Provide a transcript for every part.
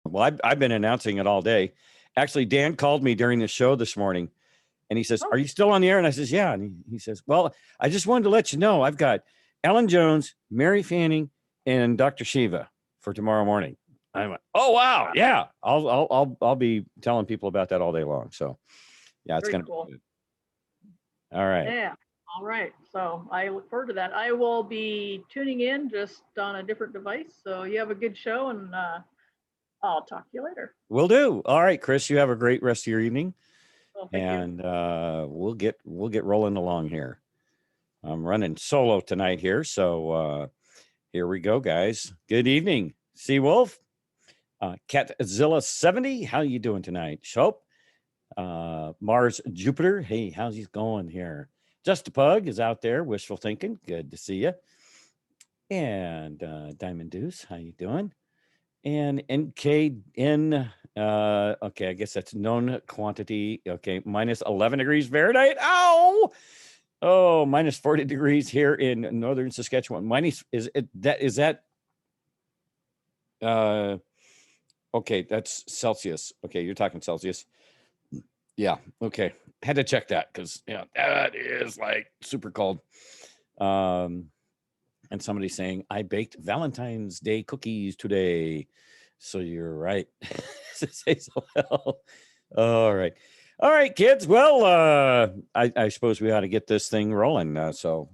Well, I've been announcing it all day. Actually, Dan called me during the show this morning and he says, Oh. "Are you still on the air?" And I says, "Yeah." And he says, "Well, I just wanted to let you know I've got Ellen Jones, Mary Fanning, and Dr. Shiva for tomorrow morning." I went, "Oh wow, yeah. I'll be telling people about that all day long." So yeah, it's Very gonna cool. be good. All right. Yeah. All right. So I look forward to that. I will be tuning in just on a different device. So you have a good show, and I'll talk to you later. Will do. All right, Chris, you have a great rest of your evening. Well, thank you. And we'll get rolling along here. I'm running solo tonight here, so here we go, guys. Good evening, Seawolf, Catzilla 70. How you doing tonight, Shope? Mars Jupiter. Hey, how's he going here? Just a Pug is out there. Wishful thinking. Good to see you. And Diamond Deuce, how you doing? And NKN. Okay, I guess that's known quantity. Okay, minus 11 degrees Fahrenheit. Ow! Oh, minus 40 degrees here in northern Saskatchewan. Minus is that? Okay, that's Celsius. Okay, you're talking Celsius. Yeah. Okay, had to check that because yeah, that is like super cold. And somebody's saying I baked Valentine's Day cookies today. So you're right. Say so well. All right. All right, kids. Well, I suppose we ought to get this thing rolling. So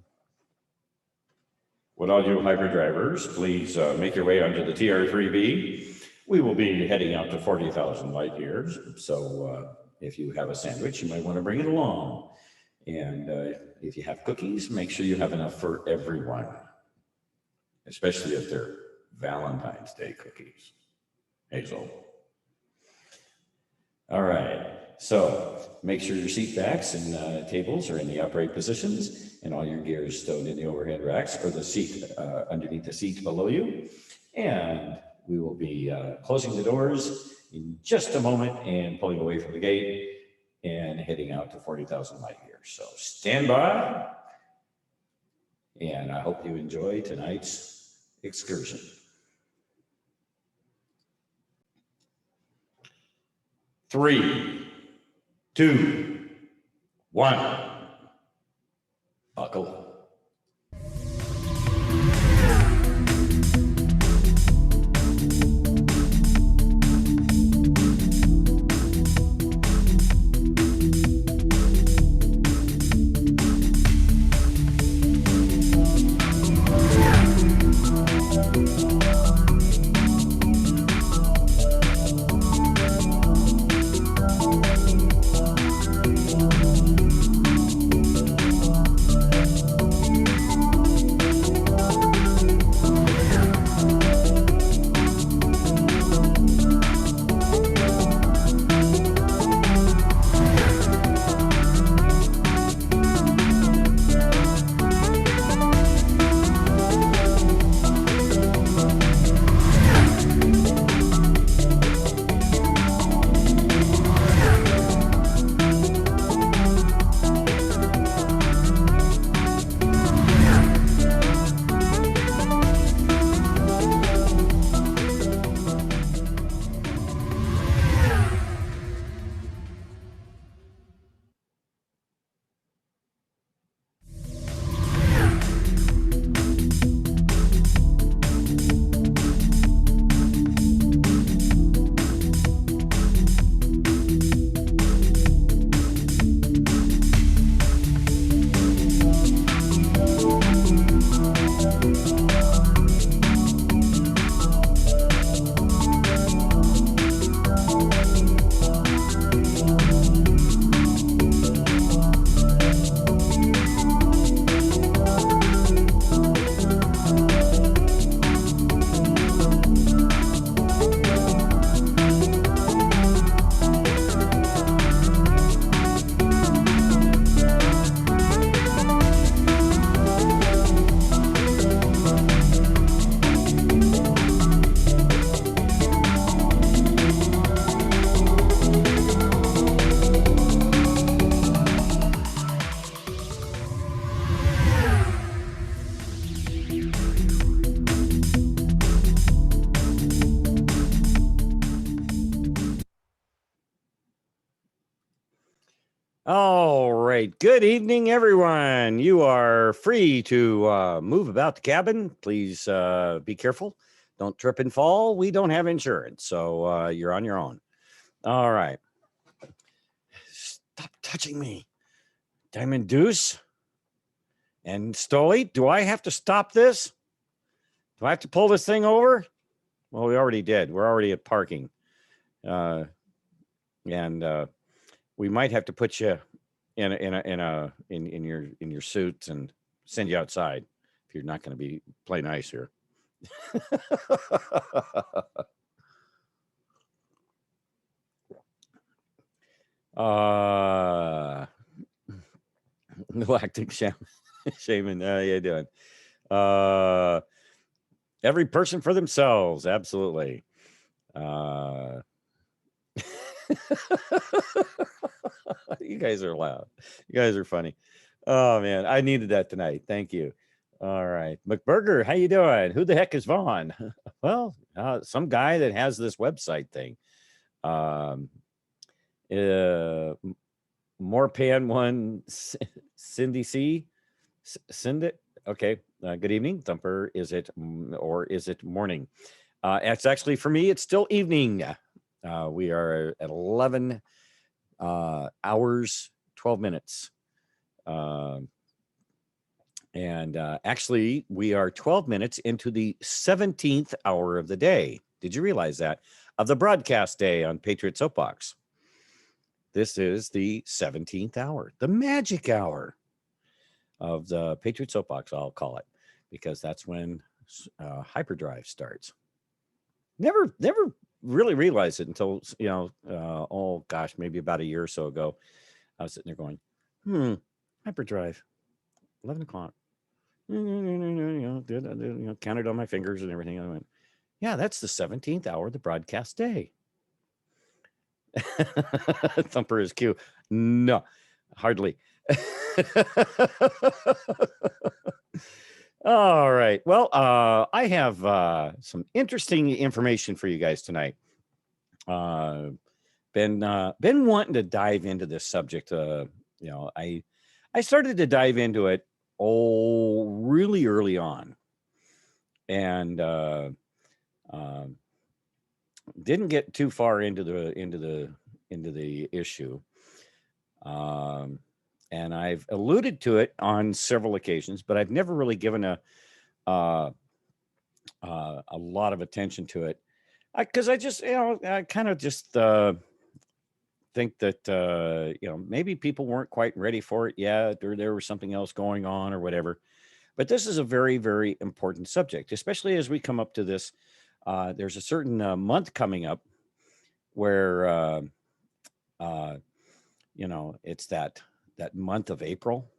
would all you hybrid drivers please make your way onto the TR3B? We will be heading out to 40,000 light years. So if you have a sandwich, you might want to bring it along. And if you have cookies, make sure you have enough for everyone, especially if they're Valentine's Day cookies. Hazel. All right. So make sure your seat backs and tables are in the upright positions and all your gear is stowed in the overhead racks or the seat underneath the seat below you. And we will be closing the doors in just a moment and pulling away from the gate and heading out to 40,000 light years. So stand by. And I hope you enjoy tonight's excursion. 3, 2, 1. Buckle up. All right. Good evening, everyone. You are free to move about the cabin. Please be careful. Don't trip and fall. We don't have insurance, so you're on your own. All right. Stop touching me. Diamond Deuce and Stoli. Do I have to stop this? Do I have to pull this thing over? Well, we already did. We're already at parking. And we might have to put you in your suits and send you outside if you're not going to play nice here. Galactic Shaman, how you doing? Every person for themselves, absolutely. You guys are loud. You guys are funny. Oh man, I needed that tonight. Thank you. All right, McBurger, how you doing? Who the heck is Vaughn? Well, some guy that has this website thing. Morpan one, Cindy C. Cindy. Okay. Good evening, Thumper. Is it morning? It's actually for me. It's still evening. We are at 11 hours 12 minutes. And actually, we are 12 minutes into the 17th hour of the day. Did you realize that? Of the broadcast day on Patriot Soapbox. This is the 17th hour, the magic hour of the Patriot Soapbox, I'll call it, because that's when hyperdrive starts. Never really realized it until, oh gosh, maybe about a year or so ago. I was sitting there going, hyperdrive, 11 o'clock. Counted on my fingers and everything. I went, yeah, that's the 17th hour of the broadcast day. Thumper is Q. No, hardly. All right. Well, I have some interesting information for you guys tonight. Been wanting to dive into this subject. I started to dive into it really early on, and didn't get too far into the issue. And I've alluded to it on several occasions, but I've never really given a lot of attention to it, because I just, I kind of just think that maybe people weren't quite ready for it yet, or there was something else going on or whatever. But this is a very, very important subject, especially as we come up to this. There's a certain month coming up where it's that month of April,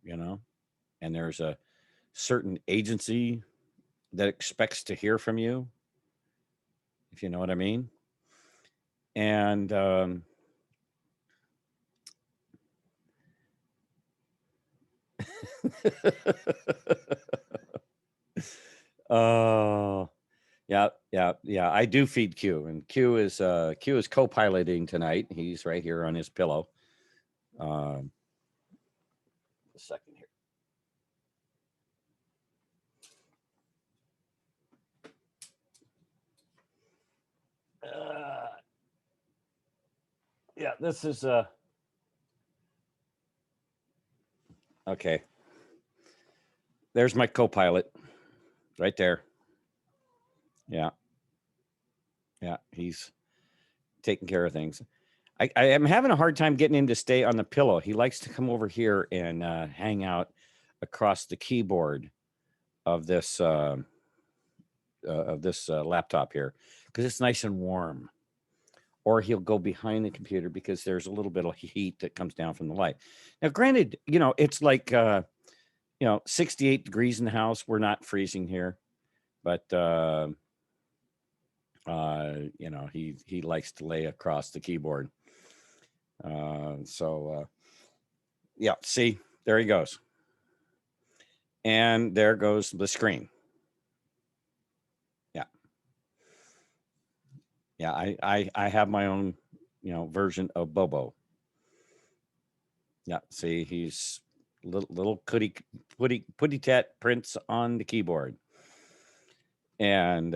and there's a certain agency that expects to hear from you, if you know what I mean. And oh, yeah. I do feed Q, and Q is co-piloting tonight. He's right here on his pillow. A second here. Yeah, this is okay. There's my co-pilot right there. Yeah, he's taking care of things. I am having a hard time getting him to stay on the pillow. He likes to come over here and hang out across the keyboard of this laptop here, because it's nice and warm. Or he'll go behind the computer because there's a little bit of heat that comes down from the light. Now, granted, it's like 68 degrees in the house. We're not freezing here, but he likes to lay across the keyboard. Yeah, see, there he goes. And there goes the screen. Yeah, I have my own, version of Bobo. Yeah, see, he's little putty tat prints on the keyboard. And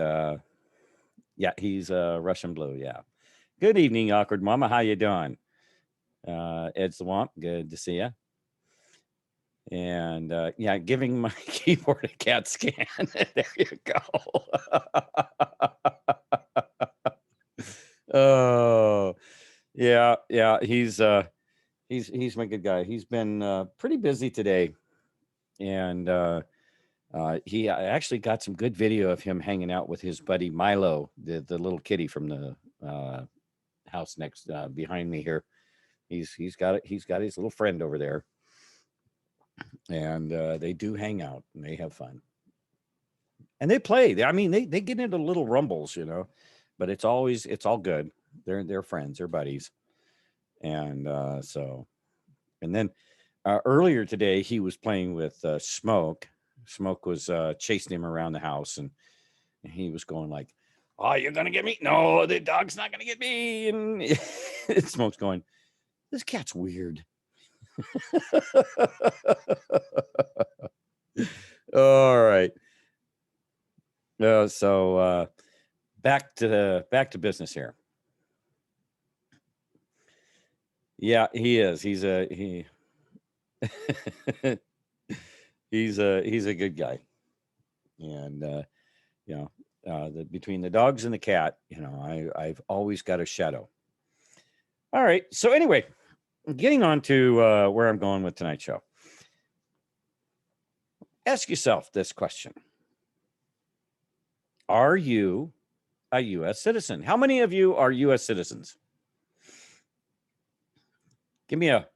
yeah, he's Russian blue. Yeah. Good evening, awkward mama. How you doing? Ed Swamp, good to see you. And yeah, giving my keyboard a CAT scan. There you go. Oh, yeah, yeah. He's my good guy. He's been pretty busy today, and he actually got some good video of him hanging out with his buddy Milo, the little kitty from the house next behind me here. He's got his little friend over there, and they do hang out and they have fun, and they play. I mean, they get into little rumbles, but it's all good. They're friends, they're buddies, and so, and then earlier today he was playing with Smoke. Smoke was chasing him around the house, and he was going like, "Oh, you're gonna get me? No, the dog's not gonna get me." And Smoke's going, "This cat's weird." All right. So back to business here. Yeah, he is. He's a he's a good guy, and between the dogs and the cat, I've always got a shadow. All right. So anyway, getting on to where I'm going with tonight's show. Ask yourself this question. Are you a U.S. citizen? How many of you are U.S. citizens? Give me a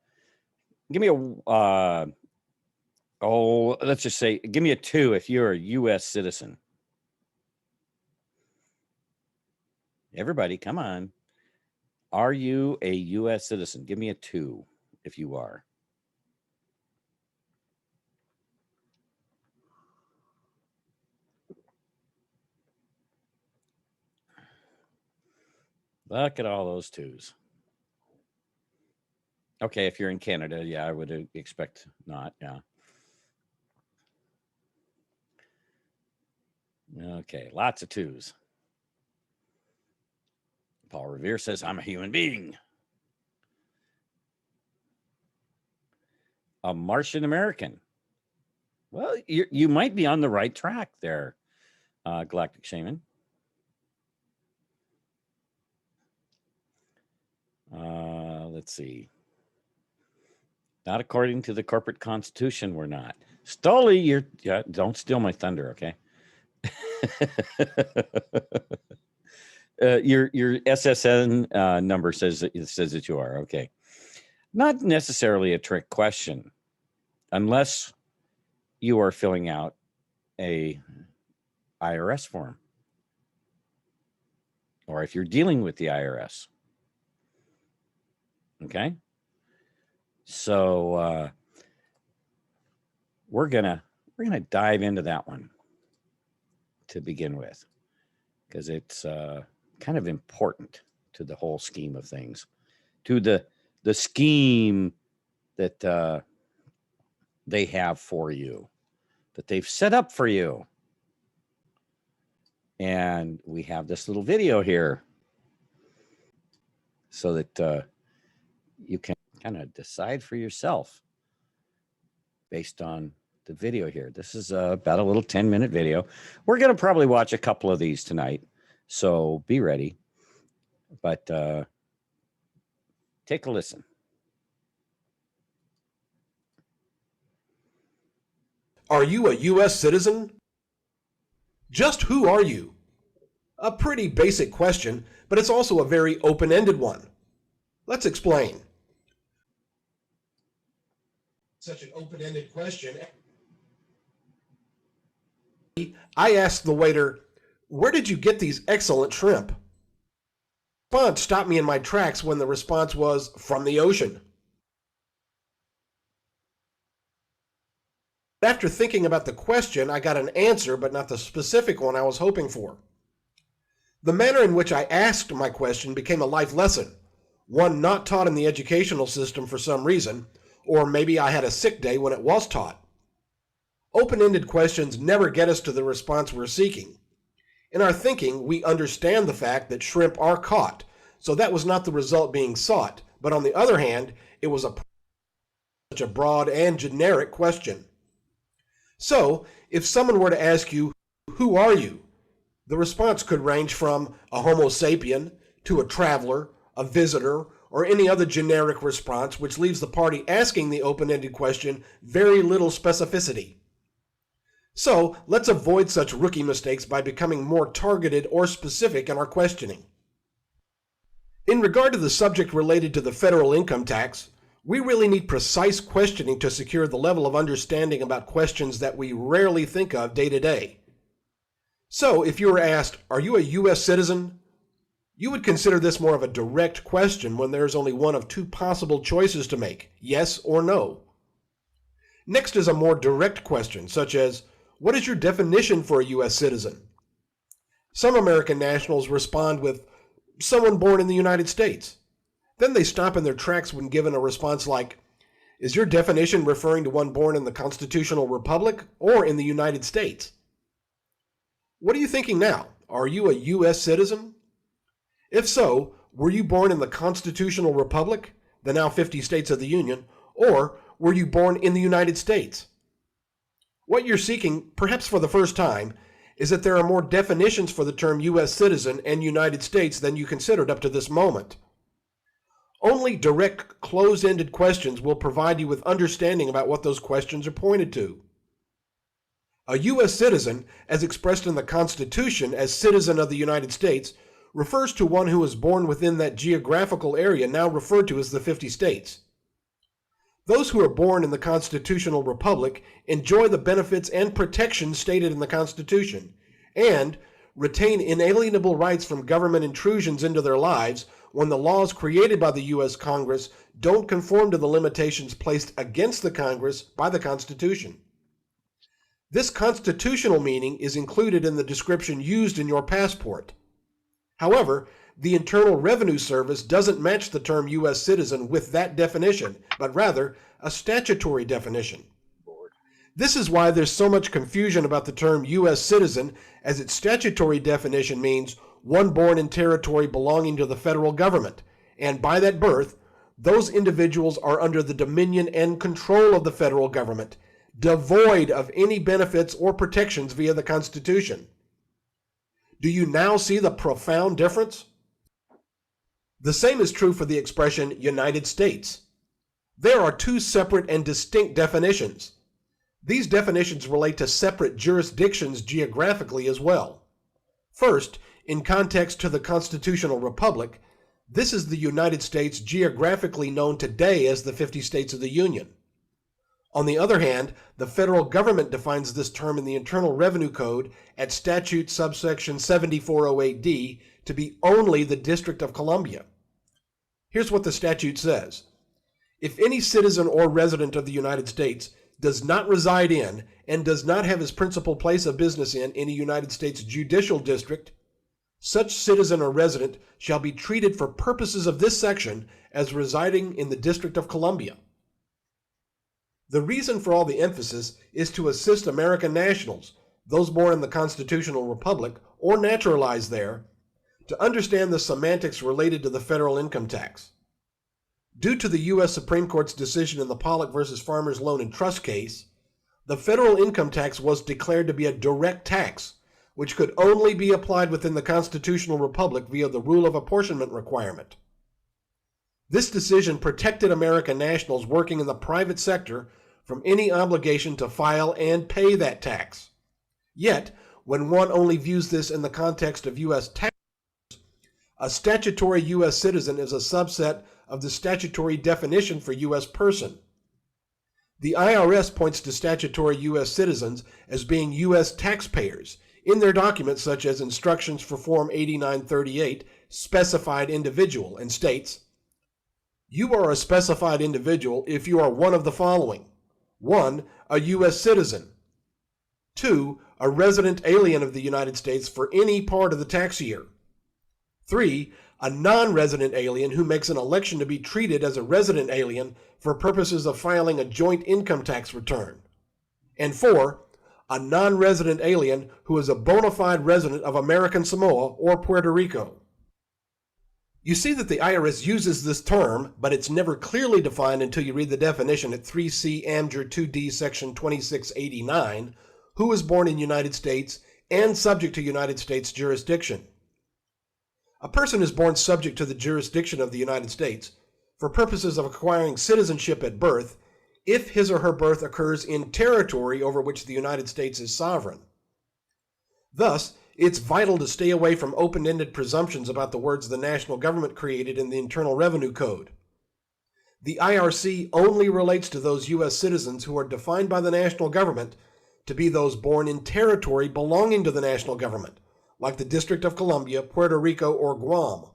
let's just say, give me a 2 if you're a U.S. citizen. Everybody, come on. Are you a U.S. citizen? Give me a 2 if you are. Look at all those 2s. Okay, if you're in Canada, yeah, I would expect not. Yeah. Okay, lots of 2s. Paul Revere says, I'm a human being. A Martian American. Well, you might be on the right track there, Galactic Shaman. Let's see. Not according to the corporate constitution, we're not. Stolly, don't steal my thunder, okay? Your SSN number says that you are, okay. Not necessarily a trick question, unless you are filling out a IRS form, or if you're dealing with the IRS. Okay. So we're gonna dive into that one to begin with, because it's kind of important to the whole scheme of things, to the scheme that they have for you, that they've set up for you. And we have this little video here so that you can kind of decide for yourself based on the video here. This is about a little 10-minute video. We're going to probably watch a couple of these tonight, so be ready. But take a listen. Are you a U.S. citizen? Just who are you? A pretty basic question, but it's also a very open-ended one. Let's explain. Such an open-ended question. I asked the waiter, "Where did you get these excellent shrimp?" The response stopped me in my tracks when the response was, "From the ocean." After thinking about the question, I got an answer, but not the specific one I was hoping for. The manner in which I asked my question became a life lesson, one not taught in the educational system for some reason, or maybe I had a sick day when it was taught. Open-ended questions never get us to the response we're seeking. In our thinking, we understand the fact that shrimp are caught, so that was not the result being sought, but on the other hand, it was such a broad and generic question. So, if someone were to ask you, "Who are you?" the response could range from a Homo sapien to a traveler, a visitor, or any other generic response which leaves the party asking the open-ended question very little specificity. So, let's avoid such rookie mistakes by becoming more targeted or specific in our questioning. In regard to the subject related to the federal income tax, we really need precise questioning to secure the level of understanding about questions that we rarely think of day to day. So, if you were asked, "Are you a U.S. citizen?" you would consider this more of a direct question when there is only one of two possible choices to make, yes or no. Next is a more direct question, such as, "What is your definition for a U.S. citizen?" Some American nationals respond with, "Someone born in the United States." Then they stop in their tracks when given a response like, "Is your definition referring to one born in the constitutional republic or in the United States?" What are you thinking now? Are you a U.S. citizen? If so, were you born in the constitutional republic, the now 50 states of the Union, or were you born in the United States? What you're seeking, perhaps for the first time, is that there are more definitions for the term U.S. citizen and United States than you considered up to this moment. Only direct, closed-ended questions will provide you with understanding about what those questions are pointed to. A U.S. citizen, as expressed in the Constitution as citizen of the United States, refers to one who was born within that geographical area now referred to as the 50 states. Those who are born in the constitutional republic enjoy the benefits and protections stated in the Constitution, and retain inalienable rights from government intrusions into their lives when the laws created by the U.S. Congress don't conform to the limitations placed against the Congress by the Constitution. This constitutional meaning is included in the description used in your passport. However, the Internal Revenue Service doesn't match the term U.S. citizen with that definition, but rather a statutory definition. This is why there's so much confusion about the term U.S. citizen, as its statutory definition means one born in territory belonging to the federal government, and by that birth, those individuals are under the dominion and control of the federal government, devoid of any benefits or protections via the Constitution. Do you now see the profound difference? The same is true for the expression United States. There are two separate and distinct definitions. These definitions relate to separate jurisdictions geographically as well. First, in context to the constitutional republic, this is the United States geographically known today as the 50 states of the Union. On the other hand, the federal government defines this term in the Internal Revenue Code at statute subsection 7408D to be only the District of Columbia. Here's what the statute says. If any citizen or resident of the United States does not reside in and does not have his principal place of business in any United States judicial district, such citizen or resident shall be treated for purposes of this section as residing in the District of Columbia. The reason for all the emphasis is to assist American nationals, those born in the constitutional republic or naturalized there, to understand the semantics related to the federal income tax. Due to the U.S. Supreme Court's decision in the Pollock v. Farmers Loan and Trust case, the federal income tax was declared to be a direct tax, which could only be applied within the constitutional republic via the rule of apportionment requirement. This decision protected American nationals working in the private sector from any obligation to file and pay that tax. Yet, when one only views this in the context of U.S. tax, a statutory U.S. citizen is a subset of the statutory definition for U.S. person. The IRS points to statutory U.S. citizens as being U.S. taxpayers in their documents such as Instructions for Form 8938, Specified Individual, and states, "You are a specified individual if you are one of the following. 1. A U.S. citizen. 2. A resident alien of the United States for any part of the tax year. 3. a non-resident alien who makes an election to be treated as a resident alien for purposes of filing a joint income tax return. And 4, a non-resident alien who is a bona fide resident of American Samoa or Puerto Rico. You see that the IRS uses this term, but it's never clearly defined until you read the definition at 3C Amjur 2D section 2689, who is born in United States and subject to United States jurisdiction. A person is born subject to the jurisdiction of the United States for purposes of acquiring citizenship at birth if his or her birth occurs in territory over which the United States is sovereign. Thus, it's vital to stay away from open-ended presumptions about the words the national government created in the Internal Revenue Code. The IRC only relates to those U.S. citizens who are defined by the national government to be those born in territory belonging to the national government, like the District of Columbia, Puerto Rico, or Guam.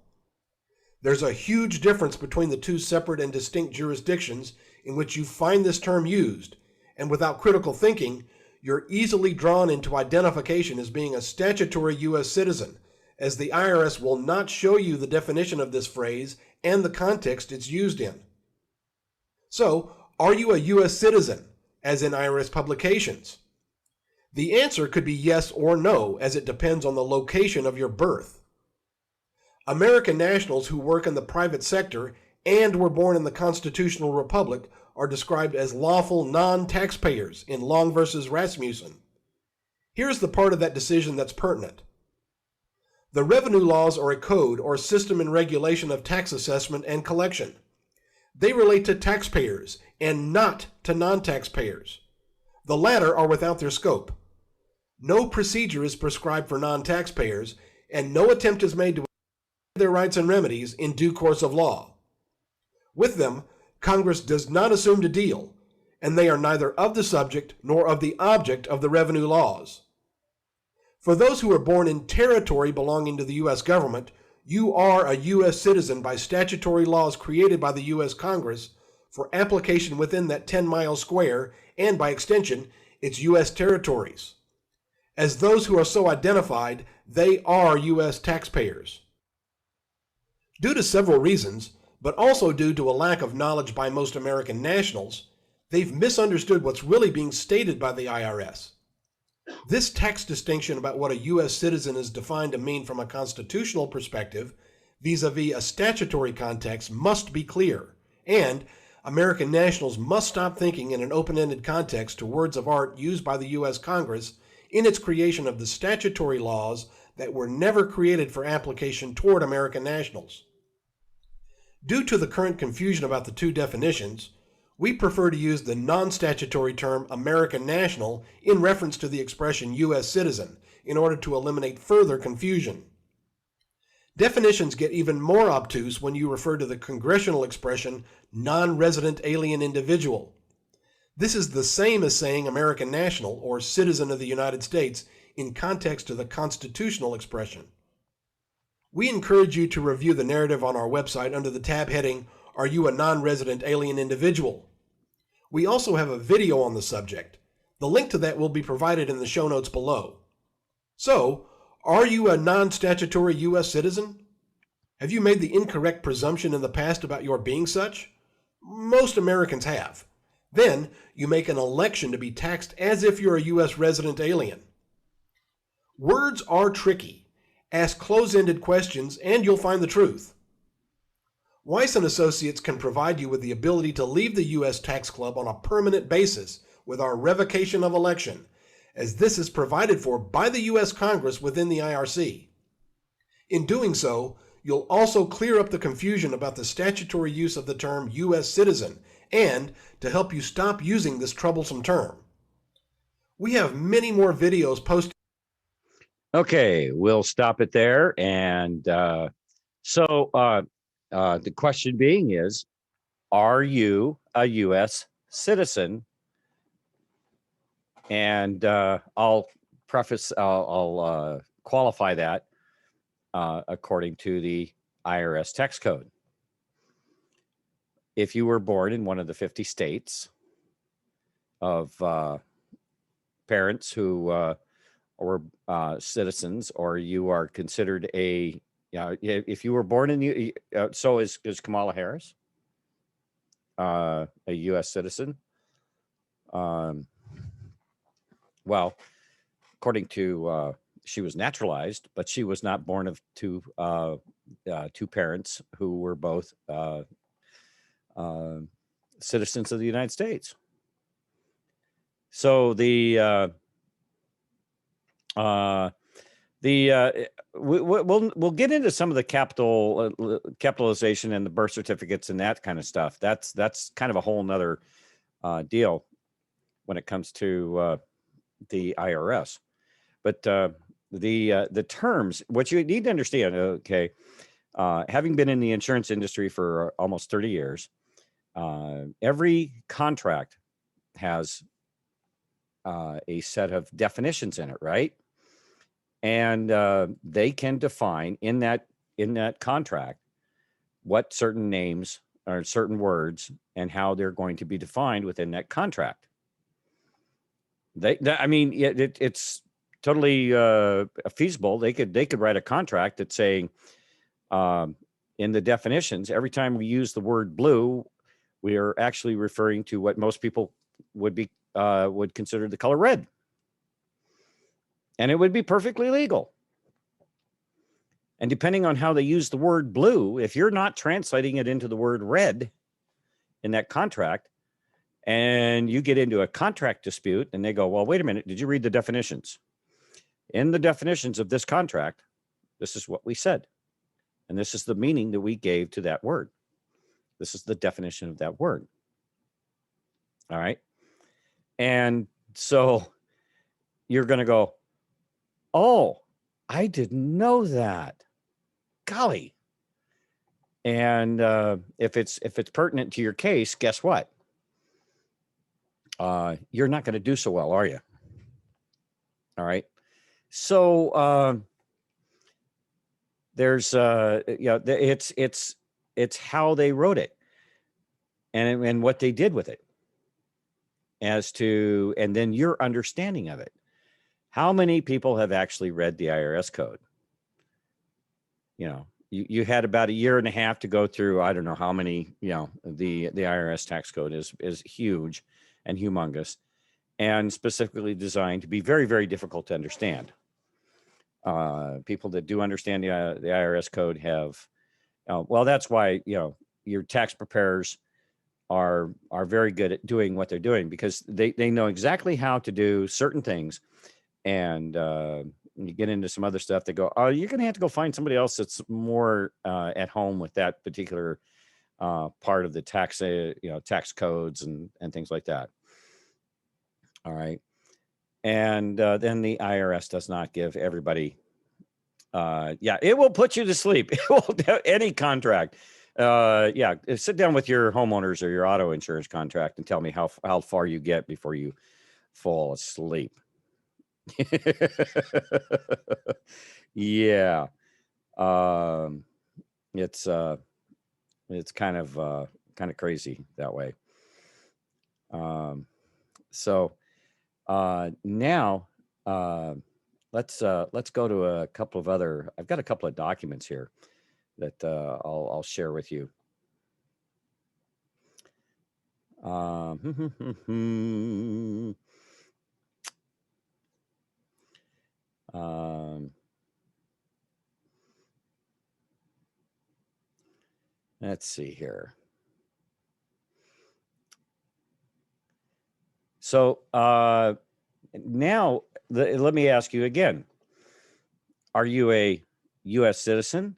There's a huge difference between the two separate and distinct jurisdictions in which you find this term used, and without critical thinking, you're easily drawn into identification as being a statutory U.S. citizen, as the IRS will not show you the definition of this phrase and the context it's used in. So, are you a U.S. citizen, as in IRS publications? The answer could be yes or no, as it depends on the location of your birth. American nationals who work in the private sector and were born in the constitutional republic are described as lawful non-taxpayers in Long versus Rasmussen. Here's the part of that decision that's pertinent. The revenue laws are a code or system and regulation of tax assessment and collection. They relate to taxpayers and not to non-taxpayers. The latter are without their scope. No procedure is prescribed for non-taxpayers, and no attempt is made to their rights and remedies in due course of law. With them, Congress does not assume to deal, and they are neither of the subject nor of the object of the revenue laws. For those who are born in territory belonging to the U.S. government, you are a U.S. citizen by statutory laws created by the U.S. Congress for application within that 10-mile square and, by extension, its U.S. territories. As those who are so identified, they are U.S. taxpayers. Due to several reasons, but also due to a lack of knowledge by most American nationals, they've misunderstood what's really being stated by the IRS. This tax distinction about what a U.S. citizen is defined to mean from a constitutional perspective vis-a-vis a statutory context must be clear, and American nationals must stop thinking in an open-ended context to words of art used by the U.S. Congress in its creation of the statutory laws that were never created for application toward American nationals. Due to the current confusion about the two definitions, we prefer to use the non-statutory term American national in reference to the expression U.S. citizen in order to eliminate further confusion. Definitions get even more obtuse when you refer to the congressional expression non-resident alien individual. This is the same as saying American national or citizen of the United States in context to the constitutional expression. We encourage you to review the narrative on our website under the tab heading, Are You a Non-Resident Alien Individual? We also have a video on the subject. The link to that will be provided in the show notes below. So, are you a non-statutory U.S. citizen? Have you made the incorrect presumption in the past about your being such? Most Americans have. Then, you make an election to be taxed as if you're a U.S. resident alien. Words are tricky. Ask close-ended questions and you'll find the truth. Weiss & Associates can provide you with the ability to leave the U.S. Tax Club on a permanent basis with our revocation of election, as this is provided for by the U.S. Congress within the IRC. In doing so, you'll also clear up the confusion about the statutory use of the term U.S. citizen and to help you stop using this troublesome term. We have many more videos posted. Okay, we'll stop it there. And the question being is, are you a U.S. citizen? And I'll qualify that according to the IRS tax code. If you were born in one of the 50 states of parents who were citizens, or you are considered a Yeah, if you were born in the, so is Kamala Harris, a U.S. citizen. Well, according to she was naturalized, but she was not born of two parents who were both citizens of the United States. So we'll get into some of the capitalization and the birth certificates and that kind of stuff. That's kind of a whole nother deal when it comes to the IRS. But the terms, what you need to understand, okay, having been in the insurance industry for almost 30 years, every contract has a set of definitions in it, right? And they can define in that contract what certain names or certain words and how they're going to be defined within that contract. I mean, it's totally feasible. They could write a contract that's saying in the definitions, every time we use the word blue, we are actually referring to what most people would consider the color red. And it would be perfectly legal. And depending on how they use the word blue, if you're not translating it into the word red in that contract, and you get into a contract dispute and they go, well, wait a minute, did you read the definitions? In the definitions of this contract, this is what we said. And this is the meaning that we gave to that word. This is the definition of that word. All right. And so you're going to go, oh, I didn't know that. Golly. And if it's pertinent to your case, guess what? You're not going to do so well, are you? All right. So there's it's how they wrote it and what they did with it and then your understanding of it. How many people have actually read the IRS code? You know, you had about a year and a half to go through. I don't know how many, the IRS tax code is huge and humongous and specifically designed to be very, very difficult to understand. People that do understand the IRS code have, well, that's why, your tax preparers are very good at doing what they're doing because they know exactly how to do certain things. And you get into some other stuff, they go, oh, you're going to have to go find somebody else that's more at home with that particular part of the tax, tax codes and things like that. All right. And then the IRS does not give everybody, it will put you to sleep. It will do any contract. Sit down with your homeowners or your auto insurance contract and tell me how far you get before you fall asleep. Yeah. It's kind of crazy that way. So now let's go to a couple of other, I've got a couple of documents here that I'll share with you. Let's see here. So now let me ask you again. Are you a U.S. citizen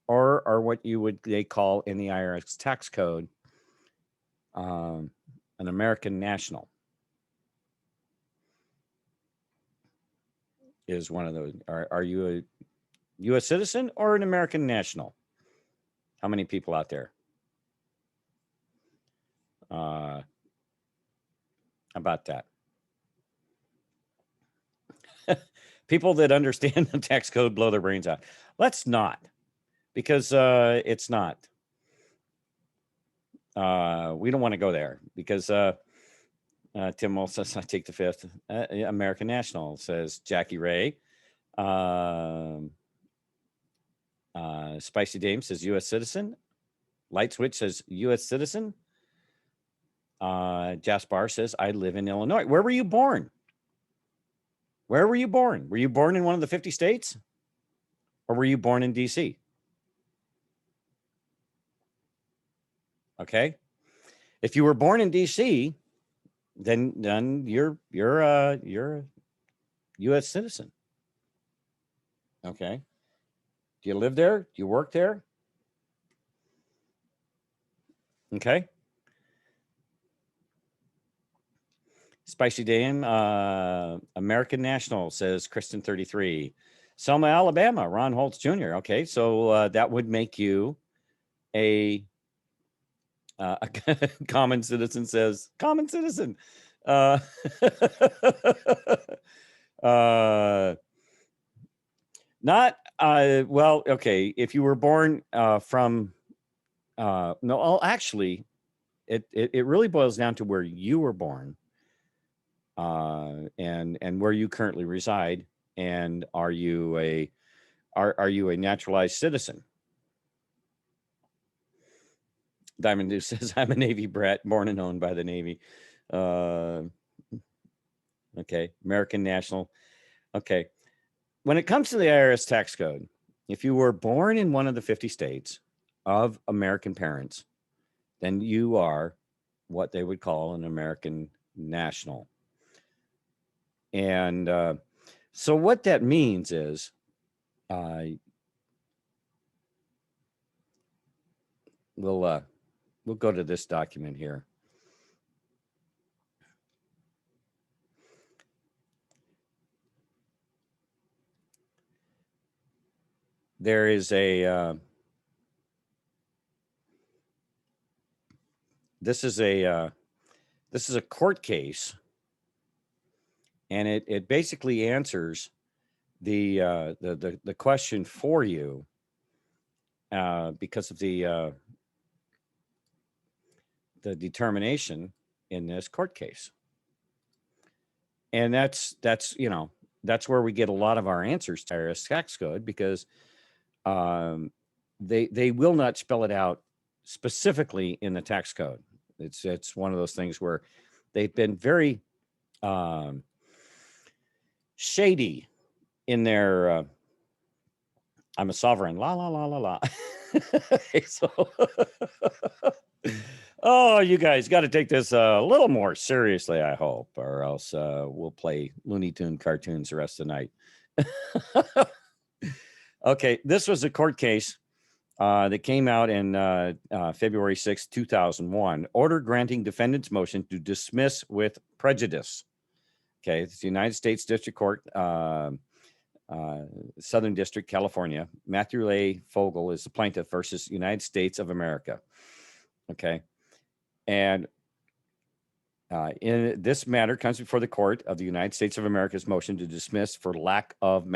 or are what they call in the IRS tax code an American national? Is one of those. Are you a U.S. citizen or an American national? How many people out there? About that. People that understand the tax code blow their brains out. Let's not, because it's not. We don't want to go there because Tim Wolf says, I take the fifth. American national, says Jackie Ray. Spicy Dame says U.S. citizen. Light Switch says U.S. citizen. Jaspar says, I live in Illinois. Where were you born? Where were you born? Were you born in one of the 50 states? Or were you born in D.C.? Okay. If you were born in D.C., then you're a U.S. citizen. Okay. Do you live there? Do you work there? Okay. Spicy Dame, American National, says Kristen 33. Selma, Alabama, Ron Holtz Jr. Okay, so that would make you a common citizen, says common citizen. Not well, okay. If you were born from no, actually, it really boils down to where you were born, and where you currently reside, and are you a naturalized citizen? Diamond Dew says, I'm a Navy brat, born and owned by the Navy. Okay, American National. Okay. When it comes to the IRS tax code, if you were born in one of the 50 states of American parents, then you are what they would call an American national. And so what that means is we'll go to this document here. There is a this is a court case, and it basically answers the question for you because of the determination in this court case. And that's where we get a lot of our answers to IRS tax code, because they will not spell it out specifically in the tax code. It's one of those things where they've been very shady in their I'm a sovereign, la la la la la. So, oh, you guys got to take this a little more seriously, I hope, or else we'll play Looney Tune cartoons the rest of the night. Okay, this was a court case that came out in February 6, 2001. Order granting defendant's motion to dismiss with prejudice. Okay, it's the United States District Court, Southern District, California. Matthew A. Fogel is the plaintiff versus United States of America. Okay, and in this matter comes before the court of the United States of America's motion to dismiss for lack of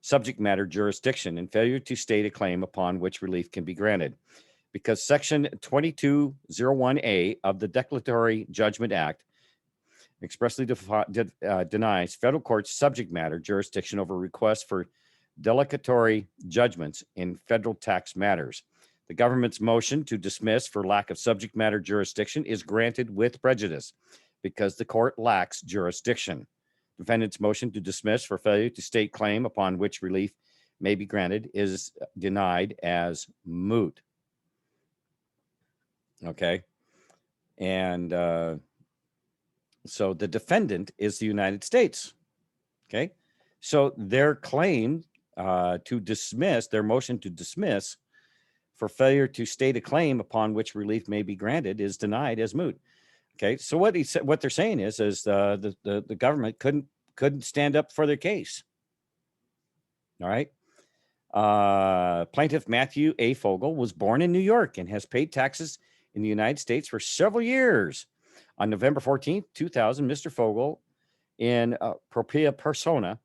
subject matter jurisdiction and failure to state a claim upon which relief can be granted, because Section 2201A of the Declaratory Judgment Act expressly denies federal courts subject matter jurisdiction over requests for declaratory judgments in federal tax matters. The government's motion to dismiss for lack of subject matter jurisdiction is granted with prejudice because the court lacks jurisdiction. Defendant's motion to dismiss for failure to state claim upon which relief may be granted is denied as moot. Okay. And so the defendant is the United States. Okay. So their claim to dismiss, their motion to dismiss for failure to state a claim upon which relief may be granted is denied as moot. Okay. So what they're saying is the government couldn't stand up for their case. All right. Plaintiff Matthew A. Fogel was born in New York and has paid taxes in the United States for several years. On November 14th, 2000, Mr. Fogel, in propria persona,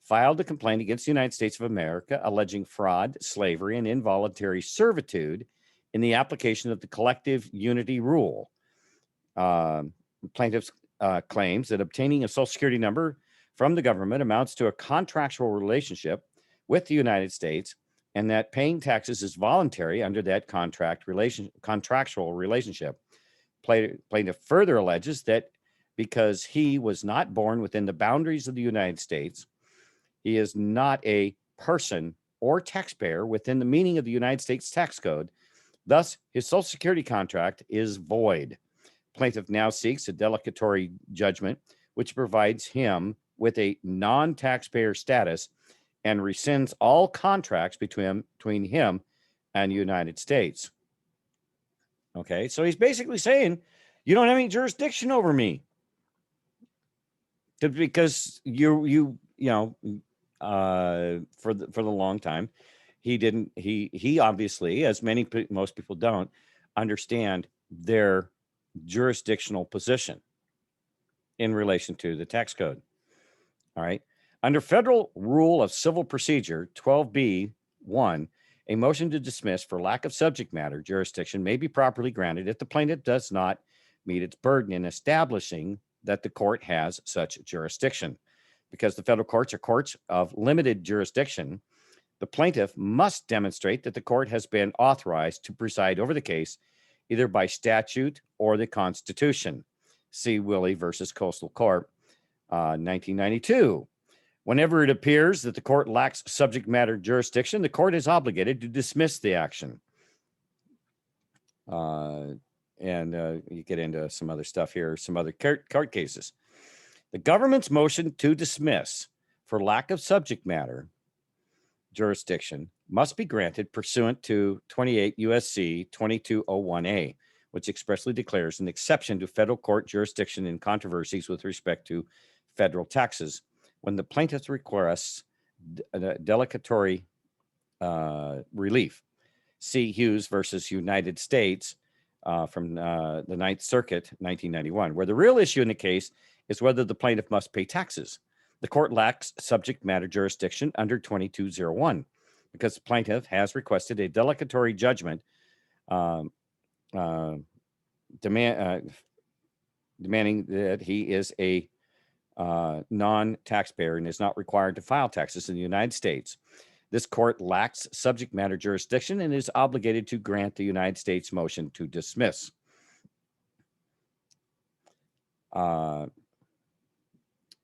filed a complaint against the United States of America alleging fraud, slavery, and involuntary servitude in the application of the collective unity rule. Plaintiff claims that obtaining a Social Security number from the government amounts to a contractual relationship with the United States and that paying taxes is voluntary under that contractual relationship. Plaintiff further alleges that because he was not born within the boundaries of the United States, he is not a person or taxpayer within the meaning of the United States tax code. Thus, his Social Security contract is void. Plaintiff now seeks a delegatory judgment, which provides him with a non-taxpayer status and rescinds all contracts between him and the United States. Okay, so he's basically saying, you don't have any jurisdiction over me because for the long time, he obviously, as most people don't understand their jurisdictional position in relation to the tax code. All right. Under Federal Rule of Civil Procedure 12B1, a motion to dismiss for lack of subject matter jurisdiction may be properly granted if the plaintiff does not meet its burden in establishing that the court has such jurisdiction. Because the federal courts are courts of limited jurisdiction, the plaintiff must demonstrate that the court has been authorized to preside over the case either by statute or the Constitution. See Willie versus Coastal Corp, 1992. Whenever it appears that the court lacks subject matter jurisdiction, the court is obligated to dismiss the action. You get into some other stuff here, some other court cases. The government's motion to dismiss for lack of subject matter jurisdiction must be granted pursuant to 28 U.S.C. 2201A, which expressly declares an exception to federal court jurisdiction in controversies with respect to federal taxes when the plaintiff requests delegatory relief. See Hughes versus United States from the Ninth Circuit, 1991, where the real issue in the case is whether the plaintiff must pay taxes. The court lacks subject matter jurisdiction under 2201 because the plaintiff has requested a delegatory judgment demanding that he is a non-taxpayer and is not required to file taxes in the United States. This court lacks subject matter jurisdiction and is obligated to grant the United States motion to dismiss.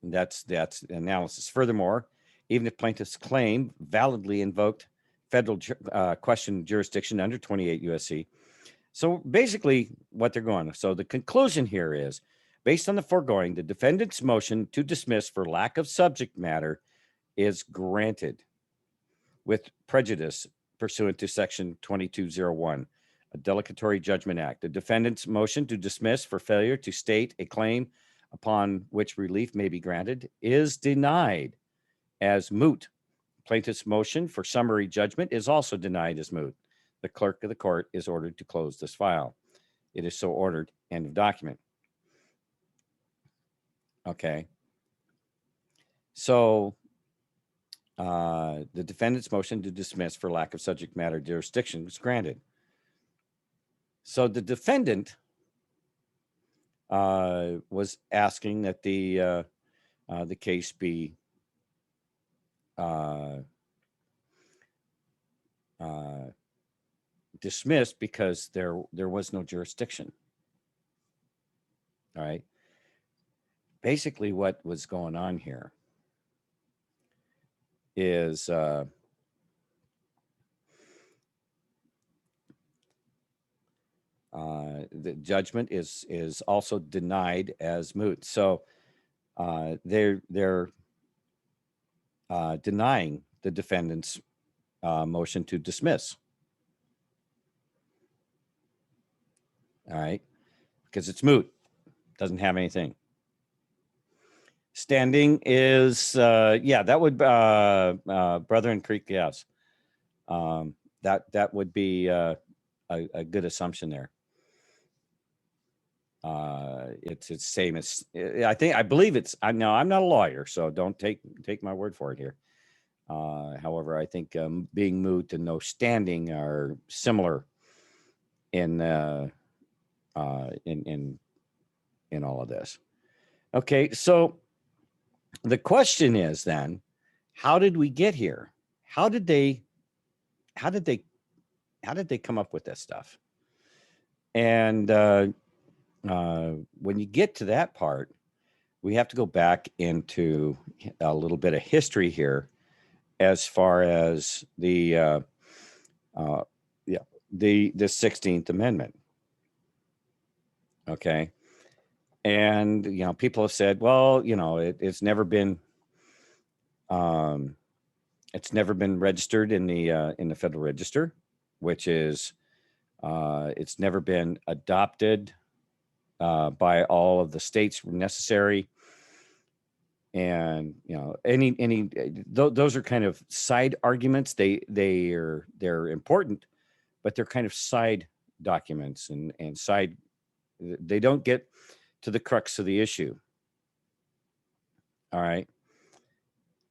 That's analysis. Furthermore, even if plaintiff's claim validly invoked federal question jurisdiction under 28 U.S.C. So basically what they're going. So the conclusion here is, based on the foregoing, the defendant's motion to dismiss for lack of subject matter is granted with prejudice pursuant to Section 2201, a Delegatory Judgment Act. The defendant's motion to dismiss for failure to state a claim upon which relief may be granted is denied as moot. Plaintiff's motion for summary judgment is also denied as moot. The clerk of the court is ordered to close this file. It is so ordered. End of document. Okay. So the defendant's motion to dismiss for lack of subject matter jurisdiction was granted. So the defendant was asking that the case be dismissed because there was no jurisdiction. All right. Basically, what was going on here is the judgment is also denied as moot. So they're denying the defendant's motion to dismiss. All right, because it's moot, doesn't have anything. Standing is that would Brethren Creek, yes. That would be a good assumption there. It's same as I believe it's. I'm not a lawyer, so don't take my word for it here. However, I think being moot and no standing are similar in all of this. Okay, so the question is then, how did we get here? How did they how did they come up with this stuff? And when you get to that part, we have to go back into a little bit of history here, as far as the 16th Amendment. Okay. And, people have said, well, it's never been registered in the Federal Register, which is, it's never been adopted by all of the states necessary. And, those are kind of side arguments. They're important, but they're kind of side documents and side, they don't get to the crux of the issue. All right.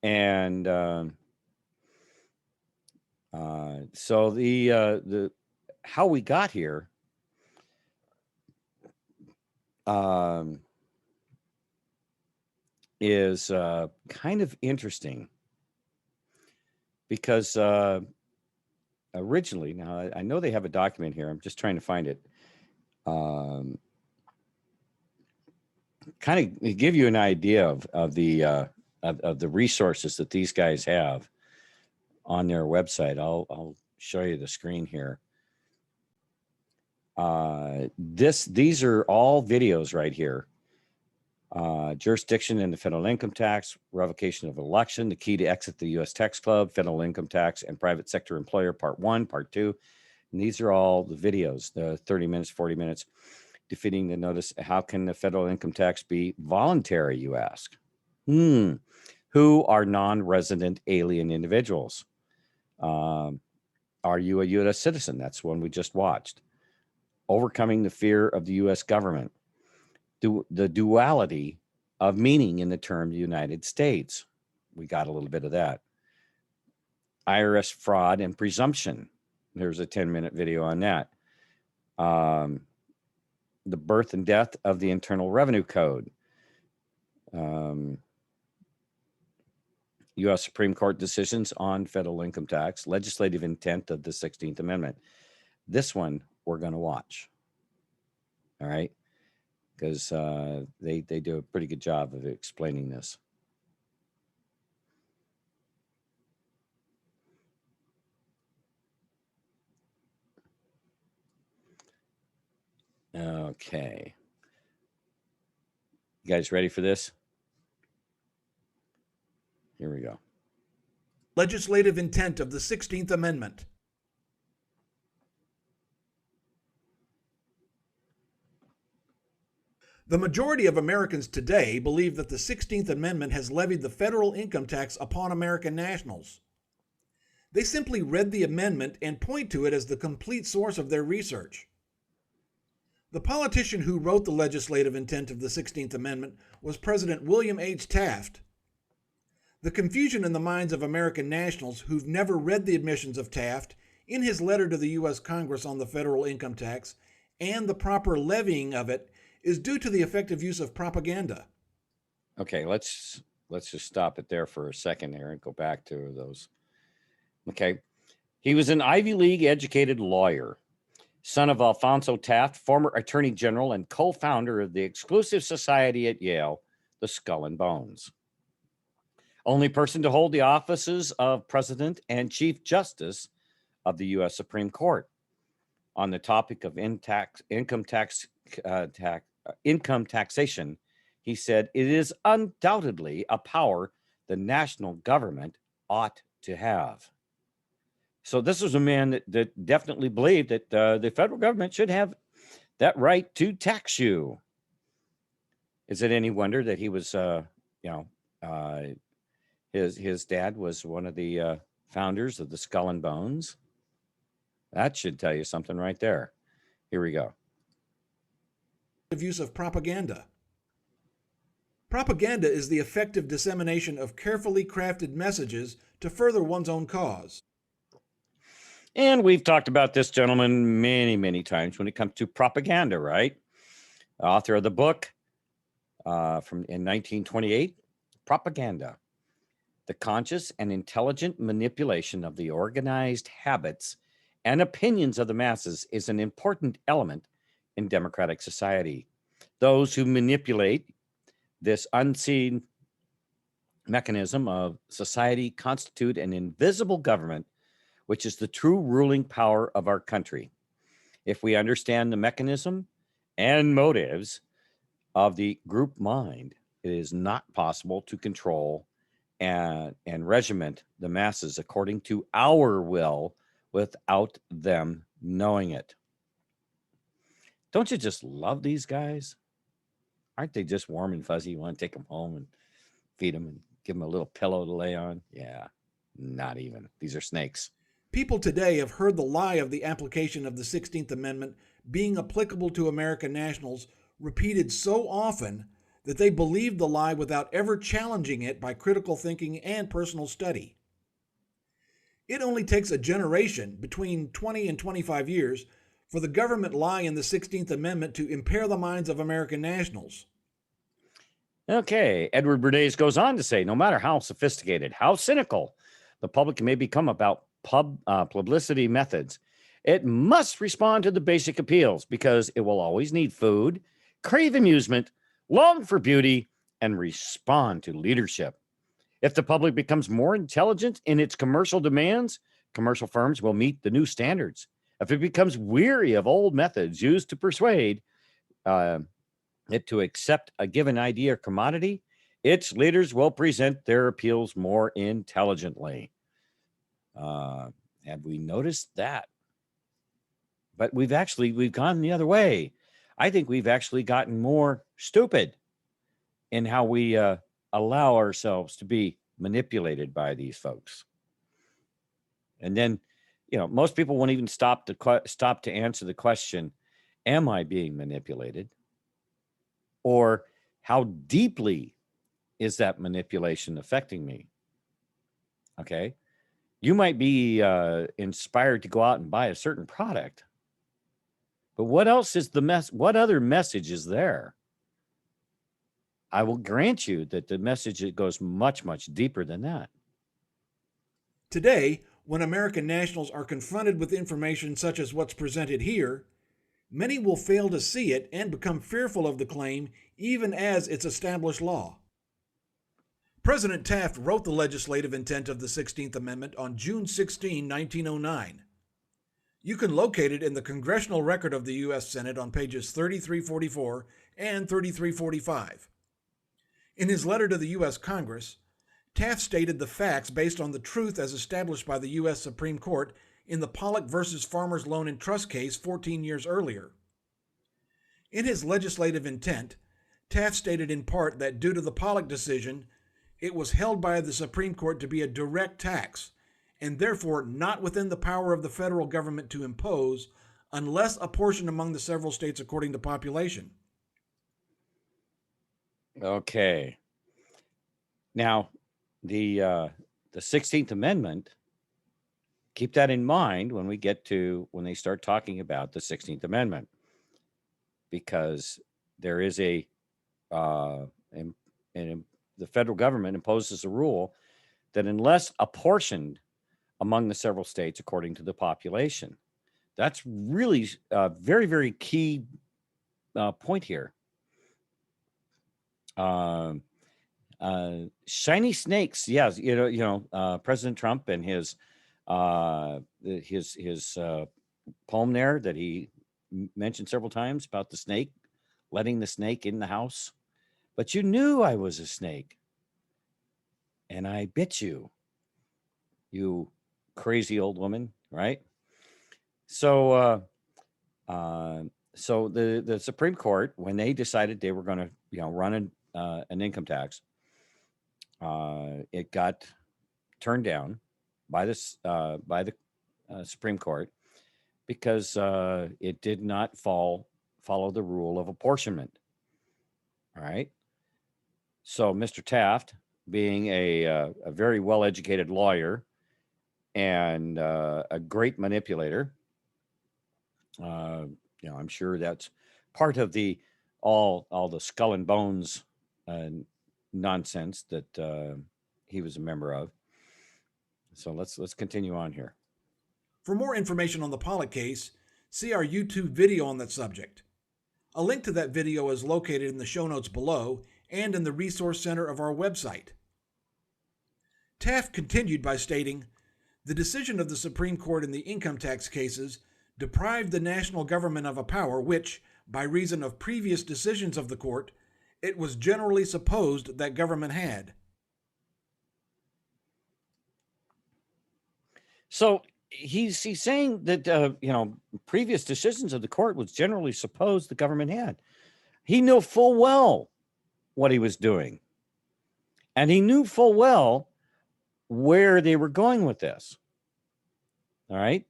And so the how we got here is kind of interesting, because originally, now I know they have a document here. I'm just trying to find it. Kind of give you an idea of the resources that these guys have on their website. I'll show you the screen here. These are all videos right here. Jurisdiction in the federal income tax, revocation of election, the key to exit the U.S. tax club, federal income tax, and private sector employer, part 1, part 2. And these are all the videos, the 30 minutes, 40 minutes. Defeating the notice. How can the federal income tax be voluntary, you ask? Who are non-resident alien individuals? Are you a U.S. citizen? That's one we just watched. Overcoming the fear of the U.S. government. The duality of meaning in the term United States. We got a little bit of that. IRS fraud and presumption. There's a 10-minute video on that. The birth and death of the Internal Revenue Code. U.S. Supreme Court decisions on federal income tax, legislative intent of the 16th Amendment. This one we're going to watch. All right. Because they do a pretty good job of explaining this. Okay. You guys ready for this? Here we go. Legislative intent of the 16th Amendment. The majority of Americans today believe that the 16th Amendment has levied the federal income tax upon American nationals. They simply read the amendment and point to it as the complete source of their research. The politician who wrote the legislative intent of the 16th Amendment was President William H. Taft. The confusion in the minds of American nationals who've never read the admissions of Taft in his letter to the U.S. Congress on the federal income tax and the proper levying of it is due to the effective use of propaganda. Okay, let's just stop it there for a second there and go back to those. Okay. He was an Ivy League educated lawyer, son of Alphonso Taft, former attorney general and co-founder of the exclusive society at Yale, the Skull and Bones. Only person to hold the offices of President and Chief Justice of the U.S. Supreme Court. On the topic of income taxation, he said, "It is undoubtedly a power the national government ought to have." So this was a man that definitely believed that the federal government should have that right to tax you. Is it any wonder that he was, his dad was one of the founders of the Skull and Bones? That should tell you something right there. Here we go. Use of propaganda. Propaganda is the effective dissemination of carefully crafted messages to further one's own cause. And we've talked about this gentleman many, many times when it comes to propaganda, right? Author of the book in 1928, Propaganda. The conscious and intelligent manipulation of the organized habits and opinions of the masses is an important element in democratic society. Those who manipulate this unseen mechanism of society constitute an invisible government, which is the true ruling power of our country. If we understand the mechanism and motives of the group mind, it is not possible to control and regiment the masses according to our will without them knowing it. Don't you just love these guys? Aren't they just warm and fuzzy? You want to take them home and feed them and give them a little pillow to lay on? Yeah, not even. These are snakes. People today have heard the lie of the application of the 16th Amendment being applicable to American nationals repeated so often that they believe the lie without ever challenging it by critical thinking and personal study. It only takes a generation, between 20 and 25 years, for the government lie in the 16th Amendment to impair the minds of American nationals. Okay, Edward Bernays goes on to say, no matter how sophisticated, how cynical the public may become about publicity methods, it must respond to the basic appeals because it will always need food, crave amusement, long for beauty, and respond to leadership. If the public becomes more intelligent in its commercial demands, commercial firms will meet the new standards. If it becomes weary of old methods used to persuade it to accept a given idea or commodity, its leaders will present their appeals more intelligently. Have we noticed that? But we've gone the other way. I think we've actually gotten more stupid in how we allow ourselves to be manipulated by these folks. And then, most people won't even stop to answer the question, am I being manipulated? Or how deeply is that manipulation affecting me? Okay. You might be inspired to go out and buy a certain product, but what else is what other message is there? I will grant you that the message goes much, much deeper than that. Today, when American nationals are confronted with information such as what's presented here, many will fail to see it and become fearful of the claim even as it's established law. President Taft wrote the legislative intent of the 16th Amendment on June 16, 1909. You can locate it in the Congressional Record of the U.S. Senate on pages 3344 and 3345. In his letter to the U.S. Congress, Taft stated the facts based on the truth as established by the U.S. Supreme Court in the Pollock versus Farmers Loan and Trust case 14 years earlier. In his legislative intent, Taft stated in part that due to the Pollock decision, it was held by the Supreme Court to be a direct tax, and therefore not within the power of the federal government to impose, unless apportioned among the several states according to population. Okay. Now, the 16th Amendment, keep that in mind when they start talking about the 16th Amendment, because there is the federal government imposes a rule that unless apportioned among the several states according to the population, that's really a very, very key point here. Shiny snakes, yes, President Trump and his poem there that he mentioned several times about the snake, letting the snake in the house. But you knew I was a snake, and I bit you, you crazy old woman, right? So, the Supreme Court, when they decided they were going to, run an income tax, it got turned down by the Supreme Court because it did not follow the rule of apportionment. All right. So Mr. Taft, being a very well-educated lawyer and a great manipulator, I'm sure that's part of the all the skull and bones nonsense that he was a member of. So let's continue on here. For more information on the Pollock case, see our YouTube video on that subject. A link to that video is located in the show notes below and in the resource center of our website. Taft continued by stating, "The decision of the Supreme Court in the income tax cases deprived the national government of a power which, by reason of previous decisions of the court, it was generally supposed that government had." So he's saying that previous decisions of the court was generally supposed the government had. He knew full well what he was doing, and he knew full well where they were going with this. All right.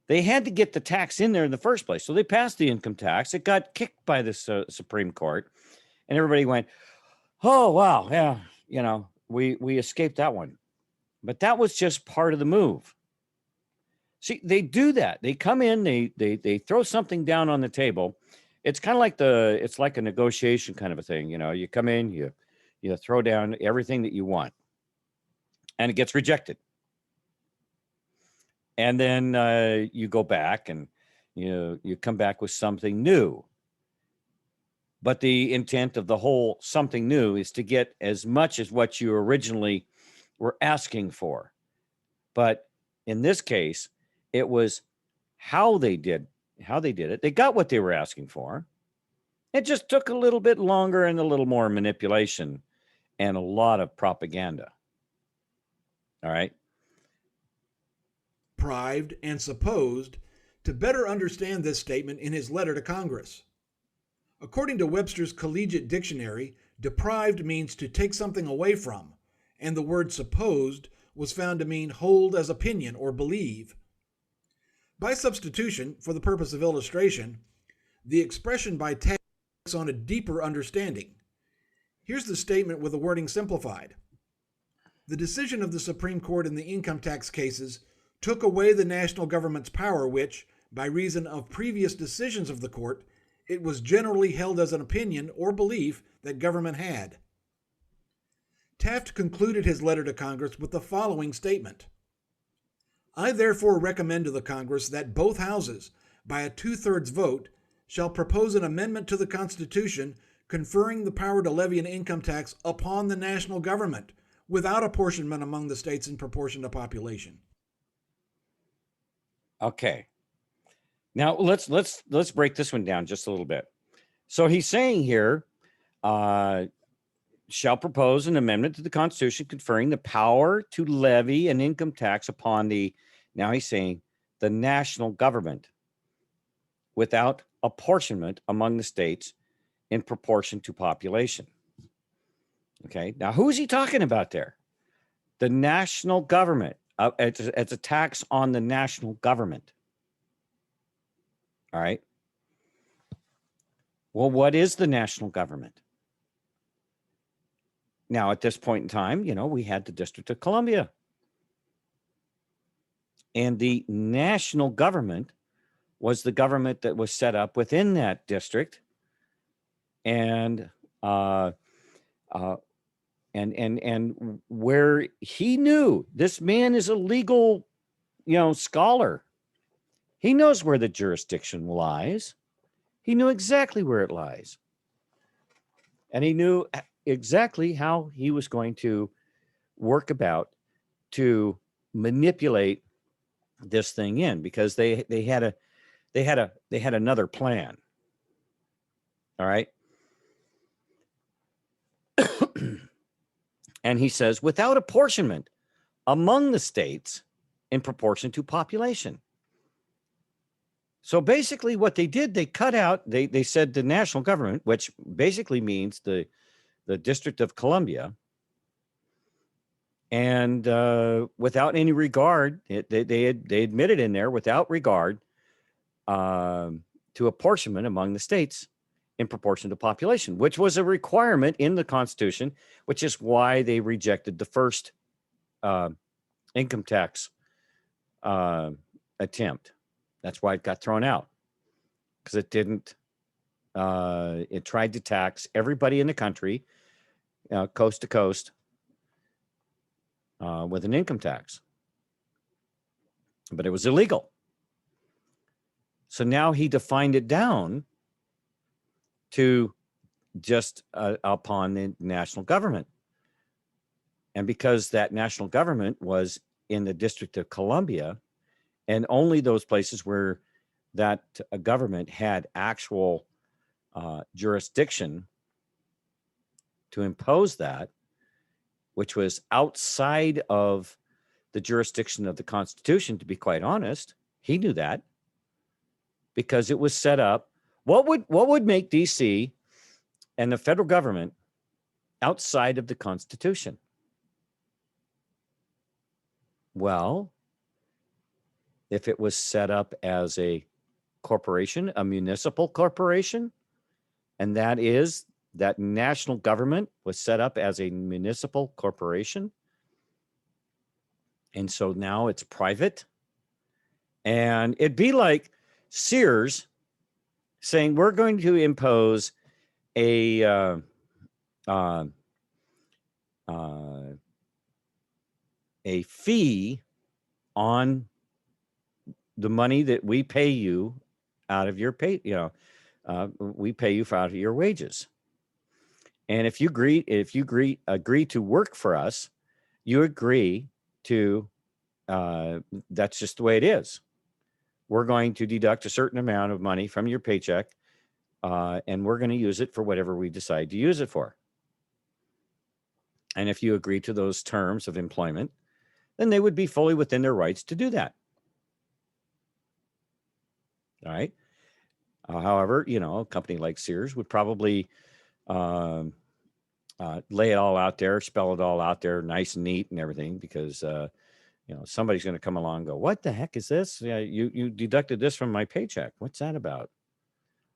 They had to get the tax in there in the first place. So they passed the income tax. It got kicked by the Supreme Court, and everybody went, "Oh, wow. Yeah. We escaped that one." But that was just part of the move. See, they do that. They come in, they throw something down on the table. It's kind of like it's like a negotiation kind of a thing. You come in, you throw down everything that you want, and it gets rejected. And then you go back and you come back with something new. But the intent of the whole something new is to get as much as what you originally were asking for. But in this case, it was how they did it. They got what they were asking for. It just took a little bit longer and a little more manipulation and a lot of propaganda. All right. Deprived and supposed, to better understand this statement in his letter to Congress. According to Webster's Collegiate Dictionary, deprived means to take something away from, and the word supposed was found to mean hold as opinion or believe. By substitution, for the purpose of illustration, the expression by Taft takes on a deeper understanding. Here's the statement with the wording simplified. The decision of the Supreme Court in the income tax cases took away the national government's power which, by reason of previous decisions of the court, it was generally held as an opinion or belief that government had. Taft concluded his letter to Congress with the following statement. I therefore recommend to the Congress that both houses, by a 2/3 vote, shall propose an amendment to the Constitution conferring the power to levy an income tax upon the national government, without apportionment among the states in proportion to population. Okay. Now let's break this one down just a little bit. So he's saying here, shall propose an amendment to the Constitution conferring the power to levy an income tax upon now he's saying the national government without apportionment among the states in proportion to population. Okay. Now, who is he talking about there? The national government. It's a tax on the national government. All right. Well, what is the national government? Now, at this point in time, we had the District of Columbia. And the national government was the government that was set up within that district. And where he knew this man is a legal, scholar. He knows where the jurisdiction lies. He knew exactly where it lies. And he knew exactly how he was going to work about to manipulate this thing in, because they had another plan. All right. And he says, without apportionment among the states in proportion to population. So basically what they did, they cut out, they said the national government, which basically means the District of Columbia, and without any regard, they admitted in there, without regard to apportionment among the states in proportion to population, which was a requirement in the Constitution, which is why they rejected the first income tax attempt. That's why it got thrown out, because it didn't. It tried to tax everybody in the country, coast to coast, with an income tax, but it was illegal. So now he defined it down to just upon the national government. And because that national government was in the District of Columbia, and only those places where that government had actual jurisdiction to impose that, which was outside of the jurisdiction of the Constitution, to be quite honest, he knew that because it was set up. What would make DC and the federal government outside of the Constitution? Well, if it was set up as a corporation, a municipal corporation, and that national government was set up as a municipal corporation, and so now it's private, and it'd be like Sears saying, we're going to impose a fee on the money that we pay you out of your pay, we pay you out of your wages. And if you agree to work for us, you agree to, that's just the way it is. We're going to deduct a certain amount of money from your paycheck, and we're going to use it for whatever we decide to use it for. And if you agree to those terms of employment, then they would be fully within their rights to do that. All right. However, a company like Sears would probably lay it all out there, spell it all out there, nice and neat and everything, because somebody's going to come along and go, what the heck is this? Yeah, you deducted this from my paycheck. What's that about?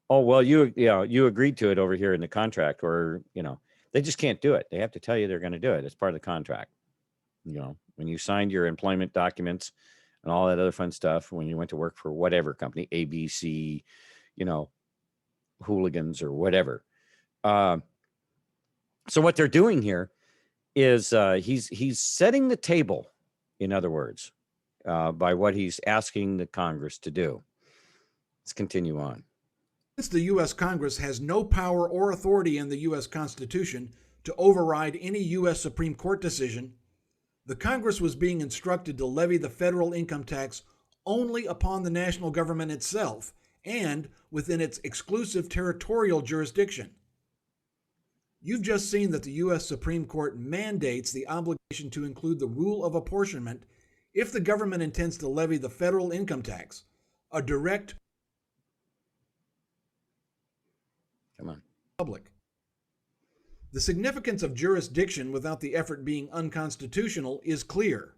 Oh, well, you agreed to it over here in the contract, or they just can't do it. They have to tell you they're going to do it. It's part of the contract. When you signed your employment documents and all that other fun stuff, when you went to work for whatever company, ABC, Hooligans or whatever. So what they're doing here is he's setting the table, in other words, by what he's asking the Congress to do. Let's continue on. Since the U.S. Congress has no power or authority in the U.S. Constitution to override any U.S. Supreme Court decision, the Congress was being instructed to levy the federal income tax only upon the national government itself and within its exclusive territorial jurisdiction. You've just seen that the U.S. Supreme Court mandates the obligation to include the rule of apportionment if the government intends to levy the federal income tax, a direct public. The significance of jurisdiction without the effort being unconstitutional is clear.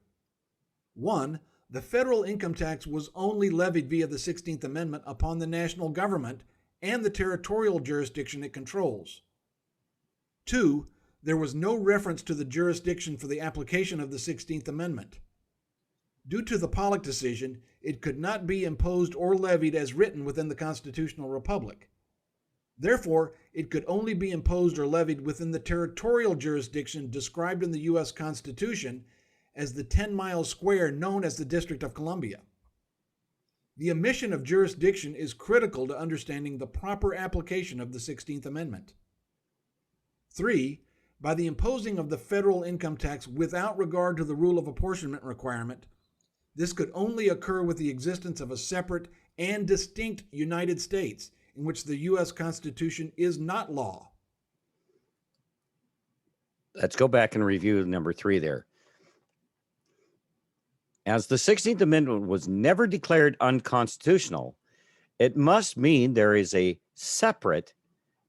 1. The federal income tax was only levied via the 16th Amendment upon the national government and the territorial jurisdiction it controls. 2. There was no reference to the jurisdiction for the application of the 16th Amendment. Due to the Pollock decision, it could not be imposed or levied as written within the constitutional republic. Therefore, it could only be imposed or levied within the territorial jurisdiction described in the U.S. Constitution as the 10-mile square known as the District of Columbia. The omission of jurisdiction is critical to understanding the proper application of the 16th Amendment. 3. By the imposing of the federal income tax without regard to the rule of apportionment requirement, this could only occur with the existence of a separate and distinct United States, in which the U.S. Constitution is not law. Let's go back and review number 3 there. As the 16th Amendment was never declared unconstitutional, it must mean there is a separate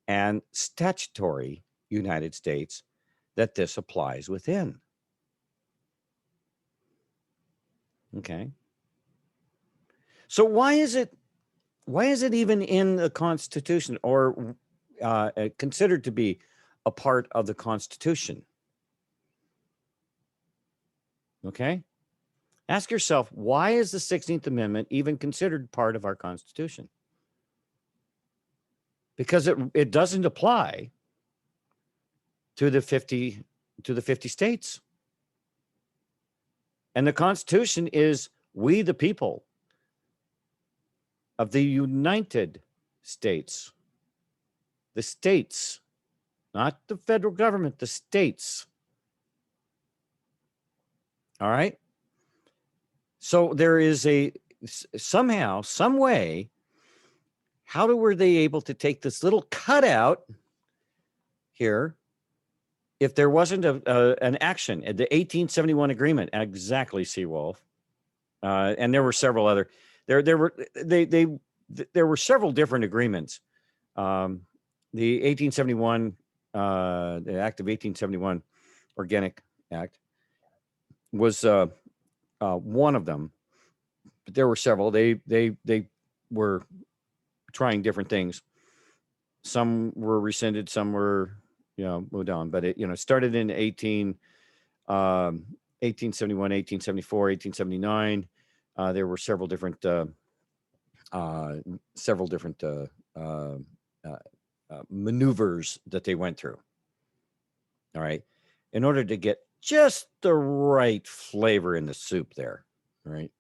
and statutory United States that this applies within. Okay. So why is it even in the Constitution, or considered to be a part of the Constitution? Okay. Ask yourself, why is the 16th Amendment even considered part of our Constitution? Because it doesn't apply to the 50 states. And the Constitution is we the people of the United States. The states, not the federal government, the states. All right. So there is somehow, some way, were they able to take this little cutout here if there wasn't an action at the 1871 agreement? Exactly, Seawolf. And there were several other, there were several different agreements. The 1871, the Act of 1871, Organic Act, was one of them. But there were several. They were trying different things. Some were rescinded, some were, moved on. But it, started in 1871, 1874, 1879. There were several different maneuvers that they went through. All right, in order to get just the right flavor in the soup there. All right.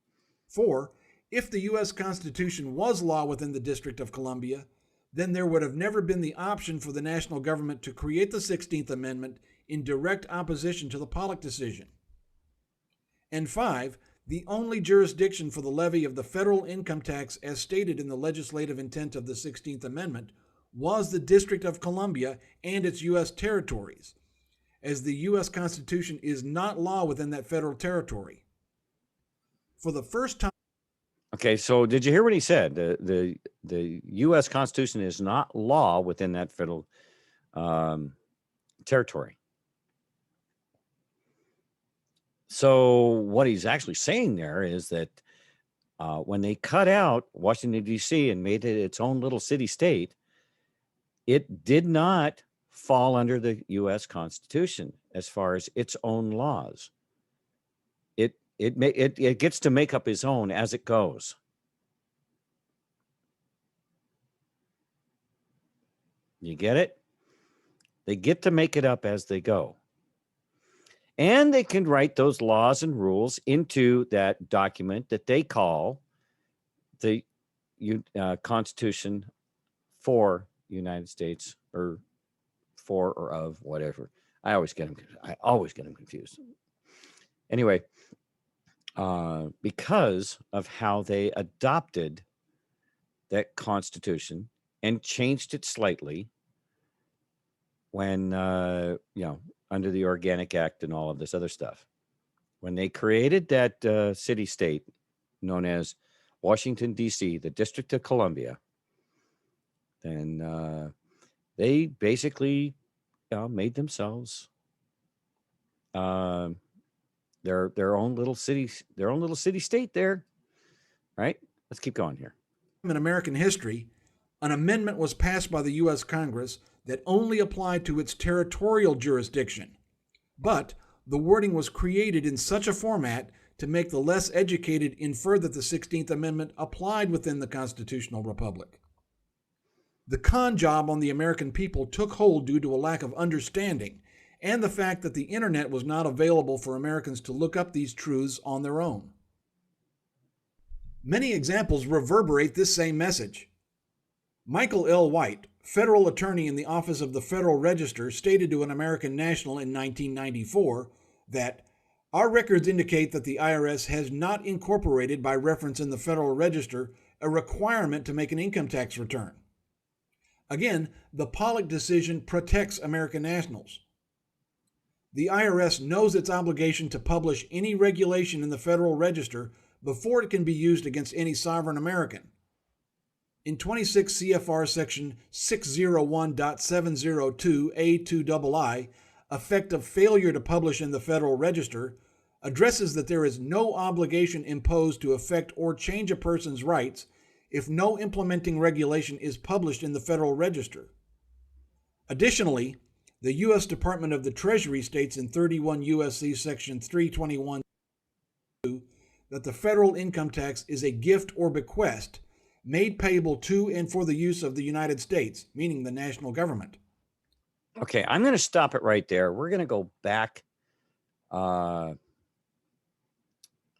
4. If the U.S. Constitution was law within the District of Columbia, then there would have never been the option for the national government to create the 16th Amendment in direct opposition to the Pollock decision. And 5. The only jurisdiction for the levy of the federal income tax as stated in the legislative intent of the 16th Amendment was the District of Columbia and its U.S. territories, as the U.S. Constitution is not law within that federal territory. For the first time. Okay, so did you hear what he said? The U.S. Constitution is not law within that federal territory. So what he's actually saying there is that when they cut out Washington, D.C. and made it its own little city-state, it did not fall under the U.S. Constitution as far as its own laws. It gets to make up its own as it goes. You get it? They get to make it up as they go. And they can write those laws and rules into that document that they call the Constitution for United States, or for or of, whatever. I always get them confused. Anyway, because of how they adopted that Constitution and changed it slightly when, under the Organic Act and all of this other stuff. When they created that city-state known as Washington, D.C., the District of Columbia, then they basically made themselves their own little city-state there, right? Let's keep going here. In American history, an amendment was passed by the U.S. Congress that only applied to its territorial jurisdiction, but the wording was created in such a format to make the less educated infer that the 16th Amendment applied within the constitutional republic. The con job on the American people took hold due to a lack of understanding and the fact that the internet was not available for Americans to look up these truths on their own. Many examples reverberate this same message. Michael L. White, federal attorney in the Office of the Federal Register, stated to an American National in 1994 that our records indicate that the IRS has not incorporated by reference in the Federal Register a requirement to make an income tax return. Again, the Pollock decision protects American nationals. The IRS knows its obligation to publish any regulation in the Federal Register before it can be used against any sovereign American. In 26 CFR section 601.702A2II, effect of failure to publish in the Federal Register addresses that there is no obligation imposed to affect or change a person's rights if no implementing regulation is published in the Federal Register. Additionally, the U.S. Department of the Treasury states in 31 U.S.C. section 321 that the federal income tax is a gift or bequest made payable to and for the use of the United States, meaning the national government. Okay, I'm going to stop it right there. We're going to go back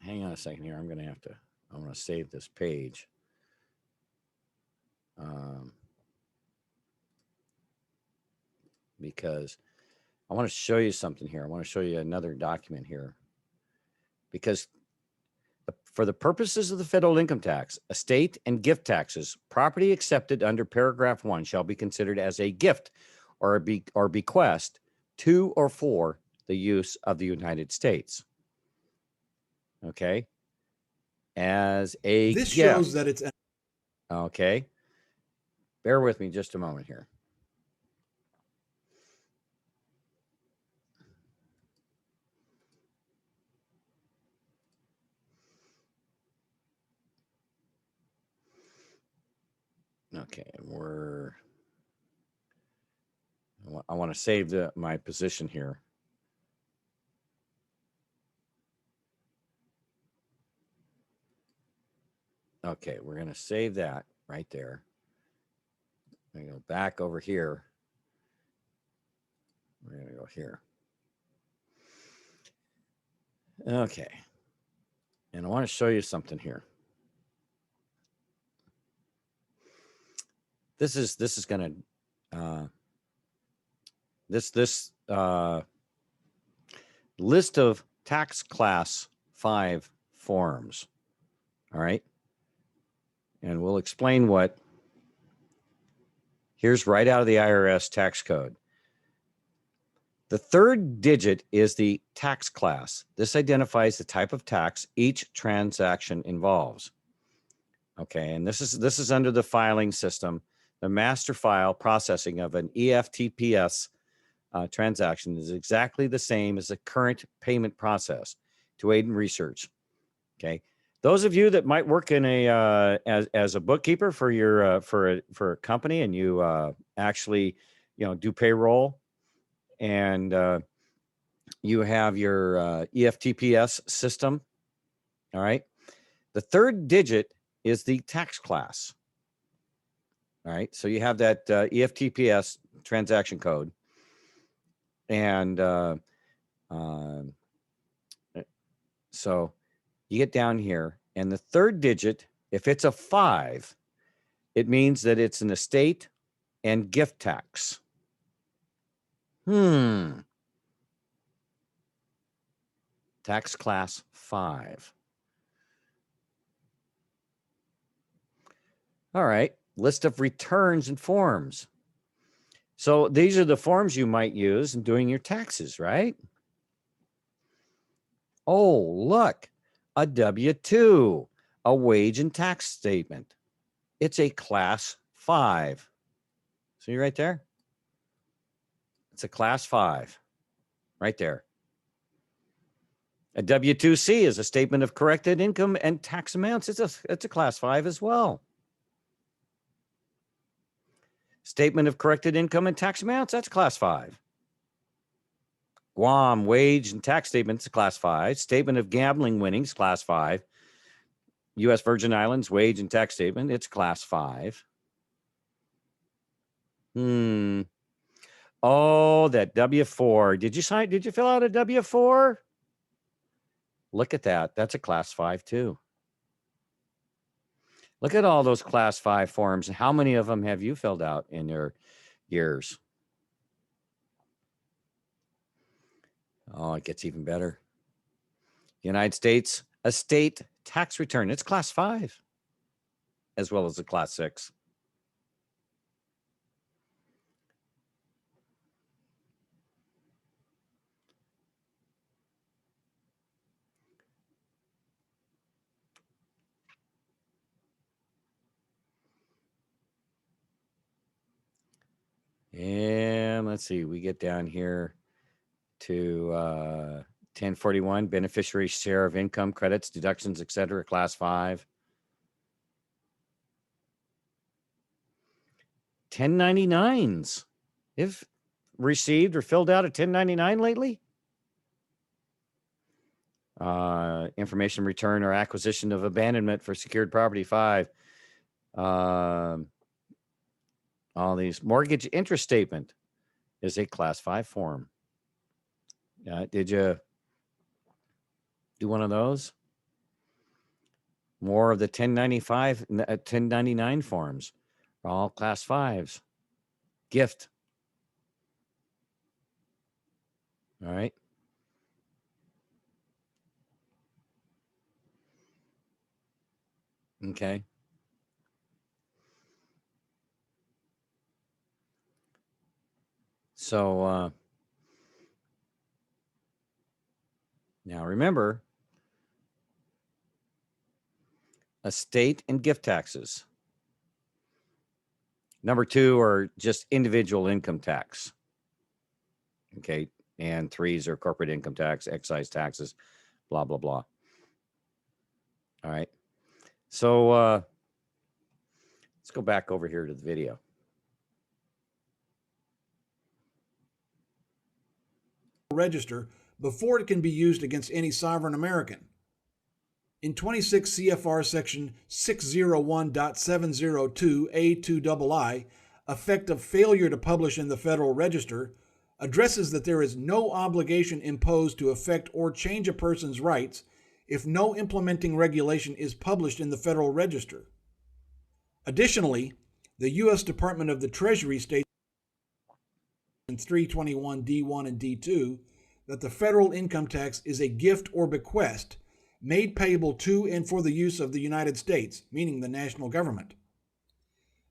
hang on a second here. I'm going to save this page. Because I want to show you something here. I want to show you another document here. Because for the purposes of the federal income tax, estate and gift taxes, property accepted under paragraph 1 shall be considered as a gift or bequest to or for the use of the United States. Okay. As a This gift. shows that it's Okay. Bear with me just a moment here. Okay, I want to save my position here. Okay, we're going to save that right there. I'm going to go back over here. We're going to go here. Okay. And I want to show you something here. This is going to this list of tax class 5 forms. All right. And we'll explain what. Here's right out of the IRS tax code. The third digit is the tax class. This identifies the type of tax each transaction involves. Okay, and this is under the filing system. The master file processing of an EFTPS transaction is exactly the same as the current payment process to aid in research. Okay, those of you that might work in a as a bookkeeper for your for a company, and you actually do payroll, and you have your EFTPS system. All right, the third digit is the tax class. All right, so you have that EFTPS transaction code, and so you get down here, and the third digit, if it's a 5, it means that it's an estate and gift tax. Tax class 5. All right, list of returns and forms. So these are the forms you might use in doing your taxes, right? Oh, look, a W-2, a wage and tax statement. It's a class 5. See right there? It's a class 5 right there. A W-2C is a statement of corrected income and tax amounts. It's a class 5 as well. Statement of corrected income and tax amounts, that's class 5. Guam wage and tax statements, class 5. Statement of gambling winnings, class 5. U.S. Virgin Islands wage and tax statement, it's class 5. Oh, that W-4. Did you fill out a W-4? Look at that. That's a class 5 too. Look at all those class 5 forms. How many of them have you filled out in your years? Oh, it gets even better. United States estate tax return. It's class 5 as well as a class 6. And let's see, we get down here to 1041, beneficiary share of income, credits, deductions, etc., class 5. 1099s. If received or filled out a 1099 lately? Information return or acquisition of abandonment for secured property, 5. All these mortgage interest statement is a class 5 form. Did you do one of those? More of the 1099 forms for all class 5s. Gift. All right. Okay. So now remember, estate and gift taxes. Number 2 are just individual income tax. Okay. And 3s are corporate income tax, excise taxes, blah, blah, blah. All right. So let's go back over here to the video. Register before it can be used against any sovereign American. In 26 CFR section 601.702A2II, effect of failure to publish in the Federal Register, addresses that there is no obligation imposed to affect or change a person's rights if no implementing regulation is published in the Federal Register. Additionally, the U.S. Department of the Treasury states in 321 D1 and D2 that the federal income tax is a gift or bequest made payable to and for the use of the United States, meaning the national government.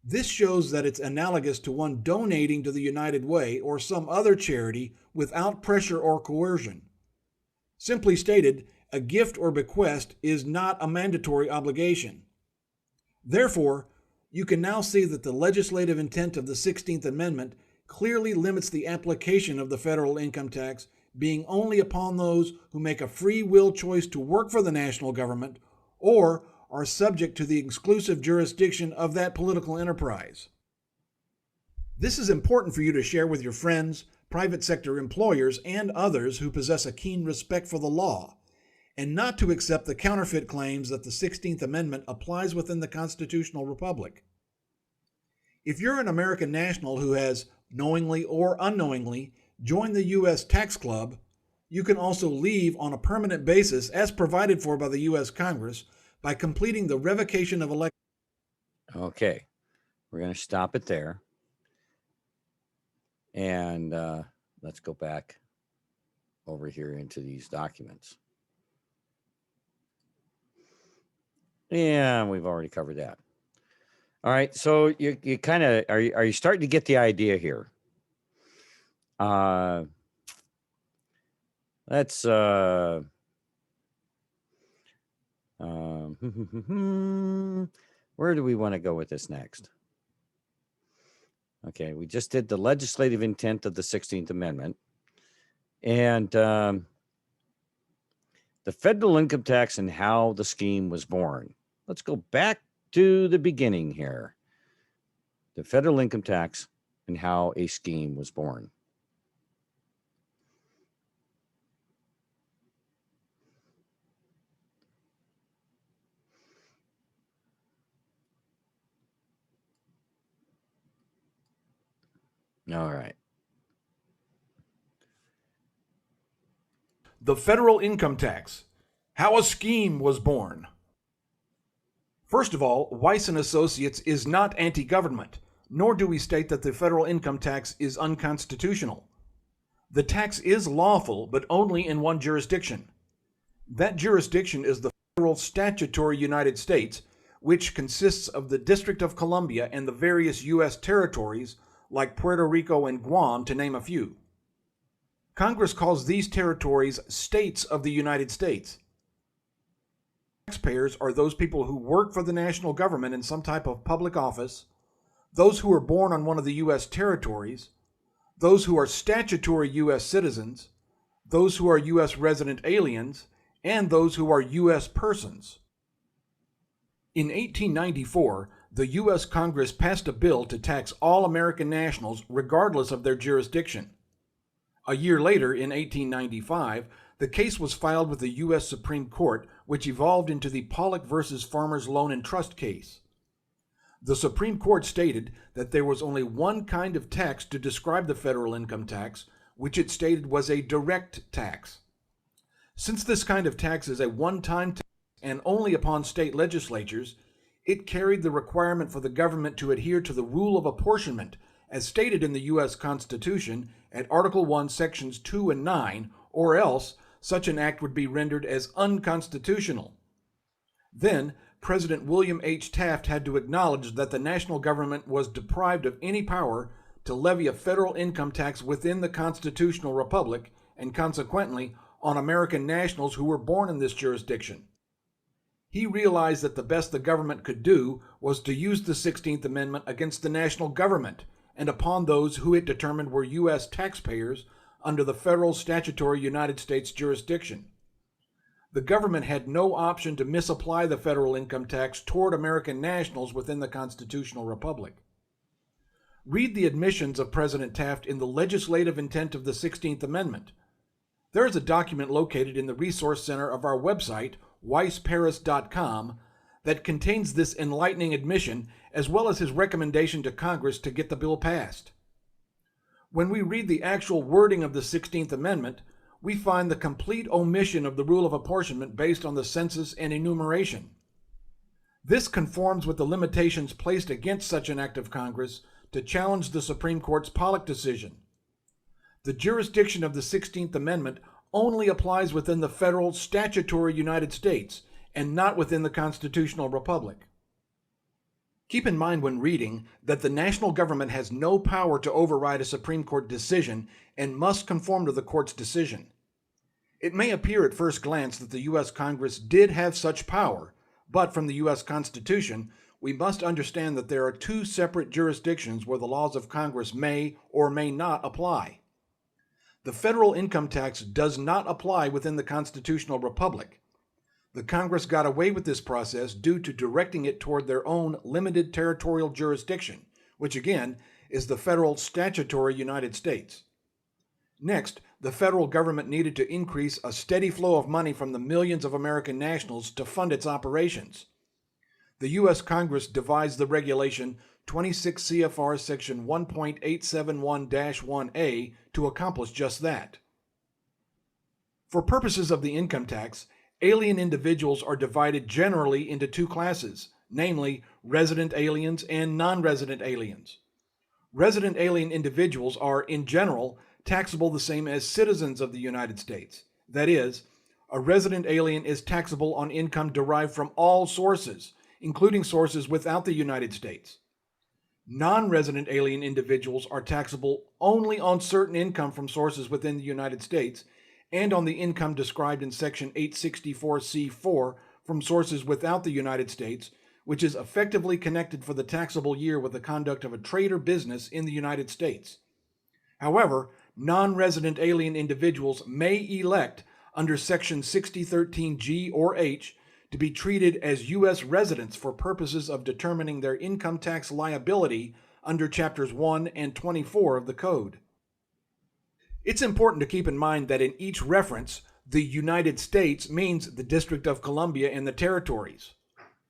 This shows that it's analogous to one donating to the United Way or some other charity without pressure or coercion. Simply stated, a gift or bequest is not a mandatory obligation. Therefore, you can now see that the legislative intent of the 16th Amendment clearly limits the application of the federal income tax being only upon those who make a free will choice to work for the national government or are subject to the exclusive jurisdiction of that political enterprise. This is important for you to share with your friends, private sector employers, and others who possess a keen respect for the law, and not to accept the counterfeit claims that the 16th Amendment applies within the constitutional republic. If you're an American national who has, knowingly or unknowingly, joined the U.S. tax club, you can also leave on a permanent basis as provided for by the U.S. Congress by completing the revocation of election. Okay. We're going to stop it there. And let's go back over here into these documents. Yeah, we've already covered that. All right. So you kind of, are you starting to get the idea here? Let's where do we want to go with this next? Okay, we just did the legislative intent of the 16th Amendment. And the federal income tax and how the scheme was born. Let's go back to the beginning here. The federal income tax and how a scheme was born. All right. The federal income tax. How a scheme was born. First of all, Weiss and Associates is not anti-government, nor do we state that the federal income tax is unconstitutional. The tax is lawful, but only in one jurisdiction. That jurisdiction is the federal statutory United States, which consists of the District of Columbia and the various U.S. territories like Puerto Rico and Guam, to name a few. Congress calls these territories states of the United States. Taxpayers are those people who work for the national government in some type of public office, those who are born on one of the U.S. territories, those who are statutory U.S. citizens, those who are U.S. resident aliens, and those who are U.S. persons. In 1894, the U.S. Congress passed a bill to tax all American nationals regardless of their jurisdiction. A year later, in 1895, the case was filed with the U.S. Supreme Court, which evolved into the Pollock versus Farmers Loan and Trust case. The Supreme Court stated that there was only one kind of tax to describe the federal income tax, which it stated was a direct tax. Since this kind of tax is a one-time tax and only upon state legislatures, it carried the requirement for the government to adhere to the rule of apportionment as stated in the U.S. Constitution at Article 1, Sections 2 and 9, or else such an act would be rendered as unconstitutional. Then, President William H. Taft had to acknowledge that the national government was deprived of any power to levy a federal income tax within the constitutional republic, and consequently on American nationals who were born in this jurisdiction. He realized that the best the government could do was to use the 16th Amendment against the national government and upon those who it determined were U.S. taxpayers under the federal statutory United States jurisdiction. The government had no option to misapply the federal income tax toward American nationals within the constitutional republic. Read the admissions of President Taft in the legislative intent of the 16th Amendment. There is a document located in the resource center of our website, weissparis.com, that contains this enlightening admission as well as his recommendation to Congress to get the bill passed. When we read the actual wording of the 16th Amendment, we find the complete omission of the rule of apportionment based on the census and enumeration. This conforms with the limitations placed against such an act of Congress to challenge the Supreme Court's Pollock decision. The jurisdiction of the 16th Amendment only applies within the federal statutory United States and not within the constitutional republic. Keep in mind when reading that the national government has no power to override a Supreme Court decision and must conform to the court's decision. It may appear at first glance that the U.S. Congress did have such power, but from the U.S. Constitution, we must understand that there are two separate jurisdictions where the laws of Congress may or may not apply. The federal income tax does not apply within the constitutional republic. The Congress got away with this process due to directing it toward their own limited territorial jurisdiction, which again is the federal statutory United States. Next, the federal government needed to increase a steady flow of money from the millions of American nationals to fund its operations. The U.S. Congress devised the regulation 26 CFR section 1.871-1A to accomplish just that. For purposes of the income tax, alien individuals are divided generally into two classes, namely resident aliens and non-resident aliens. Resident alien individuals are, in general, taxable the same as citizens of the United States. That is, a resident alien is taxable on income derived from all sources, including sources without the United States. Non-resident alien individuals are taxable only on certain income from sources within the United States and on the income described in Section 864C4 from sources without the United States, which is effectively connected for the taxable year with the conduct of a trade or business in the United States. However, non-resident alien individuals may elect under Section 6013G or H to be treated as U.S. residents for purposes of determining their income tax liability under Chapters 1 and 24 of the Code. It's important to keep in mind that in each reference, the United States means the District of Columbia and the territories.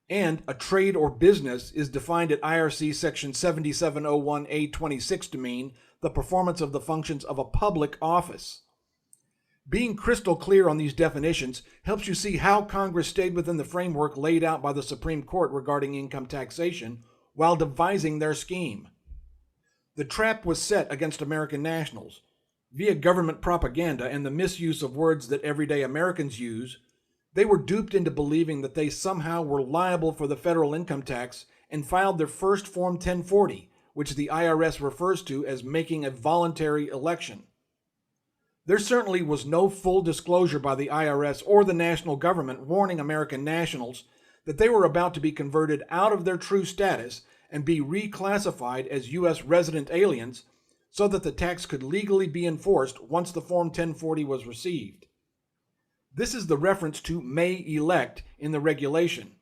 And a trade or business is defined at IRC Section 7701A26 to mean the performance of the functions of a public office. Being crystal clear on these definitions helps you see how Congress stayed within the framework laid out by the Supreme Court regarding income taxation while devising their scheme. The trap was set against American nationals. Via government propaganda and the misuse of words that everyday Americans use, they were duped into believing that they somehow were liable for the federal income tax and filed their first Form 1040, which the IRS refers to as making a voluntary election. There certainly was no full disclosure by the IRS or the national government warning American nationals that they were about to be converted out of their true status and be reclassified as U.S. resident aliens so that the tax could legally be enforced once the Form 1040 was received. This is the reference to may elect in the regulation.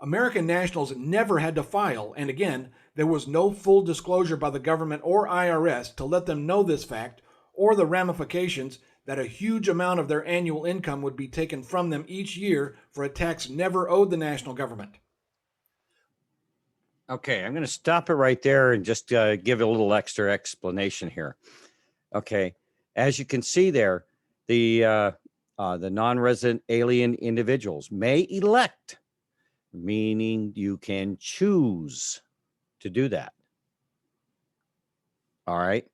American nationals never had to file, and again, there was no full disclosure by the government or IRS to let them know this fact or the ramifications that a huge amount of their annual income would be taken from them each year for a tax never owed the national government. Okay, I'm going to stop it right there and just give a little extra explanation here. Okay, as you can see there, the the non-resident alien individuals may elect, meaning you can choose to do that. All right.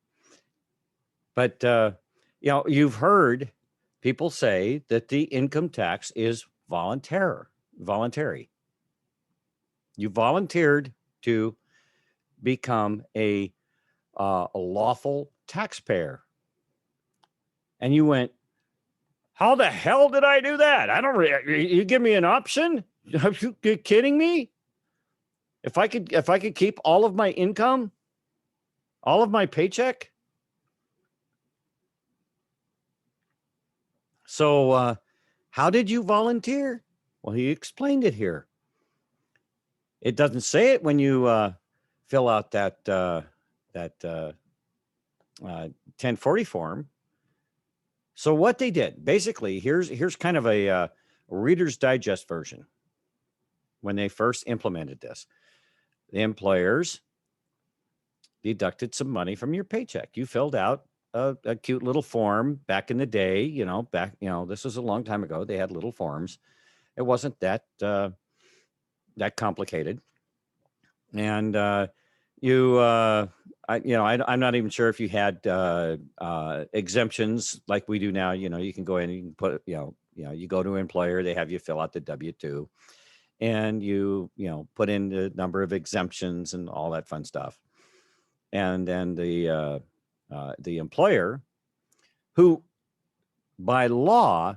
But, you've heard people say that the income tax is voluntary. You volunteered to become a lawful taxpayer. And you went, how the hell did I do that? I don't, you give me an option? Are you kidding me? If I could keep all of my income, all of my paycheck. So, how did you volunteer? Well, he explained it here. It doesn't say it when you fill out that 1040 form. So what they did, basically, here's kind of a Reader's Digest version. When they first implemented this, the employers deducted some money from your paycheck. You filled out a cute little form back in the day, this was a long time ago. They had little forms. It wasn't that complicated. And I'm not even sure if you had exemptions like we do now. You can go in and you can put, you go to an employer, they have you fill out the W-2, and you put in the number of exemptions and all that fun stuff. And then the employer, who by law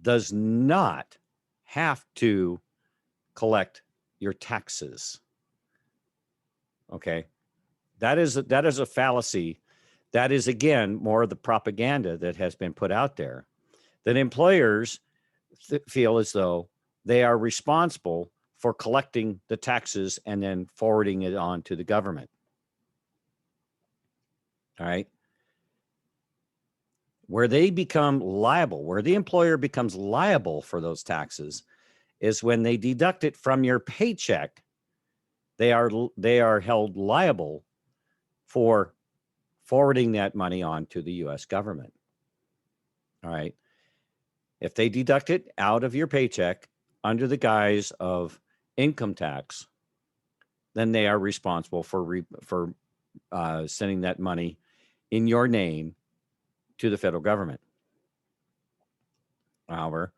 does not have to collect your taxes. Okay. That is a fallacy. That is, again, more of the propaganda that has been put out there, that employers feel as though they are responsible for collecting the taxes and then forwarding it on to the government. All right. Where they become liable, where the employer becomes liable for those taxes, is when they deduct it from your paycheck. They are held liable for forwarding that money on to the U.S. government. All right. If they deduct it out of your paycheck under the guise of income tax, then they are responsible for sending that money in your name to the federal government. However,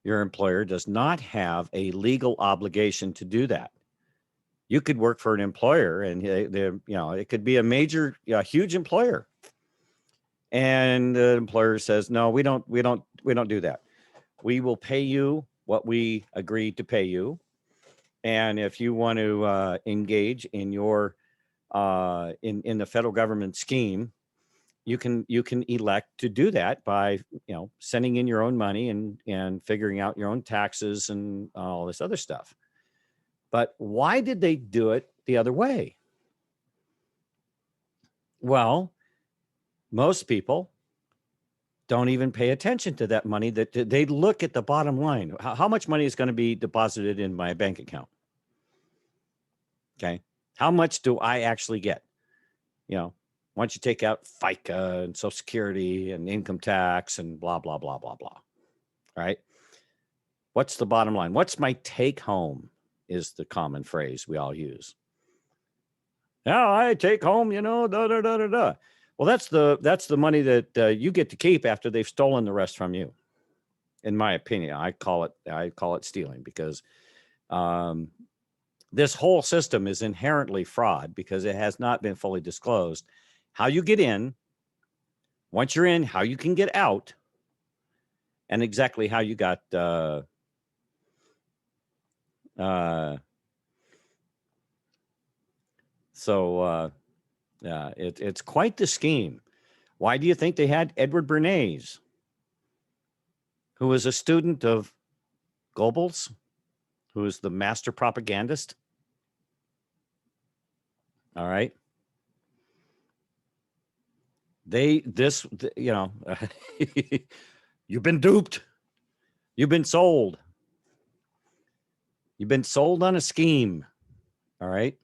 your employer does not have a legal obligation to do that. You could work for an employer, and it could be a major, huge employer, and the employer says, "No, we don't do that. We will pay you what we agreed to pay you, and if you want to engage in your in the federal government scheme, you can elect to do that by sending in your own money and figuring out your own taxes and all this other stuff." But why did they do it the other way? Well, most people don't even pay attention to that money. That they look at the bottom line. How much money is going to be deposited in my bank account? Okay. How much do I actually get? Once you take out FICA and Social Security and income tax and blah, blah, blah, blah, blah. All right. What's the bottom line? What's my take home is the common phrase we all use. Now I take home, da, da, da, da, da. Well, that's the money that you get to keep after they've stolen the rest from you. In my opinion, I call it stealing, because this whole system is inherently fraud, because it has not been fully disclosed how you get in, once you're in, how you can get out, and exactly how you got it's quite the scheme. Why do you think they had Edward Bernays, who was a student of Goebbels, who was the master propagandist? All right. You've been duped. You've been sold. You've been sold on a scheme. All right.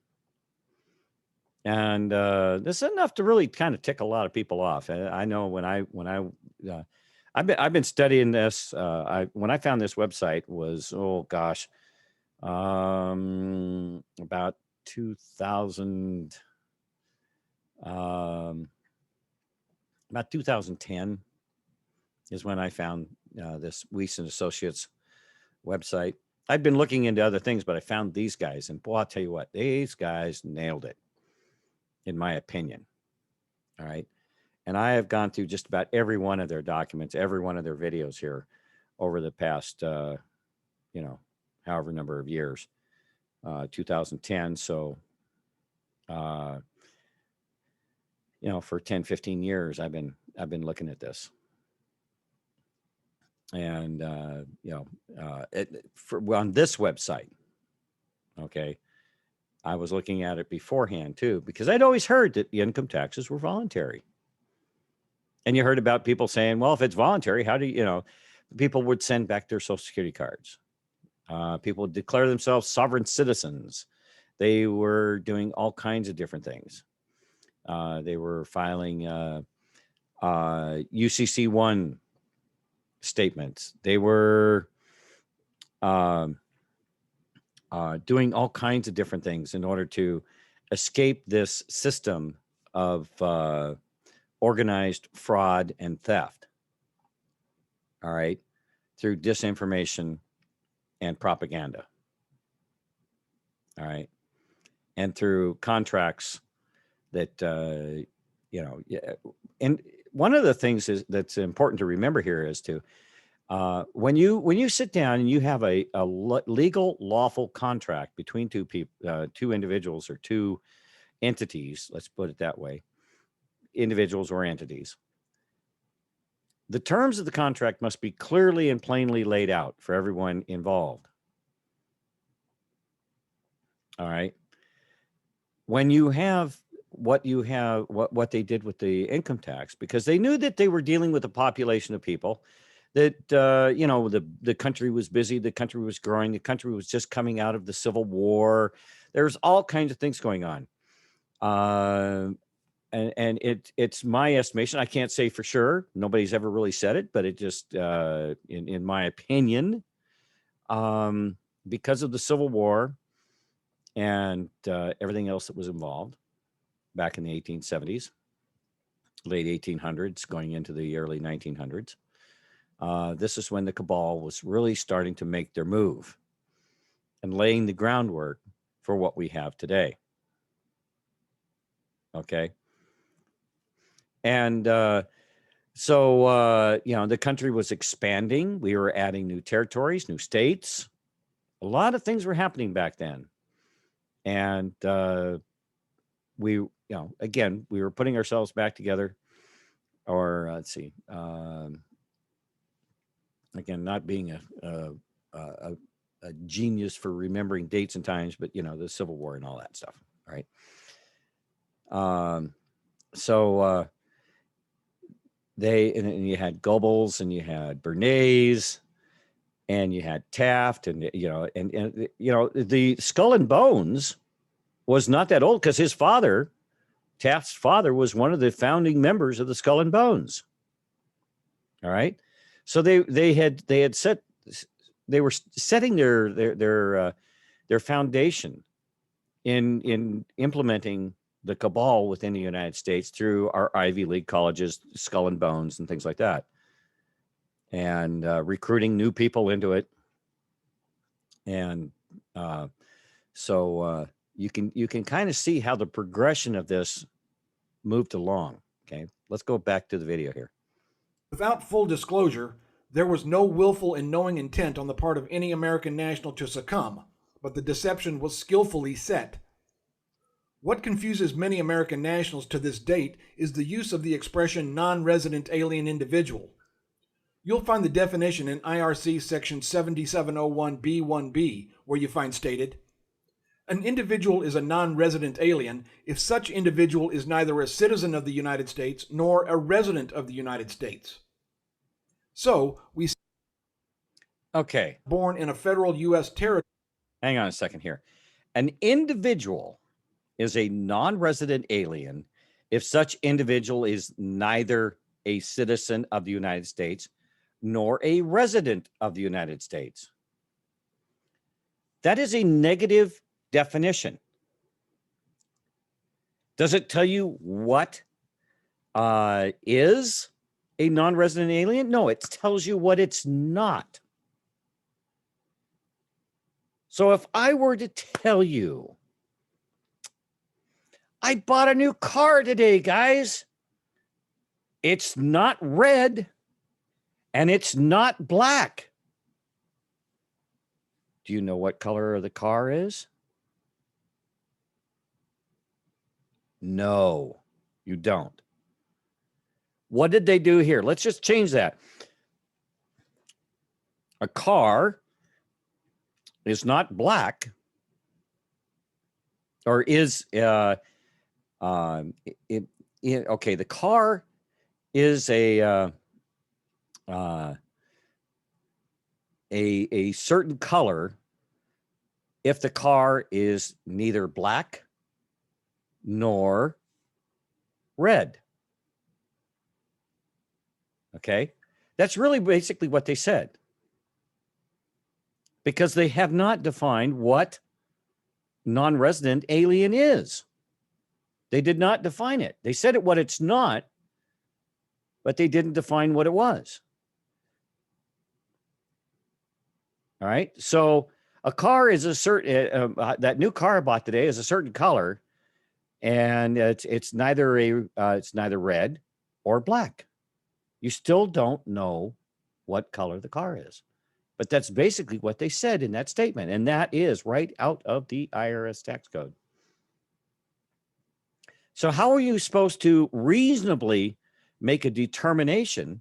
And this is enough to really kind of tick a lot of people off. I know when I I've been studying this. When I found this website was, oh gosh, about 2000, about 2010 is when I found this Weiss and Associates website. I've been looking into other things, but I found these guys, and boy, I'll tell you what, these guys nailed it, in my opinion. All right. And I have gone through just about every one of their documents, every one of their videos here over the past, however number of years, 2010. So, for 10, 15 years, I've been looking at this. And, on this website, okay, I was looking at it beforehand too, because I'd always heard that the income taxes were voluntary. And you heard about people saying, well, if it's voluntary, how do people would send back their Social Security cards. People would declare themselves sovereign citizens. They were doing all kinds of different things. They were filing UCC-1 statements. They were doing all kinds of different things in order to escape this system of organized fraud and theft. All right. Through disinformation and propaganda. All right. And through contracts that, and one of the things that's important to remember here is when you sit down and you have a legal lawful contract between two individuals or two entities, let's put it that way, individuals or entities, the terms of the contract must be clearly and plainly laid out for everyone involved. All right. When you have what they did with the income tax, because they knew that they were dealing with a population of people that, the country was busy, the country was growing, the country was just coming out of the Civil War. There's all kinds of things going on. And it's my estimation. I can't say for sure. Nobody's ever really said it, but it just, in my opinion, because of the Civil War and everything else that was involved back in the 1870s, late 1800s, going into the early 1900s, this is when the cabal was really starting to make their move and laying the groundwork for what we have today. Okay. And so the country was expanding. We were adding new territories, new states. A lot of things were happening back then. And we were putting ourselves back together. Or let's see, again, not being a genius for remembering dates and times, but the Civil War and all that stuff. All right. And you had Goebbels and you had Bernays and you had Taft and the Skull and Bones was not that old because his father, Taft's father, was one of the founding members of the Skull and Bones. All right. So they were setting their foundation in implementing the cabal within the United States through our Ivy League colleges, Skull and Bones and things like that, and recruiting new people into it. And so you can kind of see how the progression of this moved along. Okay, let's go back to the video here. Without full disclosure, there was no willful and knowing intent on the part of any American national to succumb, but the deception was skillfully set. What confuses many American nationals to this date is the use of the expression non-resident alien individual. You'll find the definition in IRC section 7701B1B, where you find stated, an individual is a non-resident alien if such individual is neither a citizen of the United States nor a resident of the United States. So, Okay. Born in a federal U.S. territory. Hang on a second here. An individual is a non-resident alien if such individual is neither a citizen of the United States nor a resident of the United States. That is a negative definition. Does it tell you what is a non-resident alien? No, it tells you what it's not. So if I were to tell you, I bought a new car today, guys. It's not red and it's not black. Do you know what color the car is? No, you don't. What did they do here? Let's just change that. A car is not black, or is okay, the car is a certain color if the car is neither black nor red. Okay, that's really basically what they said, because they have not defined what non-resident alien is. They did not define it. They said it what it's not, but they didn't define what it was. All right. So a car is a certain, that new car I bought today is a certain color, and it's neither red or black. You still don't know what color the car is, but that's basically what they said in that statement. And that is right out of the IRS tax code. So how are you supposed to reasonably make a determination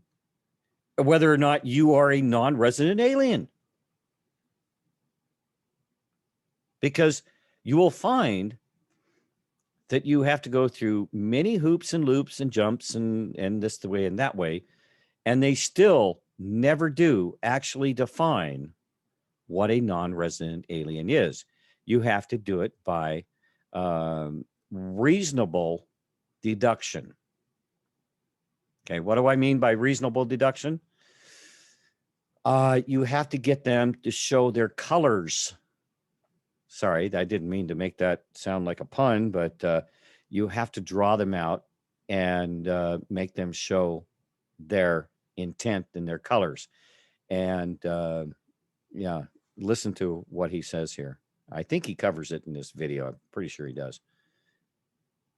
of whether or not you are a non-resident alien? Because you will find that you have to go through many hoops and loops and jumps and this the way and that way, and they still never do actually define what a non-resident alien is. You have to do it by reasonable deduction. Okay, what do I mean by reasonable deduction? You have to get them to show their colors. Sorry, I didn't mean to make that sound like a pun, but you have to draw them out and make them show their intent and their colors. And yeah, listen to what he says here. I think he covers it in this video. I'm pretty sure he does.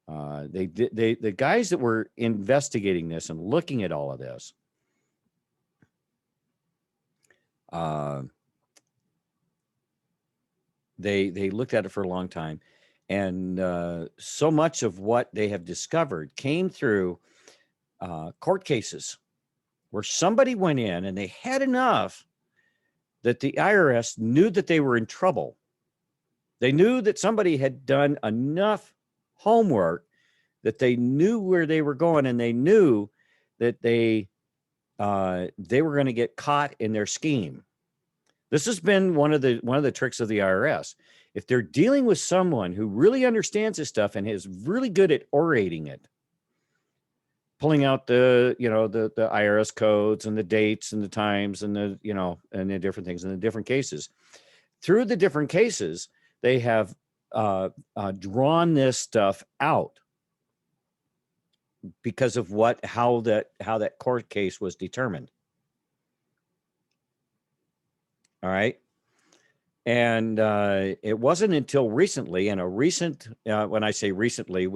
The guys that were investigating this and looking at all of this, they looked at it for a long time, and so much of what they have discovered came through court cases where somebody went in and they had enough that the IRS knew that they were in trouble. They knew that somebody had done enough homework that they knew where they were going, and they knew that they were going to get caught in their scheme. This has been one of the tricks of the IRS. If they're dealing with someone who really understands this stuff and is really good at orating it, pulling out the IRS codes and the dates and the times and the different things in the different cases, through the different cases, they have drawn this stuff out because of how that court case was determined. All right. And it wasn't until recently, and when I say recently,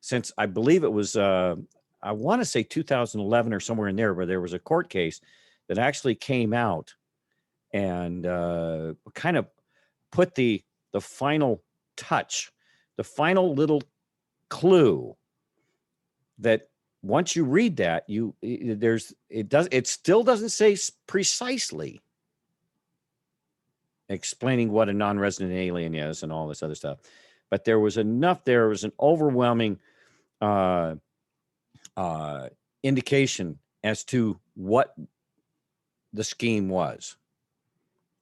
since I believe it was, I want to say 2011 or somewhere in there, where there was a court case that actually came out and kind of put the final touch, the final little clue that once you read that, it still doesn't say precisely explaining what a non-resident alien is and all this other stuff, but there was enough. There was an overwhelming indication as to what the scheme was.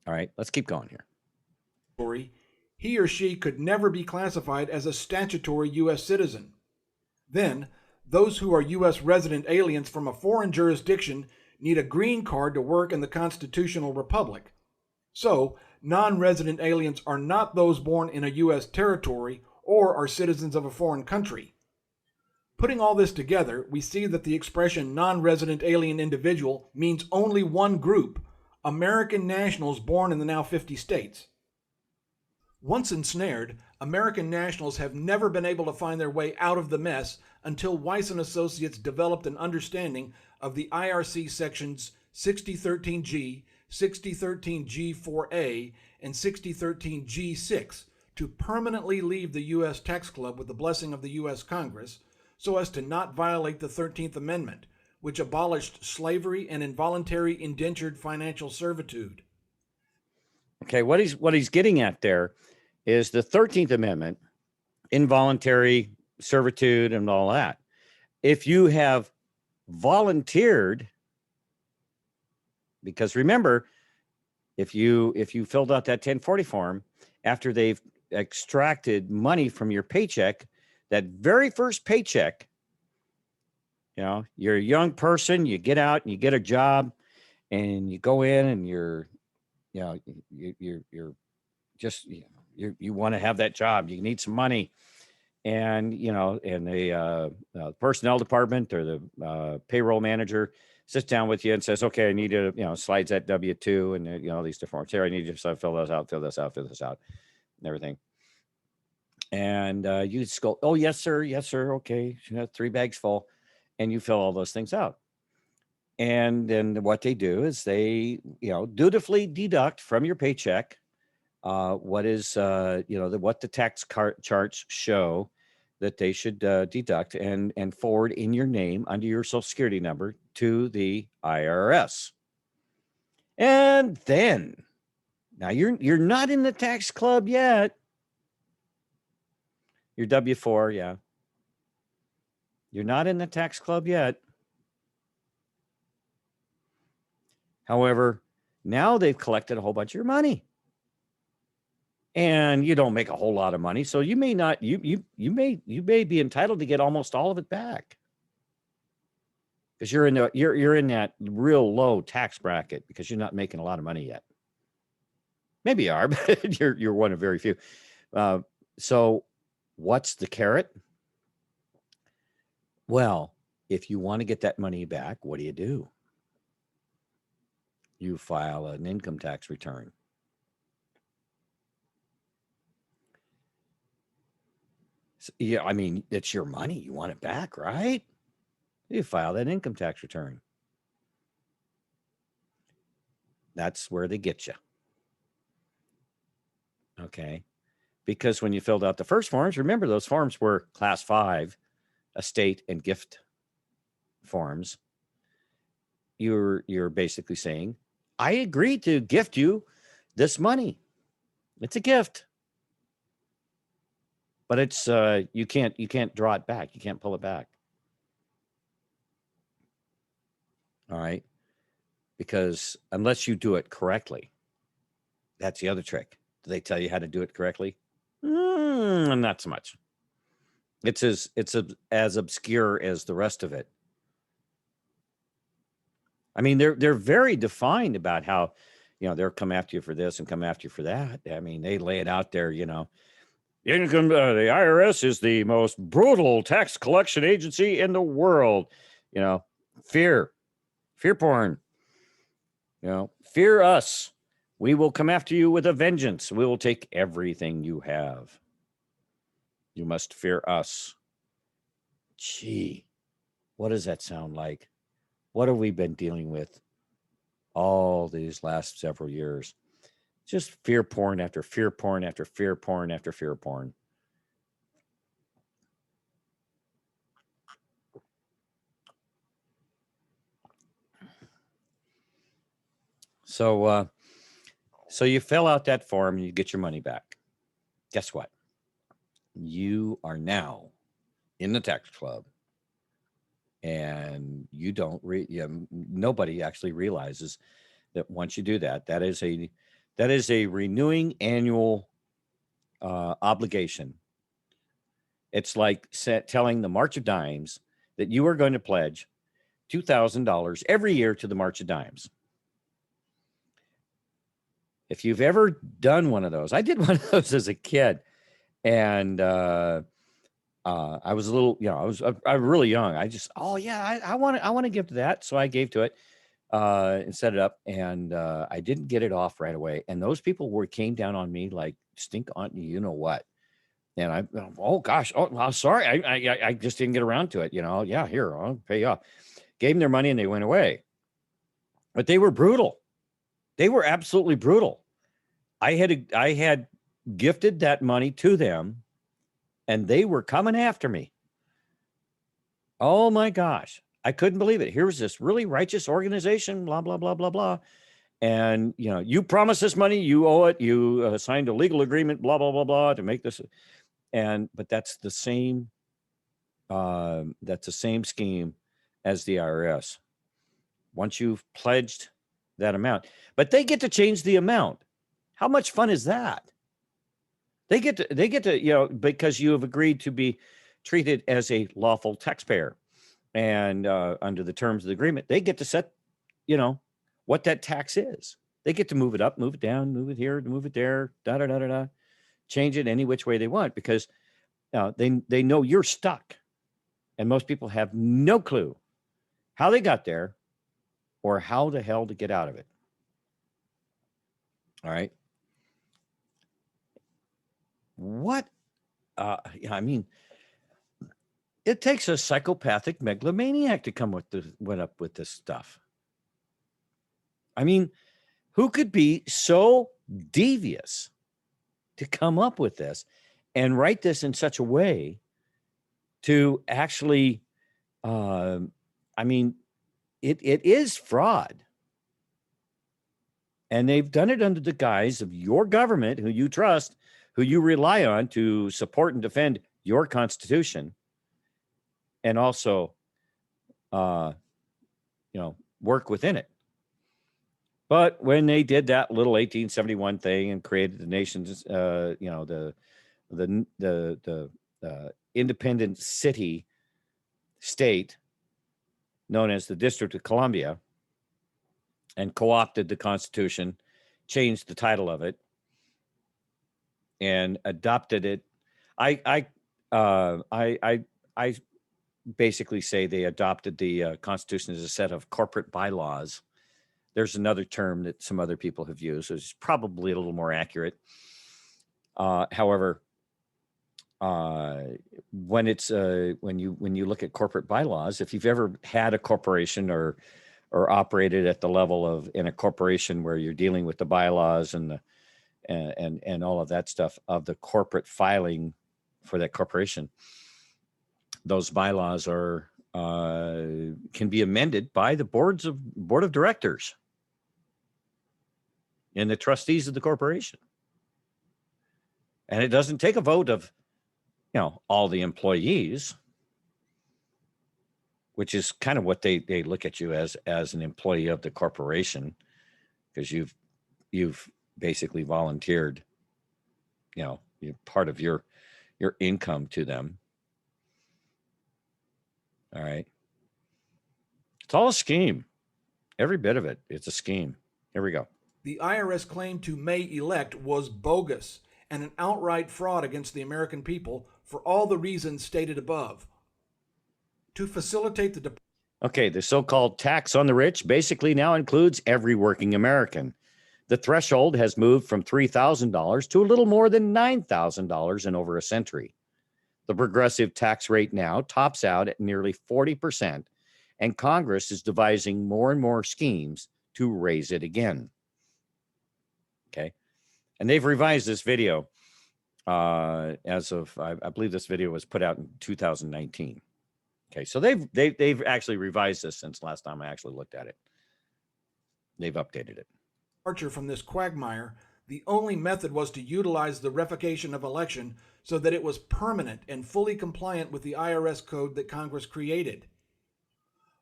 All right, let's keep going here. He or she could never be classified as a statutory U.S. citizen. Then, those who are U.S. resident aliens from a foreign jurisdiction need a green card to work in the constitutional republic. So, non-resident aliens are not those born in a U.S. territory or are citizens of a foreign country. Putting all this together, we see that the expression non-resident alien individual means only one group, American nationals born in the now 50 states. Once ensnared, American nationals have never been able to find their way out of the mess until Weiss and Associates developed an understanding of the IRC sections 6013G, 6013G4A, and 6013G6 to permanently leave the U.S. tax club with the blessing of the U.S. Congress so as to not violate the 13th Amendment, which abolished slavery and involuntary indentured financial servitude. Okay, what he's getting at there is the 13th Amendment, involuntary servitude and all that. If you have volunteered, because remember, if you filled out that 1040 form after they've extracted money from your paycheck, that very first paycheck, you're a young person, you get out and you get a job and you go in and you're just, you want to have that job, you need some money. And, and the personnel department or the payroll manager sits down with you and says, okay, I need you to, slides that W-2 and, these different forms here. I need you to fill this out, and everything. And you just go, oh, yes, sir. Okay. 3 bags full. And you fill all those things out. And then what they do is they, dutifully deduct from your paycheck what is, what the tax charts show that they should deduct and forward in your name under your Social Security number to the IRS. And then, now you're not in the tax club yet. You're W-4, yeah. You're not in the tax club yet. However, now they've collected a whole bunch of your money. And you don't make a whole lot of money, so you may not, you may be entitled to get almost all of it back. Because you're in that real low tax bracket because you're not making a lot of money yet. Maybe you are, but you're one of very few. So what's the carrot? Well, if you want to get that money back, what do? You file an income tax return. So, yeah, I mean, it's your money. You want it back, right? You file that income tax return. That's where they get you. Okay. Because when you filled out the first forms, remember those forms were class 5, estate and gift forms. You're basically saying, I agree to gift you this money. It's a gift. But it's you can't draw it back. You can't pull it back. All right. Because unless you do it correctly, that's the other trick. Do they tell you how to do it correctly? Not so much. It's as obscure as the rest of it. I mean, they're very defined about how, they'll come after you for this and come after you for that. I mean, they lay it out there, the IRS is the most brutal tax collection agency in the world. Fear porn. Fear us. We will come after you with a vengeance. We will take everything you have. You must fear us. Gee, what does that sound like? What have we been dealing with all these last several years? Just fear porn after fear porn after fear porn after fear porn. So you fill out that form and you get your money back. Guess what? You are now in the tax club, and you don't nobody actually realizes that once you do that, that is a renewing annual obligation. It's like telling the March of Dimes that you are going to pledge $2,000 every year to the March of Dimes. If you've ever done one of those, I did one of those as a kid, and I was a little, I was really young. I just, I want to give to that, so I gave to it and set it up, and I didn't get it off right away. And those people came down on me like stink on you know what. And oh gosh, I'm sorry, I just didn't get around to it. Yeah, here, I'll pay you off. Gave them their money and they went away. But they were brutal. They were absolutely brutal. I had gifted that money to them, and they were coming after me. Oh my gosh, I couldn't believe it. Here was this really righteous organization, blah blah blah blah blah, and you promised this money, you owe it. You signed a legal agreement, blah blah blah blah, to make this. But that's the same scheme as the IRS. Once you've pledged that amount, but they get to change the amount. How much fun is that? They get to, because you have agreed to be treated as a lawful taxpayer, and under the terms of the agreement, they get to set, what that tax is. They get to move it up, move it down, move it here, move it there, da da da da da. Change it any which way they want, because they know you're stuck, and most people have no clue how they got there or how the hell to get out of it. All right. What? I mean, it takes a psychopathic megalomaniac to come up with this stuff. I mean, who could be so devious to come up with this and write this in such a way to actually, it is fraud. And they've done it under the guise of your government, who you trust, who you rely on to support and defend your Constitution, and also, work within it. But when they did that little 1871 thing and created the nation's, the independent state known as the District of Columbia, and co-opted the Constitution, changed the title of it, and adopted it. I basically say they adopted the Constitution as a set of corporate bylaws. There's another term that some other people have used, so it's probably a little more accurate. However, when you look at corporate bylaws, if you've ever had a corporation or operated at the level of in a corporation where you're dealing with the bylaws and all of that stuff of the corporate filing for that corporation, those bylaws can be amended by the board of directors and the trustees of the corporation. And it doesn't take a vote of, all the employees, which is kind of what they look at you as an employee of the corporation, because you've basically volunteered, you're part of your income to them. All right. It's all a scheme. Every bit of it. It's a scheme. Here we go. The IRS claim to May elect was bogus and an outright fraud against the American people for all the reasons stated above. To facilitate the the so-called tax on the rich basically now includes every working American. The threshold has moved from $3,000 to a little more than $9,000 in over a century. The progressive tax rate now tops out at nearly 40%, and Congress is devising more and more schemes to raise it again. Okay. And they've revised this video as of, I believe this video was put out in 2019. Okay. So they've actually revised this since last time I actually looked at it. They've updated it. Departure from this quagmire, the only method was to utilize the revocation of election so that it was permanent and fully compliant with the IRS code that Congress created.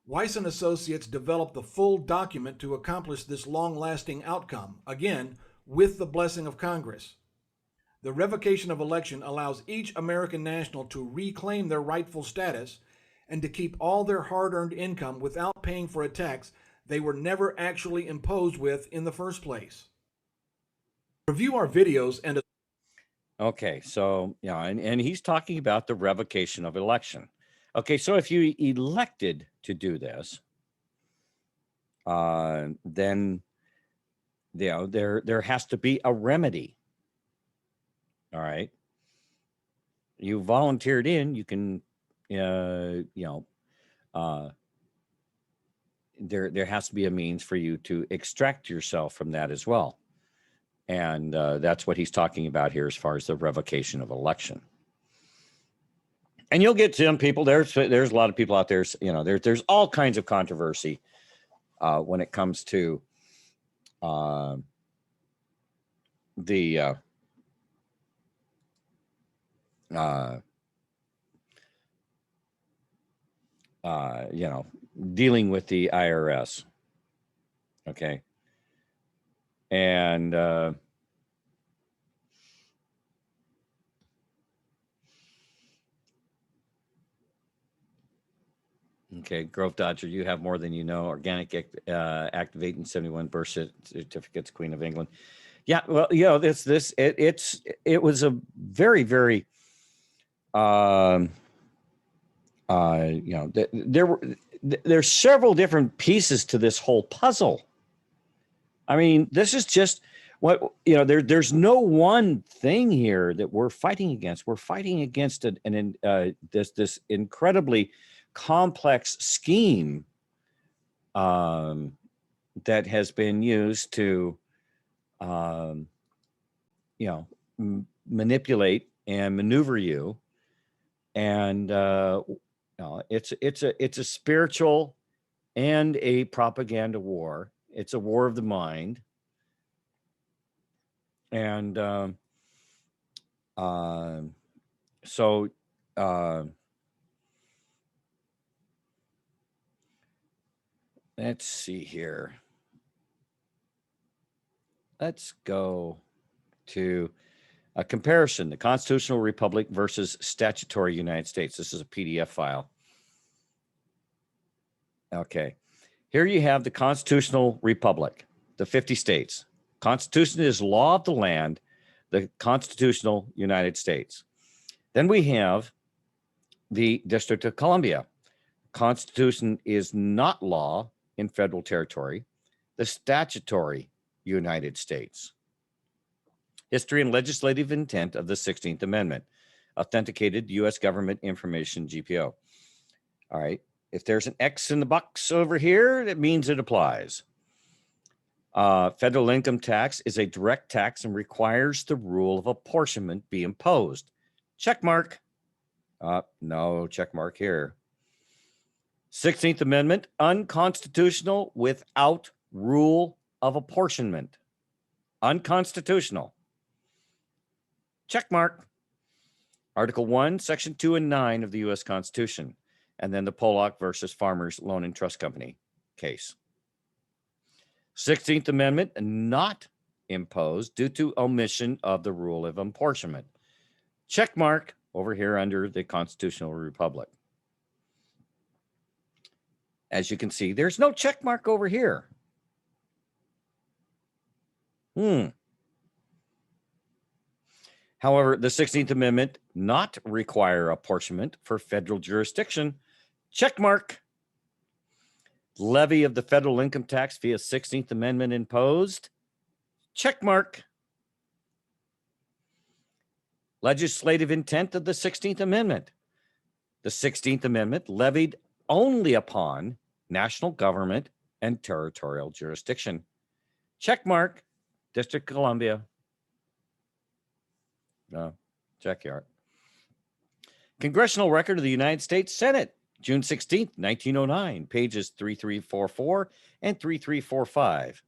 Weiss and Associates developed the full document to accomplish this long-lasting outcome, again, with the blessing of Congress. The revocation of election allows each American national to reclaim their rightful status and to keep all their hard-earned income without paying for a tax they were never actually imposed with in the first place. Review our videos and Okay, so yeah, and he's talking about the revocation of election. Okay, so if you elected to do this, then there has to be a remedy. All right, you volunteered in, you can, there has to be a means for you to extract yourself from that as well. And that's what he's talking about here as far as the revocation of election. And you'll get some people, there's a lot of people out there, there's all kinds of controversy when it comes to dealing with the IRS. Okay. And okay, Grove Dodger, you have more than you know. Organic activate and 71 birth certificates, Queen of England. Yeah, well, it was a very, very there's several different pieces to this whole puzzle. I mean, this is just there's no one thing here that we're fighting against. We're fighting against this incredibly complex scheme that has been used to manipulate and maneuver you, and it's a spiritual and a propaganda war. It's a war of the mind, and so let's see here. Let's go to a comparison, the constitutional republic versus statutory United States. This is a PDF file. Okay. Here you have the constitutional republic, the 50 states. Constitution is law of the land, the constitutional United States. Then we have the District of Columbia. Constitution is not law in federal territory, the statutory United States. History and legislative intent of the 16th Amendment. Authenticated U.S. government information, GPO. All right. If there's an X in the box over here, that means it applies. Federal income tax is a direct tax and requires the rule of apportionment be imposed. Check mark. No check mark here. 16th Amendment, unconstitutional without rule of apportionment. Unconstitutional. Check mark. Article 1, Section 2 and 9 of the U.S. Constitution. And then the Pollock versus Farmers Loan and Trust Company case. 16th Amendment, not imposed due to omission of the rule of apportionment. Check mark over here under the Constitutional Republic. As you can see, there's no check mark over here. However, the 16th Amendment not require apportionment for federal jurisdiction. Check mark. Levy of the federal income tax via 16th Amendment imposed. Check mark. Legislative intent of the 16th Amendment. The 16th Amendment levied only upon national government and territorial jurisdiction. Check mark. District of Columbia. Check yard. Congressional Record of the United States Senate, June 16th, 1909, pages 3344 and 3345.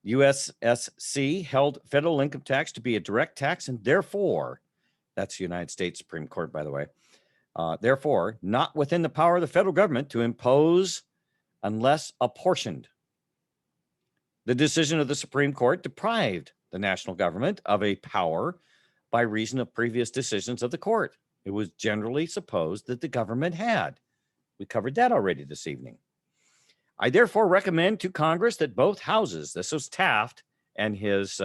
USSC held federal income tax to be a direct tax and therefore, that's the United States Supreme Court, by the way, therefore, not within the power of the federal government to impose unless apportioned. The decision of the Supreme Court deprived the national government of a power by reason of previous decisions of the court. It was generally supposed that the government had We covered that already this evening. I therefore recommend to Congress that both houses, this was Taft and his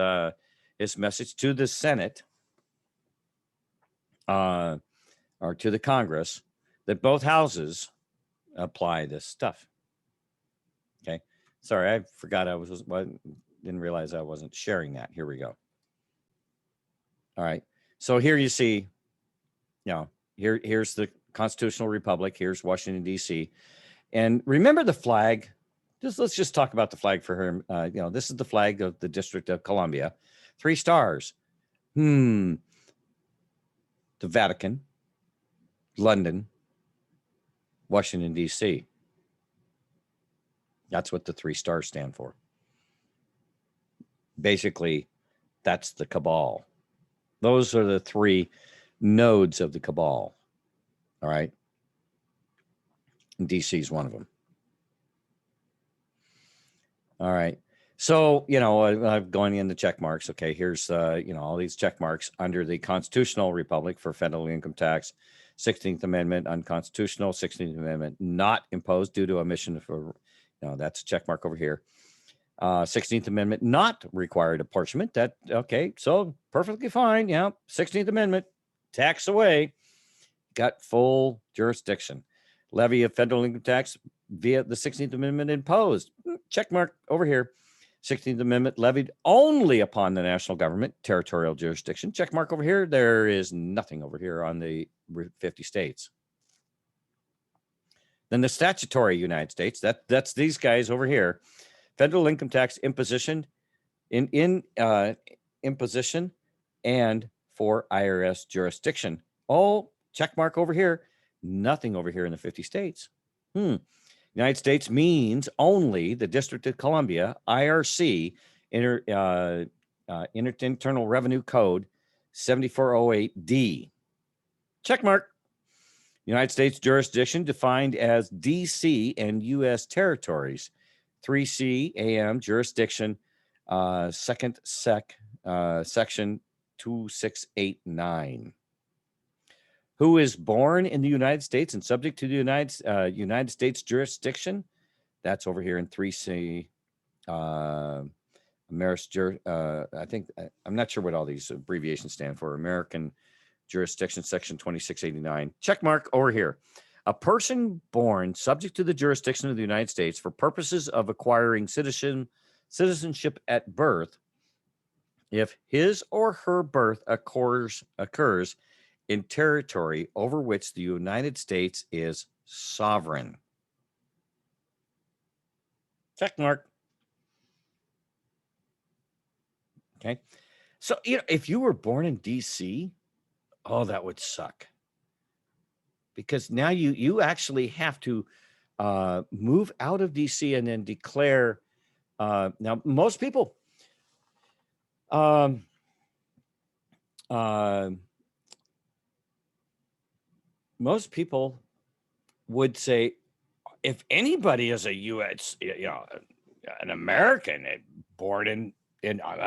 message to the Senate, or to the Congress, that both houses apply this stuff. Okay. Sorry, I forgot didn't realize I wasn't sharing that. Here we go. All right. So here you see, here's the constitutional republic. Here's Washington, D.C. And remember the flag. Let's just talk about the flag for her. This is the flag of the District of Columbia. 3 stars. The Vatican, London, Washington, D.C. That's what the 3 stars stand for. Basically, that's the cabal. Those are the 3 nodes of the cabal. All right. And DC is one of them. All right. So, I'm going in the check marks. Okay. Here's, all these check marks under the constitutional republic for federal income tax. 16th Amendment unconstitutional. 16th Amendment not imposed due to omission for, that's a check mark over here. 16th Amendment not required apportionment. Okay. So perfectly fine. Yeah. 16th Amendment, tax away. Got full jurisdiction. Levy of federal income tax via the 16th Amendment imposed. Check mark over here. 16th Amendment levied only upon the national government, territorial jurisdiction. Check mark over here. There is nothing over here on the 50 states. Then the statutory United States, that's these guys over here. Federal income tax imposition imposition and for IRS jurisdiction. Oh, check mark over here. Nothing over here in the 50 states. United States means only the District of Columbia, IRC, Internal Revenue Code 7408D. Check mark. United States jurisdiction defined as DC and U.S. territories. 3C AM jurisdiction, second section 2689. Who is born in the United States and subject to the United States jurisdiction? That's over here in 3C. I think I'm not sure what all these abbreviations stand for. American jurisdiction, section 2689. Check mark over here. A person born subject to the jurisdiction of the United States for purposes of acquiring citizenship at birth, if his or her birth occurs in territory over which the United States is sovereign. Check mark. Okay. So, if you were born in DC, oh, that would suck. Because now you actually have to move out of DC and then declare. Now, most people, would say, if anybody is a U.S., an American, I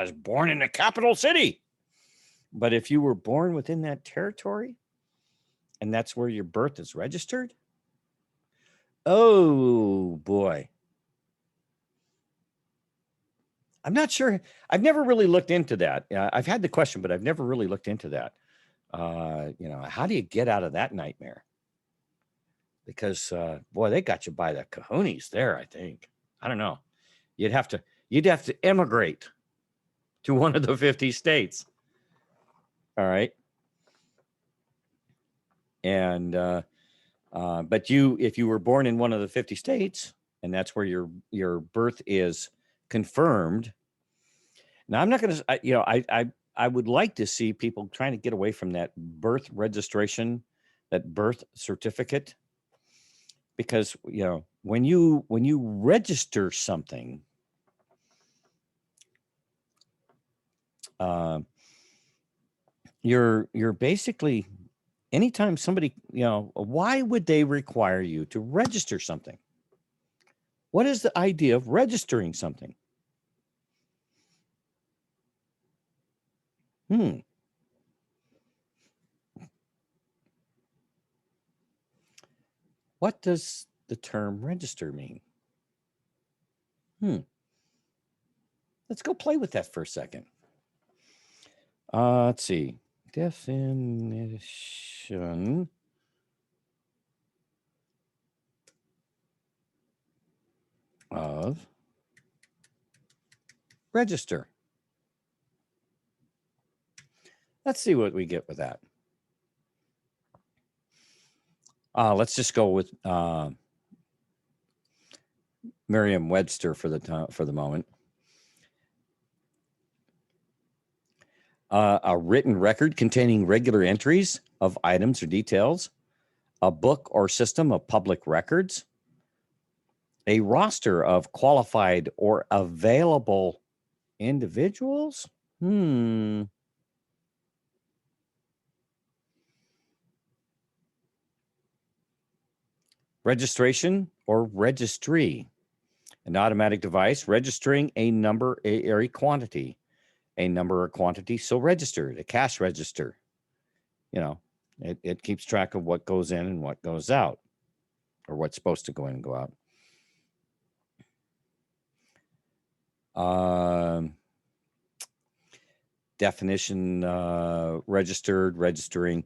was born in the capital city. But if you were born within that territory, and that's where your birth is registered, oh boy. I'm not sure. I've never really looked into that. I've had the question, but I've never really looked into that. How do you get out of that nightmare? Because boy, they got you by the cojones there, I think. I don't know. You'd have to emigrate to one of the 50 states. All right. And but if you were born in one of the 50 states, and that's where your birth is confirmed. Now, I'm not going to, I would like to see people trying to get away from that birth registration, that birth certificate, because, when you register something, you're basically, anytime somebody, why would they require you to register something? What is the idea of registering something? What does the term register mean? Let's go play with that for a second. Let's see. Definition of register. Let's see what we get with that. Let's just go with Merriam-Webster for the moment. A written record containing regular entries of items or details, a book or system of public records, a roster of qualified or available individuals. Registration or registry, an automatic device registering a number or a quantity, so registered, a cash register. It keeps track of what goes in and what goes out, or what's supposed to go in and go out. Definition, registered, registering,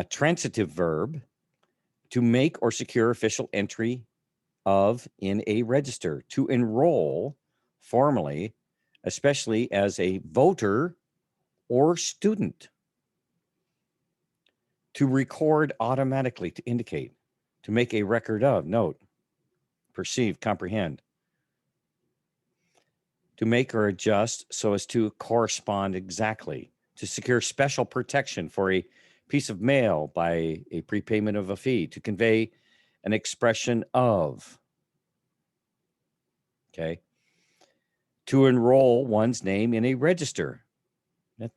transitive verb, to make or secure official entry of in a register, to enroll formally, especially as a voter or student, to record automatically, to indicate, to make a record of, note, perceive, comprehend, to make or adjust so as to correspond exactly, to secure special protection for a piece of mail by a prepayment of a fee, to convey an expression of, okay, to enroll one's name in a register,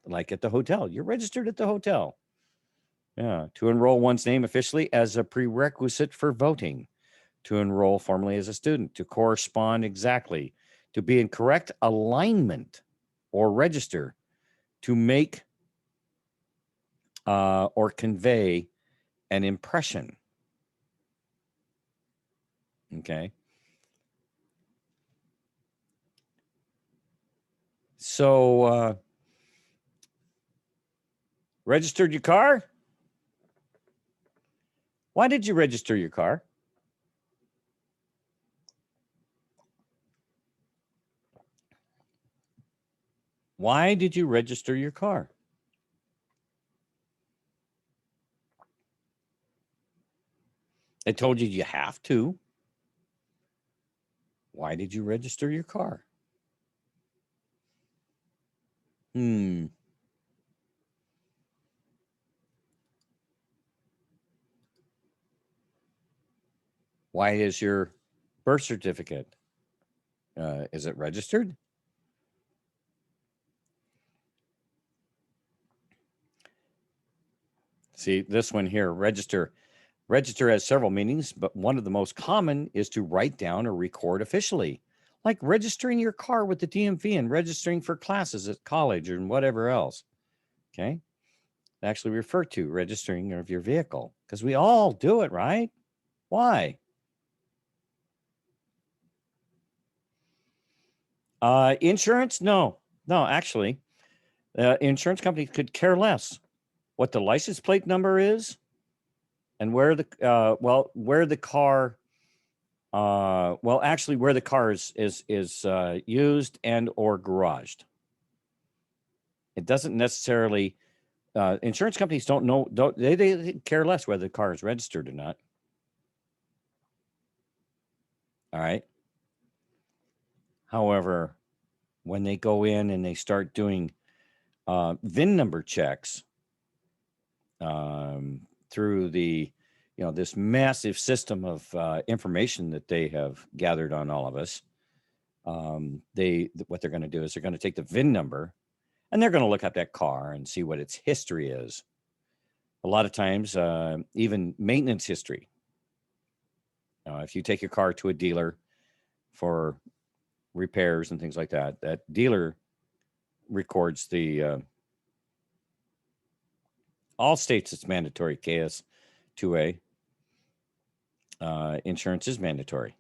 like at the hotel. You're registered at the hotel. Yeah, to enroll one's name officially as a prerequisite for voting, to enroll formally as a student, to correspond exactly, to be in correct alignment or register, to make or convey an impression. Okay. So, registered your car? Why did you register your car? Why did you register your car? I told you have to. Why did you register your car? Why is your birth certificate? Is it registered? See, this one here, register. Register has several meanings, but one of the most common is to write down or record officially, like registering your car with the DMV and registering for classes at college and whatever else. Okay. Actually refer to registering of your vehicle, because we all do it, right? Why? Insurance? No, actually, insurance companies could care less what the license plate number is and where the car where the car is used and or garaged. It doesn't necessarily, insurance companies they care less whether the car is registered or not. All right. However, when they go in and they start doing VIN number checks through the, this massive system of information that they have gathered on all of us, what they're going to do is they're going to take the VIN number and they're going to look up that car and see what its history is. A lot of times, even maintenance history. If you take your car to a dealer for repairs and things like that, that dealer records the all states it's mandatory KS2A. insurance is mandatory.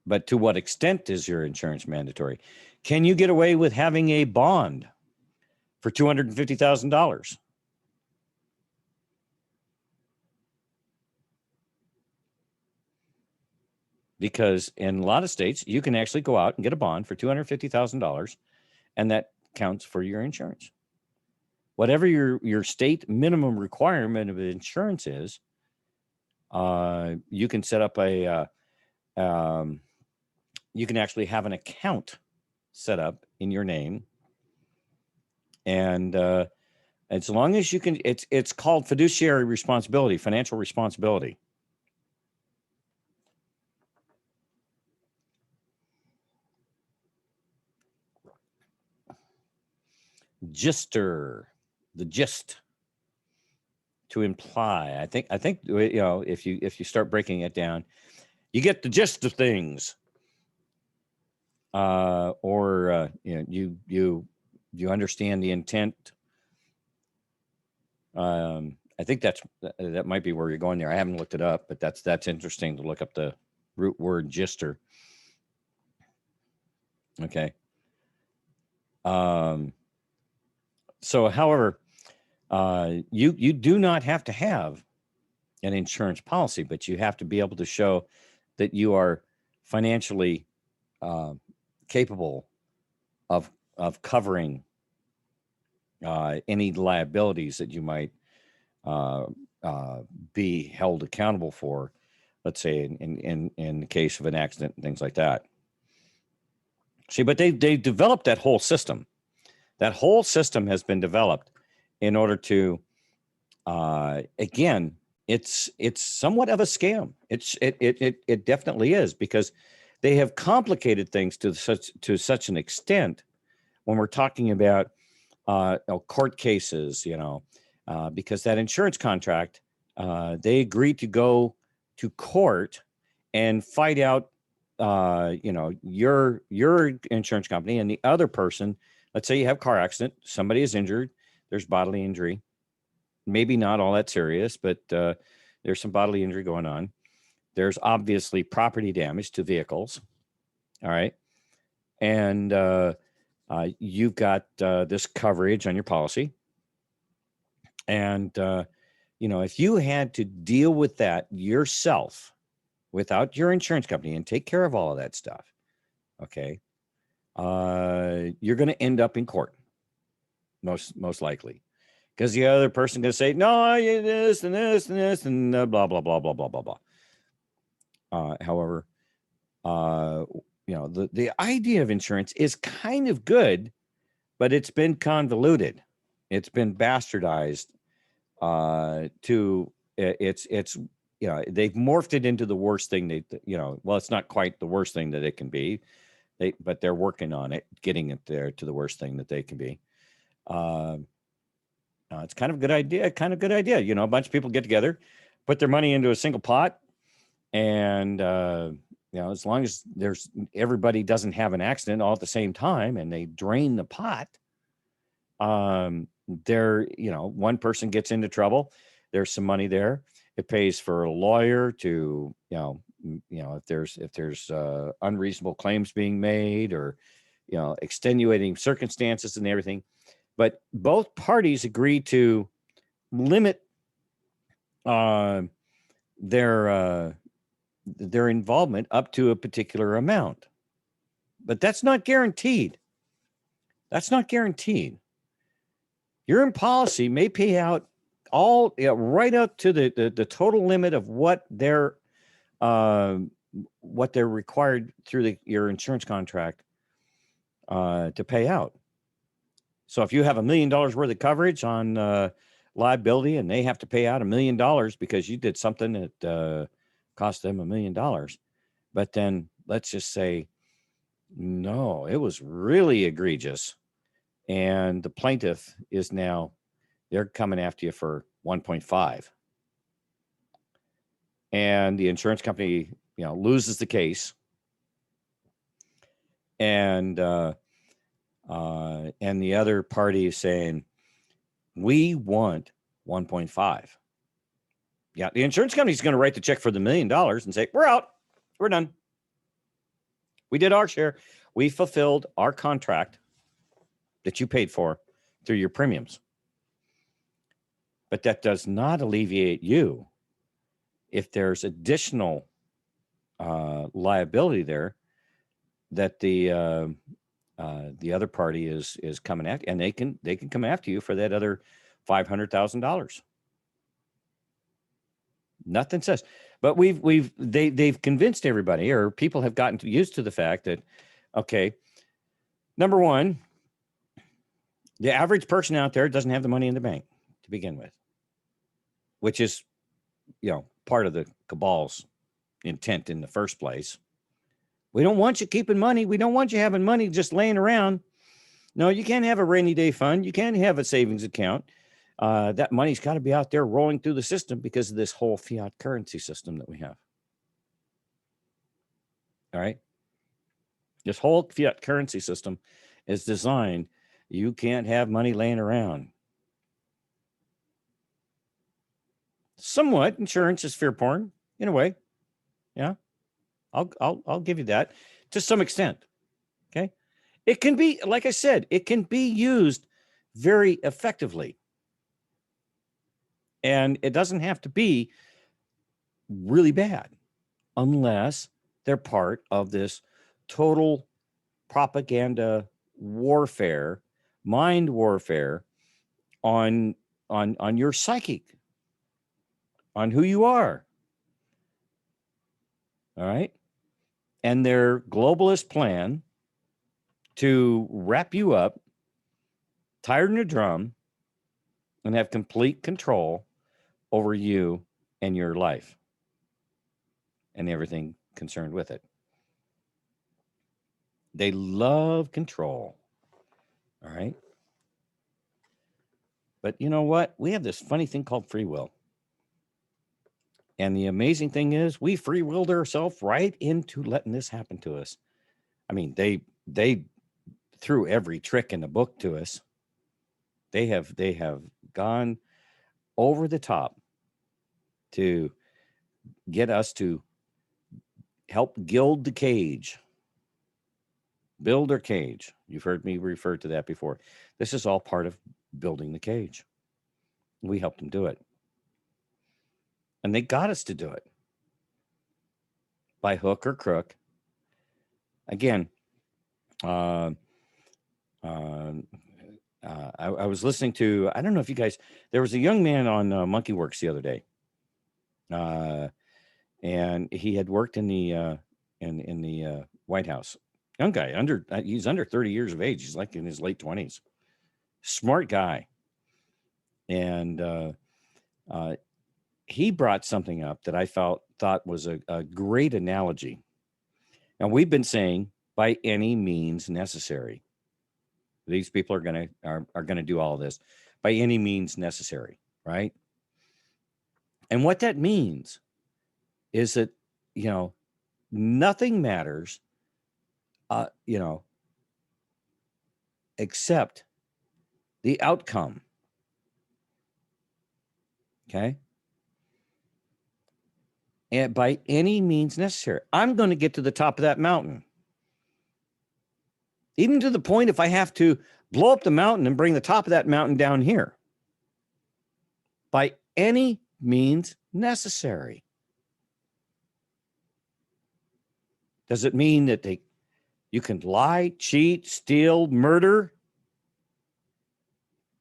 But to what extent is your insurance mandatory? Can you get away with having a bond for $250,000? Because in a lot of states, you can actually go out and get a bond for $250,000, and that counts for your insurance. Whatever your state minimum requirement of insurance is, you can set up you can actually have an account set up in your name, and as long as you can, it's called fiduciary responsibility, financial responsibility. Gister, the gist, to imply. I think if you start breaking it down, you get the gist of things. You understand the intent. I think that might be where you're going there. I haven't looked it up, but that's interesting to look up the root word gister. Okay. So, however, you do not have to have an insurance policy, but you have to be able to show that you are financially capable of covering any liabilities that you might be held accountable for. Let's say in the case of an accident and things like that. See, but they developed that whole system. That whole system has been developed in order to, again, it's somewhat of a scam. It definitely is, because they have complicated things to such an extent when we're talking about court cases, because that insurance contract, they agreed to go to court and fight out, your insurance company and the other person. Let's say you have a car accident, somebody is injured, there's bodily injury, maybe not all that serious, but there's some bodily injury going on. There's obviously property damage to vehicles. All right. And you've got this coverage on your policy. And, if you had to deal with that yourself without your insurance company and take care of all of that stuff, okay, you're going to end up in court, most likely, because the other person going to say, no, this and this and this and blah, blah, blah, blah, blah, blah, blah. However, the idea of insurance is kind of good, but it's been convoluted. It's been bastardized they've morphed it into the worst thing well, it's not quite the worst thing that it can be. But they're working on it, getting it there to the worst thing that they can be. It's kind of a good idea. A bunch of people get together, put their money into a single pot, and as long as everybody doesn't have an accident all at the same time, and they drain the pot, one person gets into trouble, there's some money there. It pays for a lawyer to, if there's unreasonable claims being made, or, extenuating circumstances and everything. But both parties agree to limit their involvement up to a particular amount. But that's not guaranteed. Your policy may pay out all right up to the total limit of what they're required through your insurance contract to pay out. So if you have $1 million worth of coverage on liability, and they have to pay out $1 million because you did something that cost them $1 million, but then let's just say, no, it was really egregious, and the plaintiff is now, they're coming after you for 1.5, and the insurance company, loses the case, and the other party is saying, we want 1.5. Yeah, the insurance company's going to write the check for the $1 million and say, we're out. We're done. We did our share. We fulfilled our contract that you paid for through your premiums. But that does not alleviate you if there's additional liability there that the other party is coming at, and they can come after you for that other $500,000. Nothing says, but they've convinced everybody, or people have gotten used to the fact that, okay, number one, the average person out there doesn't have the money in the bank to begin with, which is, part of the cabal's intent in the first place. We don't want you keeping money. We don't want you having money just laying around. No, you can't have a rainy day fund. You can't have a savings account. That money's got to be out there rolling through the system because of this whole fiat currency system that we have. All right. This whole fiat currency system is designed. You can't have money laying around. Somewhat insurance is fear porn in a way. Yeah. I'll give you that to some extent. Okay. It can be, like I said, it can be used very effectively. And it doesn't have to be really bad unless they're part of this total propaganda warfare, mind warfare on your psychic, on who you are. All right. And their globalist plan to wrap you up, tied in a drum, and have complete control over you and your life and everything concerned with it. They love control. All right. But you know what? We have this funny thing called free will. And the amazing thing is we free willed ourselves right into letting this happen to us. I mean, they threw every trick in the book to us. They have gone over the top to get us to help gild the cage, build our cage. You've heard me refer to that before. This is all part of building the cage. We helped them do it. And they got us to do it by hook or crook. Again, I was listening to, I don't know if you guys, there was a young man on Monkeyworks the other day. And he had worked in the White House. Young guy, he's under 30 years of age. He's like in his late 20s. Smart guy. And he brought something up that I thought was a great analogy. And we've been saying by any means necessary. These people are gonna do all this by any means necessary, right? And what that means is that, nothing matters, except the outcome. Okay. And by any means necessary, I'm going to get to the top of that mountain. Even to the point if I have to blow up the mountain and bring the top of that mountain down here. By any means necessary. Does it mean that you can lie, cheat, steal, murder?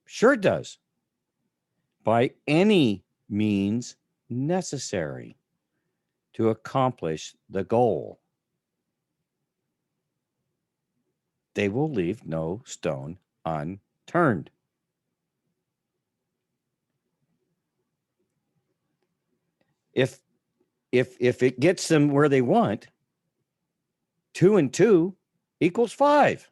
Sure it does. By any means necessary to accomplish the goal. They will leave no stone unturned. If it gets them where they want, 2 and 2 equals 5.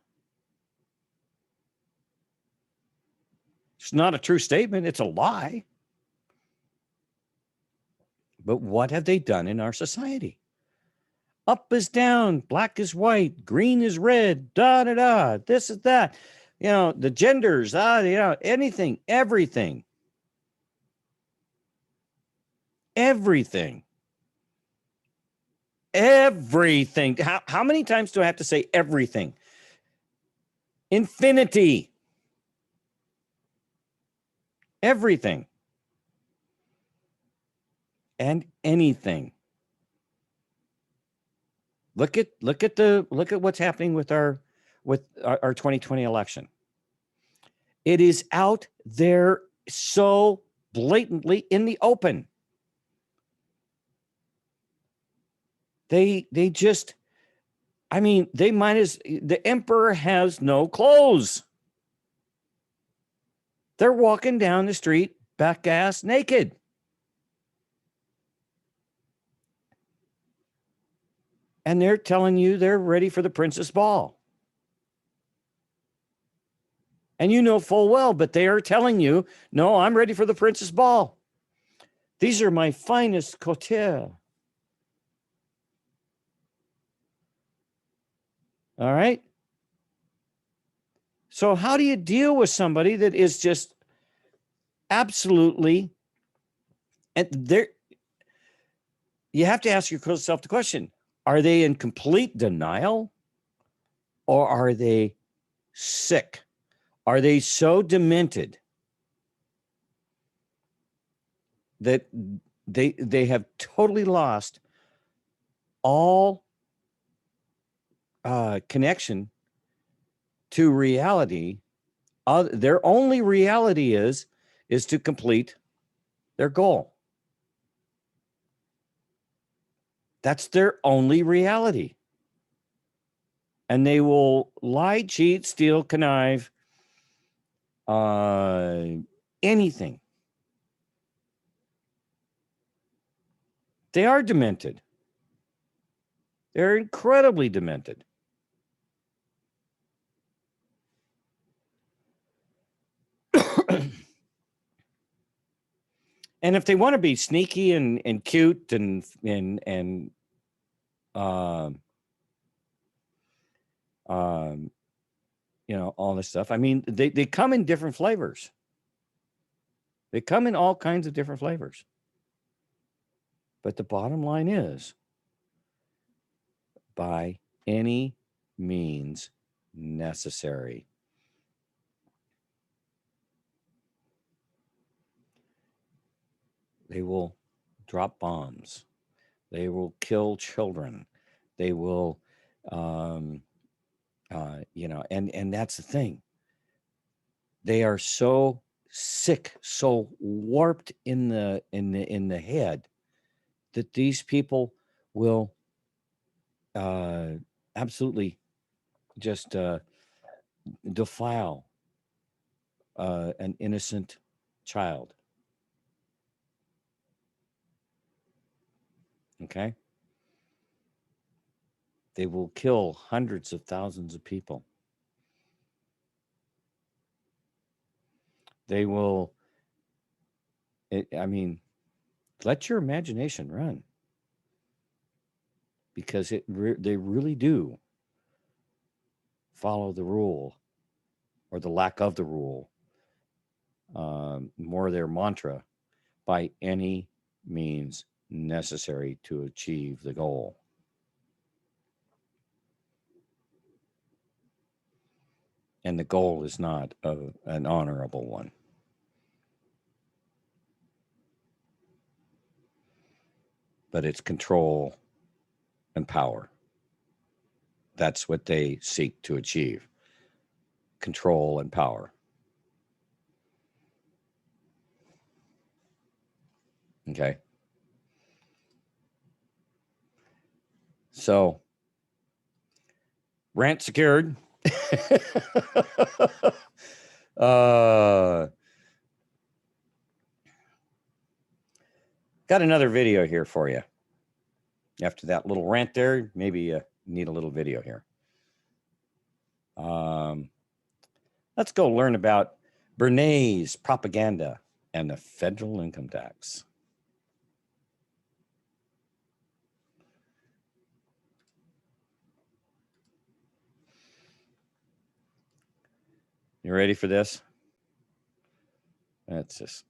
It's not a true statement. It's a lie. But what have they done in our society? Up is down, black is white, green is red, da-da-da, this is that. The genders, anything, everything. everything. Everything. How many times do I have to say everything? Infinity. Everything. And anything. Look at what's happening with our 2020 election. It is out there so blatantly in the open. They just, I mean, the emperor has no clothes. They're walking down the street buck ass naked. And they're telling you they're ready for the Princess Ball. And you know full well, but they are telling you, no, I'm ready for the Princess Ball. These are my finest coutures. All right. So how do you deal with somebody that is just absolutely, and there, you have to ask yourself the question, are they in complete denial or are they sick? Are they so demented that they have totally lost all connection to reality? Their only reality is to complete their goal. That's their only reality. And they will lie, cheat, steal, connive, anything. They are demented. They're incredibly demented. And if they want to be sneaky and cute and you know, all this stuff, I mean, they come in different flavors. They come in all kinds of different flavors. But the bottom line is, by any means necessary. They will drop bombs. They will kill children. They will, you know, and that's the thing. They are so sick, so warped in the head that these people will absolutely just defile an innocent child. Okay? They will kill hundreds of thousands of people. They will, I mean, let your imagination run. Because they really do follow the rule or the lack of the rule, more their mantra, by any means necessary to achieve the goal. And the goal is not an honorable one. But it's control and power. That's what they seek to achieve. Control and power. Okay. So, rant secured. Got another video here for you. After that little rant there, maybe you need a little video here. Let's go learn about Bernays propaganda and the federal income tax. You ready for this? That's just.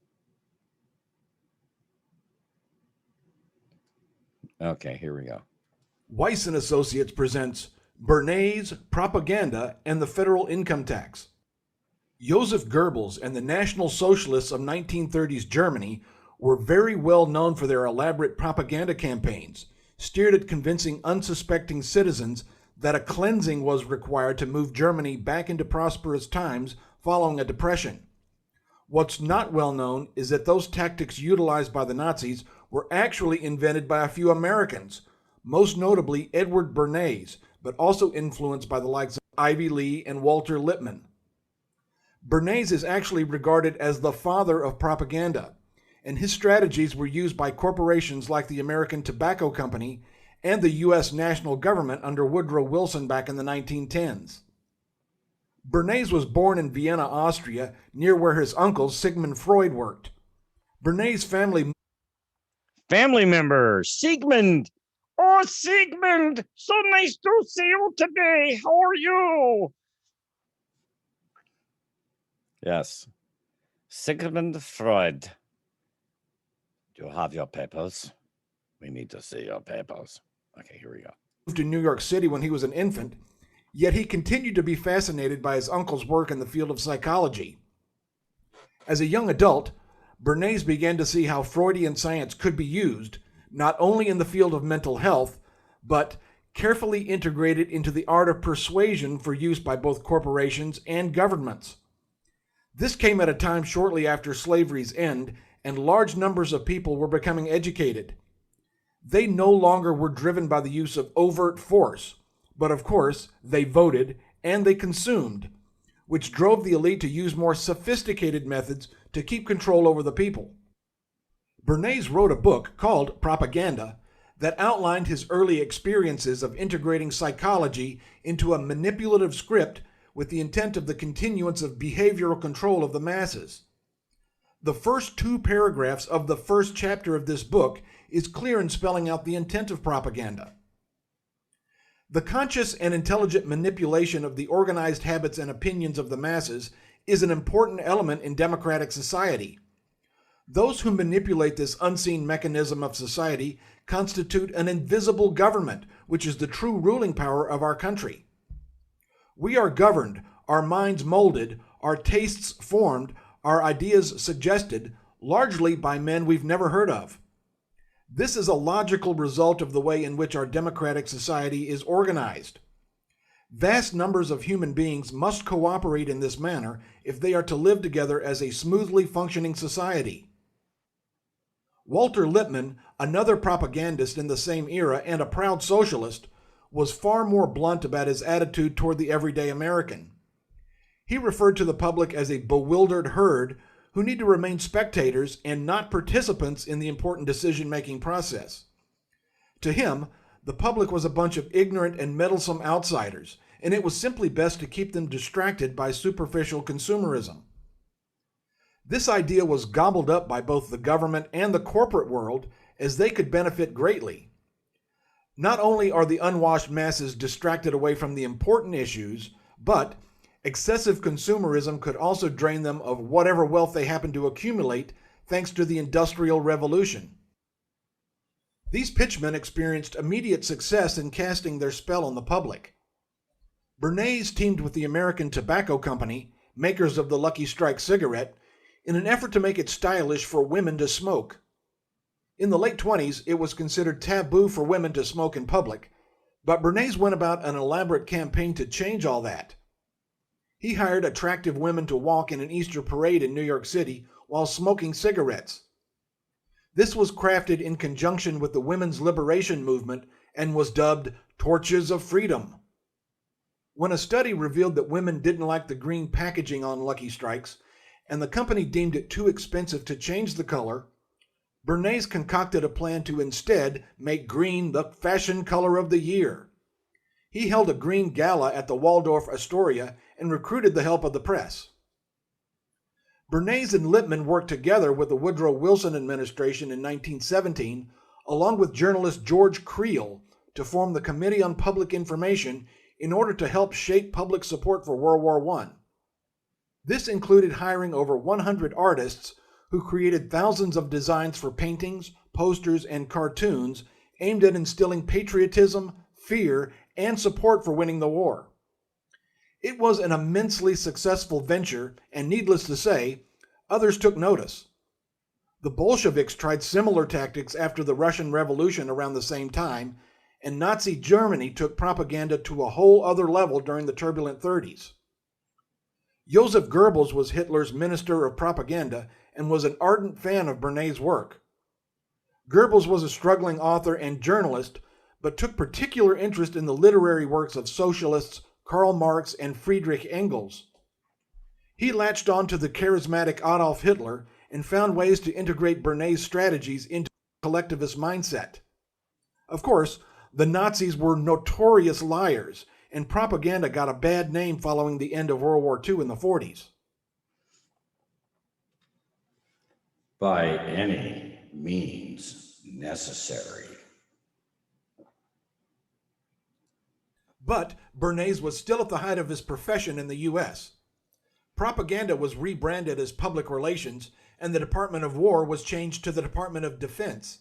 Okay, here we go. Weiss and Associates presents Bernays, Propaganda, and the Federal Income Tax. Joseph Goebbels and the National Socialists of 1930s Germany were very well known for their elaborate propaganda campaigns, steered at convincing unsuspecting citizens that a cleansing was required to move Germany back into prosperous times following a depression. What's not well known is that those tactics utilized by the Nazis were actually invented by a few Americans, most notably Edward Bernays, but also influenced by the likes of Ivy Lee and Walter Lippmann. Bernays is actually regarded as the father of propaganda, and his strategies were used by corporations like the American Tobacco Company and the U.S. national government under Woodrow Wilson back in the 1910s. Bernays was born in Vienna, Austria, near where his uncle Sigmund Freud worked. Bernays' Family member, Sigmund. Oh, Sigmund, so nice to see you today. How are you? Yes. Sigmund Freud. Do you have your papers? We need to see your papers. Okay, here we go. moved to New York City when he was an infant, yet he continued to be fascinated by his uncle's work in the field of psychology. As a young adult, Bernays began to see how Freudian science could be used, not only in the field of mental health, but carefully integrated into the art of persuasion for use by both corporations and governments. This came at a time shortly after slavery's end, and large numbers of people were becoming educated. They no longer were driven by the use of overt force, but of course, they voted and they consumed, which drove the elite to use more sophisticated methods to keep control over the people. Bernays wrote a book called Propaganda that outlined his early experiences of integrating psychology into a manipulative script with the intent of the continuance of behavioral control of the masses. The first 2 paragraphs of the first chapter of this book is clear in spelling out the intent of propaganda. The conscious and intelligent manipulation of the organized habits and opinions of the masses is an important element in democratic society. Those who manipulate this unseen mechanism of society constitute an invisible government, which is the true ruling power of our country. We are governed, our minds molded, our tastes formed, our ideas suggested, largely by men we've never heard of. This is a logical result of the way in which our democratic society is organized. Vast numbers of human beings must cooperate in this manner if they are to live together as a smoothly functioning society. Walter Lippmann, another propagandist in the same era and a proud socialist, was far more blunt about his attitude toward the everyday American. He referred to the public as a bewildered herd who need to remain spectators and not participants in the important decision-making process. To him, the public was a bunch of ignorant and meddlesome outsiders, and it was simply best to keep them distracted by superficial consumerism. This idea was gobbled up by both the government and the corporate world, as they could benefit greatly. Not only are the unwashed masses distracted away from the important issues, but excessive consumerism could also drain them of whatever wealth they happen to accumulate thanks to the Industrial Revolution. These pitchmen experienced immediate success in casting their spell on the public. Bernays teamed with the American Tobacco Company, makers of the Lucky Strike cigarette, in an effort to make it stylish for women to smoke. In the late 20s, it was considered taboo for women to smoke in public, but Bernays went about an elaborate campaign to change all that. He hired attractive women to walk in an Easter parade in New York City while smoking cigarettes. This was crafted in conjunction with the women's liberation movement and was dubbed Torches of Freedom. When a study revealed that women didn't like the green packaging on Lucky Strikes, and the company deemed it too expensive to change the color, Bernays concocted a plan to instead make green the fashion color of the year. He held a green gala at the Waldorf Astoria and recruited the help of the press. Bernays and Lippmann worked together with the Woodrow Wilson administration in 1917, along with journalist George Creel, to form the Committee on Public Information in order to help shape public support for World War I. This included hiring over 100 artists who created thousands of designs for paintings, posters, and cartoons, aimed at instilling patriotism, fear, and support for winning the war. It was an immensely successful venture, and needless to say, others took notice. The Bolsheviks tried similar tactics after the Russian Revolution around the same time, and Nazi Germany took propaganda to a whole other level during the turbulent 30s. Joseph Goebbels was Hitler's Minister of Propaganda and was an ardent fan of Bernays' work. Goebbels was a struggling author and journalist, but took particular interest in the literary works of socialists Karl Marx and Friedrich Engels. He latched on to the charismatic Adolf Hitler and found ways to integrate Bernays' strategies into a collectivist mindset. Of course, the Nazis were notorious liars, and propaganda got a bad name following the end of World War II in the 40s. By any means necessary. But Bernays was still at the height of his profession in the U.S. Propaganda was rebranded as Public Relations, and the Department of War was changed to the Department of Defense.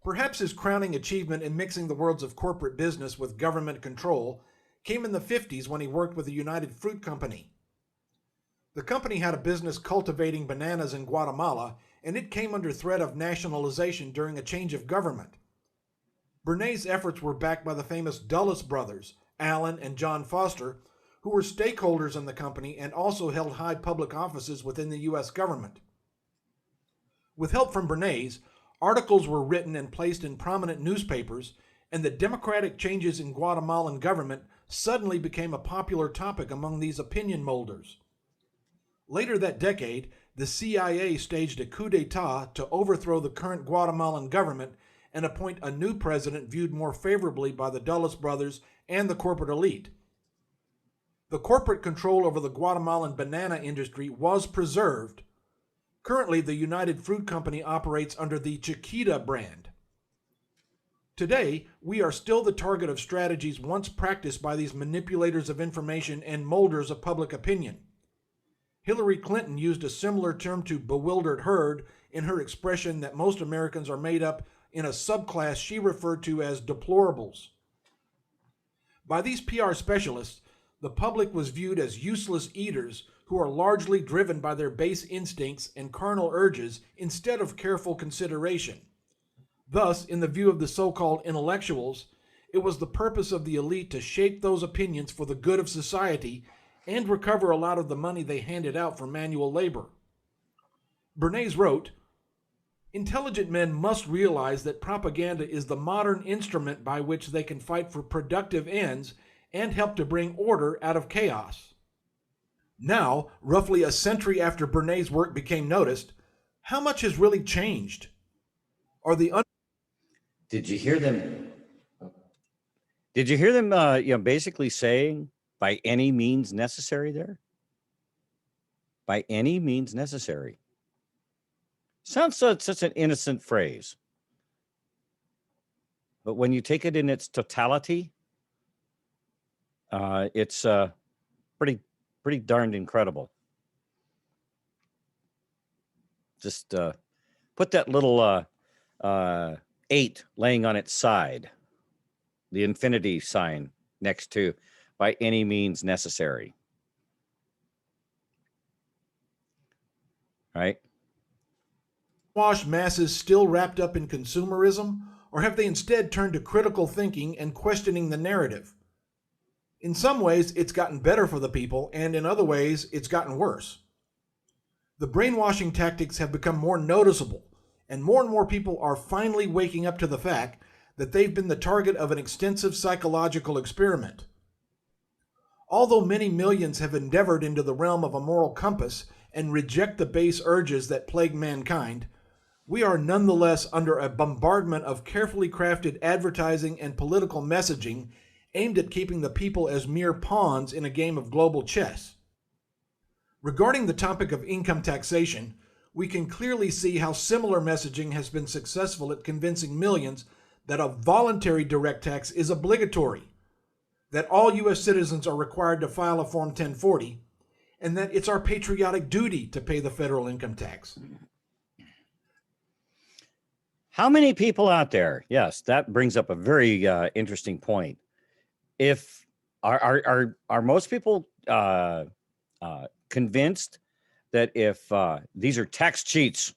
Perhaps his crowning achievement in mixing the worlds of corporate business with government control came in the 50s when he worked with the United Fruit Company. The company had a business cultivating bananas in Guatemala, and it came under threat of nationalization during a change of government. Bernays' efforts were backed by the famous Dulles brothers, Alan and John Foster, who were stakeholders in the company and also held high public offices within the U.S. government. With help from Bernays, articles were written and placed in prominent newspapers, and the democratic changes in Guatemalan government suddenly became a popular topic among these opinion molders. Later that decade, the CIA staged a coup d'etat to overthrow the current Guatemalan government and appoint a new president viewed more favorably by the Dulles brothers and the corporate elite. The corporate control over the Guatemalan banana industry was preserved. Currently, the United Fruit Company operates under the Chiquita brand. Today, we are still the target of strategies once practiced by these manipulators of information and molders of public opinion. Hillary Clinton used a similar term to bewildered herd in her expression that most Americans are made up in a subclass she referred to as deplorables. By these PR specialists, the public was viewed as useless eaters who are largely driven by their base instincts and carnal urges instead of careful consideration. Thus, in the view of the so-called intellectuals, it was the purpose of the elite to shape those opinions for the good of society and recover a lot of the money they handed out for manual labor. Bernays wrote, "Intelligent men must realize that propaganda is the modern instrument by which they can fight for productive ends and help to bring order out of chaos." Now, roughly a century after Bernays' work became noticed, how much has really changed? Are the Did you hear them? Did you hear them? Basically saying by any means necessary. There, by any means necessary. Sounds such an innocent phrase, but when you take it in its totality, it's pretty darned incredible. Just put that little 8 laying on its side, the infinity sign next to by any means necessary. Right? brainwashed masses still wrapped up in consumerism, or have they instead turned to critical thinking and questioning the narrative? In some ways, it's gotten better for the people, and in other ways, it's gotten worse. The brainwashing tactics have become more noticeable, and more people are finally waking up to the fact that they've been the target of an extensive psychological experiment. Although many millions have endeavored into the realm of a moral compass and reject the base urges that plague mankind, we are nonetheless under a bombardment of carefully crafted advertising and political messaging aimed at keeping the people as mere pawns in a game of global chess. Regarding the topic of income taxation, we can clearly see how similar messaging has been successful at convincing millions that a voluntary direct tax is obligatory, that all U.S. citizens are required to file a Form 1040, and that it's our patriotic duty to pay the federal income tax. How many people out there? Yes, that brings up a very interesting point. If are most people convinced that if these are tax cheats,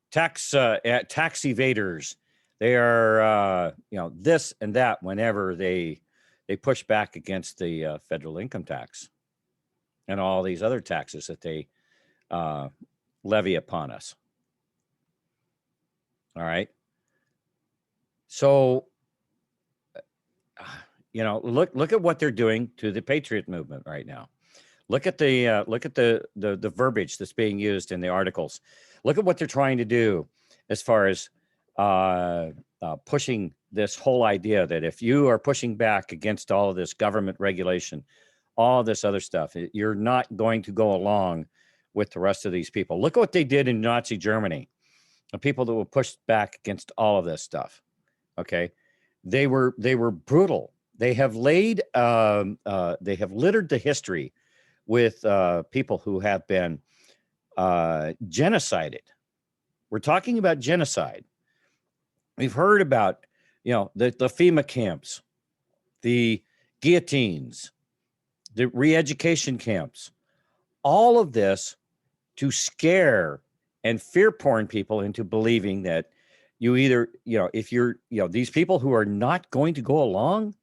tax evaders, they are this and that whenever they push back against the federal income tax and all these other taxes that they levy upon us. All right. So, look at what they're doing to the patriot movement right now. Look at the verbiage that's being used in the articles. Look at what they're trying to do as far as pushing this whole idea that if you are pushing back against all of this government regulation, all this other stuff, you're not going to go along with the rest of these people. Look at what they did in Nazi Germany. The people that were pushed back against all of this stuff. Okay, they were brutal. They have littered the history with people who have been genocided. We're talking about genocide. We've heard about the FEMA camps, the guillotines, the re-education camps, all of this to scare and fear porn people into believing that you either, if you're, these people who are not going to go along,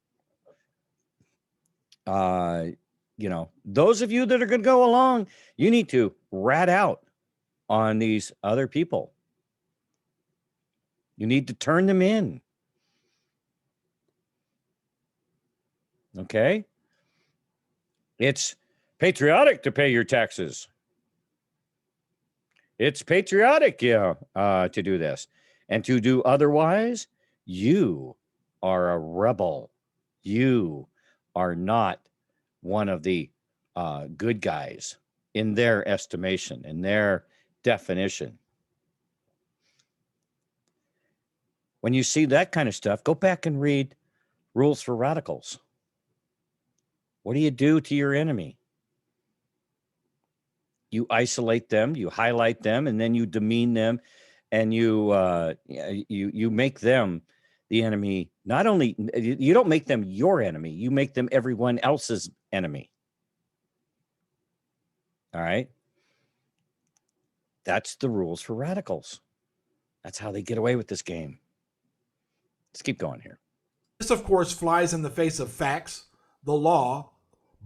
those of you that are going to go along, you need to rat out on these other people. You need to turn them in. Okay? It's patriotic to pay your taxes. It's patriotic, to do this. And to do otherwise, you are a rebel. You are not one of the good guys in their estimation, in their definition. When you see that kind of stuff, go back and read Rules for Radicals. What do you do to your enemy? You isolate them, you highlight them, and then you demean them, and you make them the enemy. Not only, you don't make them your enemy, you make them everyone else's enemy. All right? That's the rules for radicals. That's how they get away with this game. Let's keep going here. This, of course, flies in the face of facts, the law,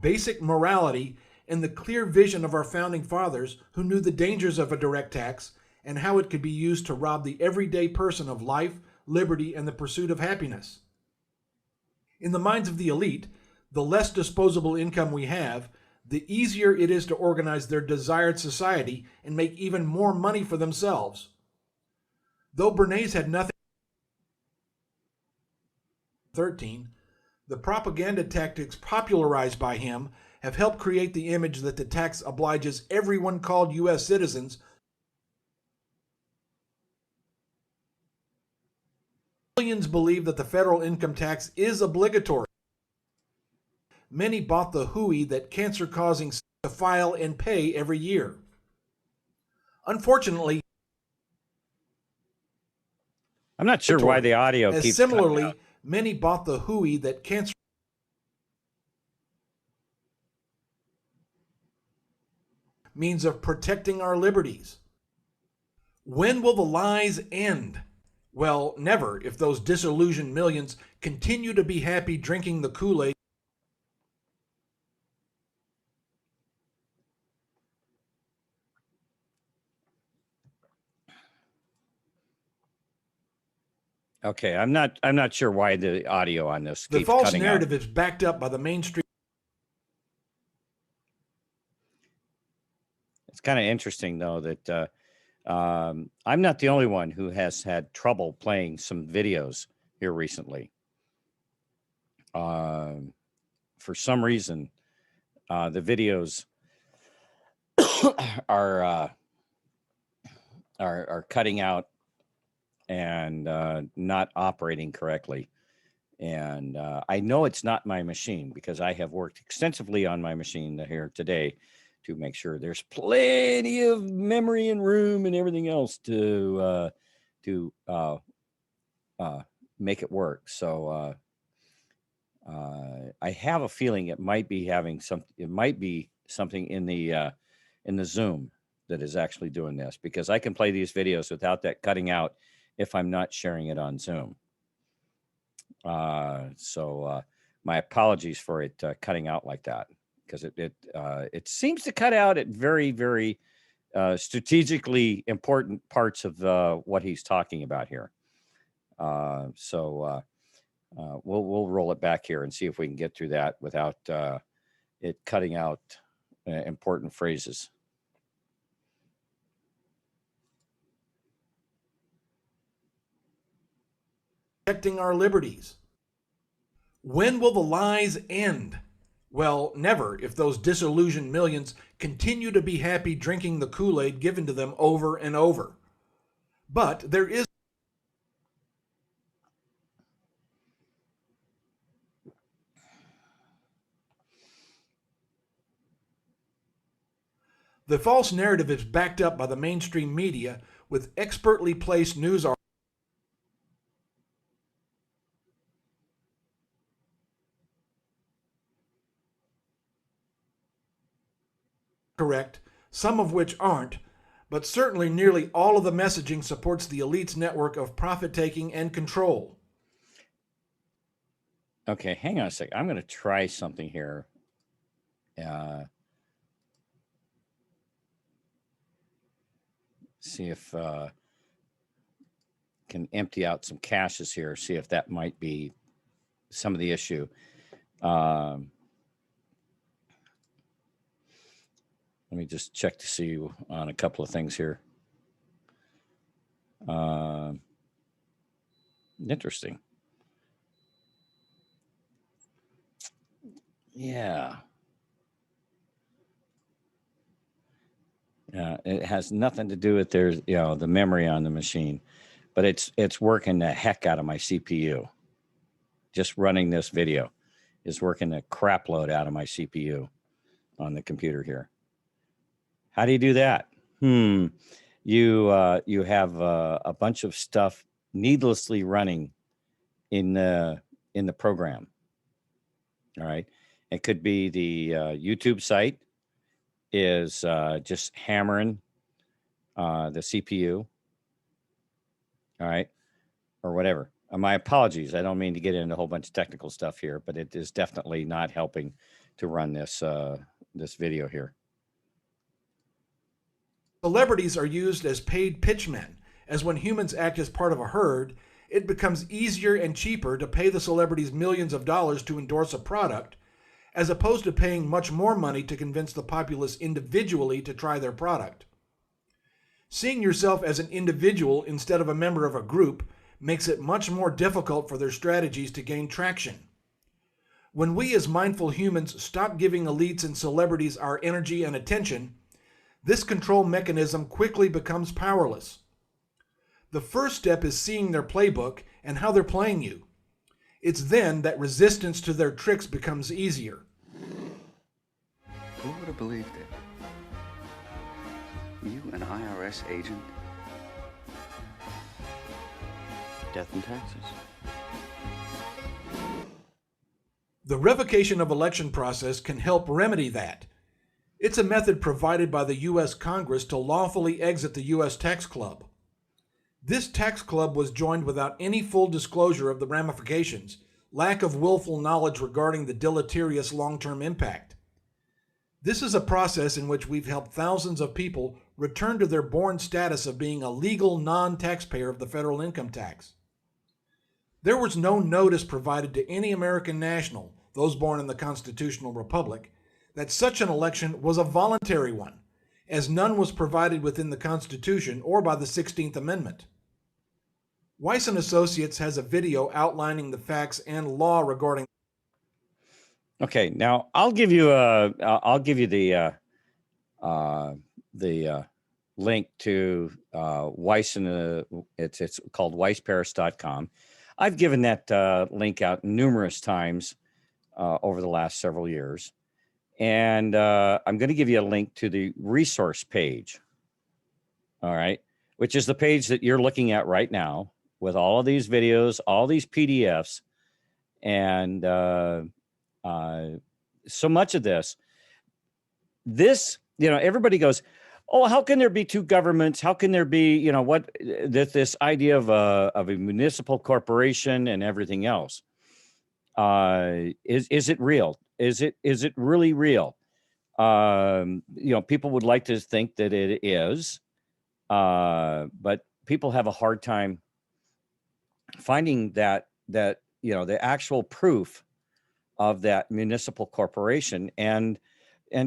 basic morality, and the clear vision of our founding fathers who knew the dangers of a direct tax and how it could be used to rob the everyday person of life, liberty, and the pursuit of happiness. In the minds of the elite, the less disposable income we have, the easier it is to organize their desired society and make even more money for themselves. Though Bernays had nothing 13, the propaganda tactics popularized by him have helped create the image that the tax obliges everyone called U.S. citizens. Millions believe that the federal income tax is obligatory. Many bought the hooey that cancer-causing to file and pay every year. Unfortunately, I'm not sure why the audio keeps similarly, cutting out. Many bought the hooey that cancer means of protecting our liberties. When will the lies end? Well, never, if those disillusioned millions continue to be happy drinking the Kool-Aid. Okay, I'm not sure why the audio on this The keeps false cutting narrative out. is backed up by the mainstream. It's kind of interesting though that I'm not the only one who has had trouble playing some videos here recently. For some reason, the videos are cutting out and not operating correctly. And I know it's not my machine because I have worked extensively on my machine here today to make sure there's plenty of memory and room and everything else to to make it work. So I have a feeling it might be something in the Zoom that is actually doing this, because I can play these videos without that cutting out if I'm not sharing it on Zoom. So my apologies for it cutting out like that, because it seems to cut out at very, very strategically important parts of what he's talking about here. So we'll roll it back here and see if we can get through that without it cutting out important phrases. Protecting our liberties. When will the lies end? Well, never, if those disillusioned millions continue to be happy drinking the Kool-Aid given to them over and over. But there is the false narrative is backed up by the mainstream media with expertly placed news articles. Correct, some of which aren't, but certainly nearly all of the messaging supports the elite's network of profit-taking and control. Okay, hang on a second. I'm going to try something here. See if can empty out some caches here. See if that might be some of the issue. Let me just check to see on a couple of things here. Interesting. Yeah. It has nothing to do with the memory on the machine, but it's working the heck out of my CPU. Just running this video is working a crap load out of my CPU on the computer here. How do you do that? You have a bunch of stuff needlessly running in the program. All right. It could be the YouTube site is just hammering the CPU. All right. Or whatever. My apologies. I don't mean to get into a whole bunch of technical stuff here, but it is definitely not helping to run this this video here. Celebrities are used as paid pitchmen, as when humans act as part of a herd, it becomes easier and cheaper to pay the celebrities millions of dollars to endorse a product, as opposed to paying much more money to convince the populace individually to try their product. Seeing yourself as an individual instead of a member of a group makes it much more difficult for their strategies to gain traction. When we as mindful humans stop giving elites and celebrities our energy and attention, this control mechanism quickly becomes powerless. The first step is seeing their playbook and how they're playing you. It's then that resistance to their tricks becomes easier. Who would have believed it? You, an IRS agent? Death and taxes. The revocation of election process can help remedy that. It's a method provided by the U.S. Congress to lawfully exit the U.S. tax club. This tax club was joined without any full disclosure of the ramifications, lack of willful knowledge regarding the deleterious long-term impact. This is a process in which we've helped thousands of people return to their born status of being a legal non-taxpayer of the federal income tax. There was no notice provided to any American national, those born in the constitutional republic, that such an election was a voluntary one, as none was provided within the Constitution or by the 16th Amendment. Weiss and Associates has a video outlining the facts and law regarding. Okay, now I'll give you the link to Weiss and it's called weissparis.com. I've given that link out numerous times over the last several years. And I'm going to give you a link to the resource page. All right. which is the page that you're looking at right now with all of these videos, all these PDFs, and so much of this, everybody goes, oh, how can there be two governments? How can there be, this idea of a municipal corporation and everything else? Is it real? Is it really real? People would like to think that it is, but people have a hard time finding that the actual proof of that municipal corporation, and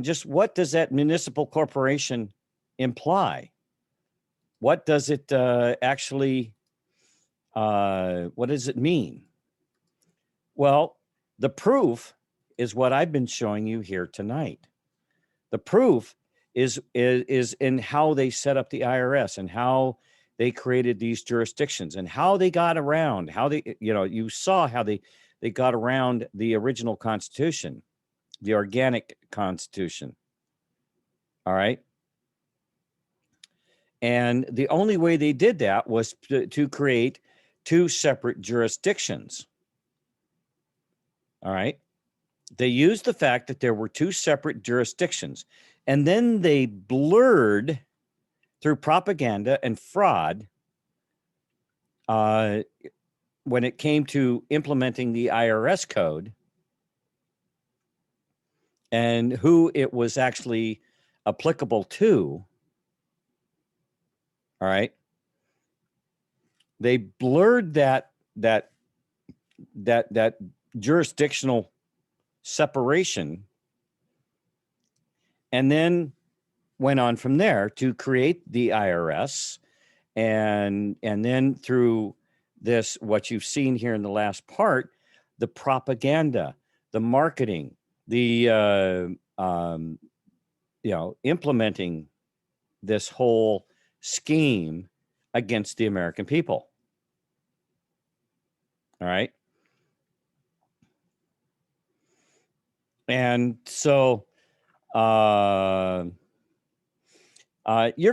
just what does that municipal corporation imply? What does it actually? What does it mean? Well, the proof is what I've been showing you here tonight. The proof is in how they set up the IRS and how they created these jurisdictions and how they got around, how they, you saw how they got around the original Constitution, the organic Constitution. All right. And the only way they did that was to create two separate jurisdictions. All right. They used the fact that there were two separate jurisdictions, and then they blurred through propaganda and fraud when it came to implementing the IRS code and who it was actually applicable to. All right. They blurred that jurisdictional separation, and then went on from there to create the IRS, and then through this, what you've seen here in the last part, the propaganda, the marketing, the implementing this whole scheme against the American people. All right. And so you're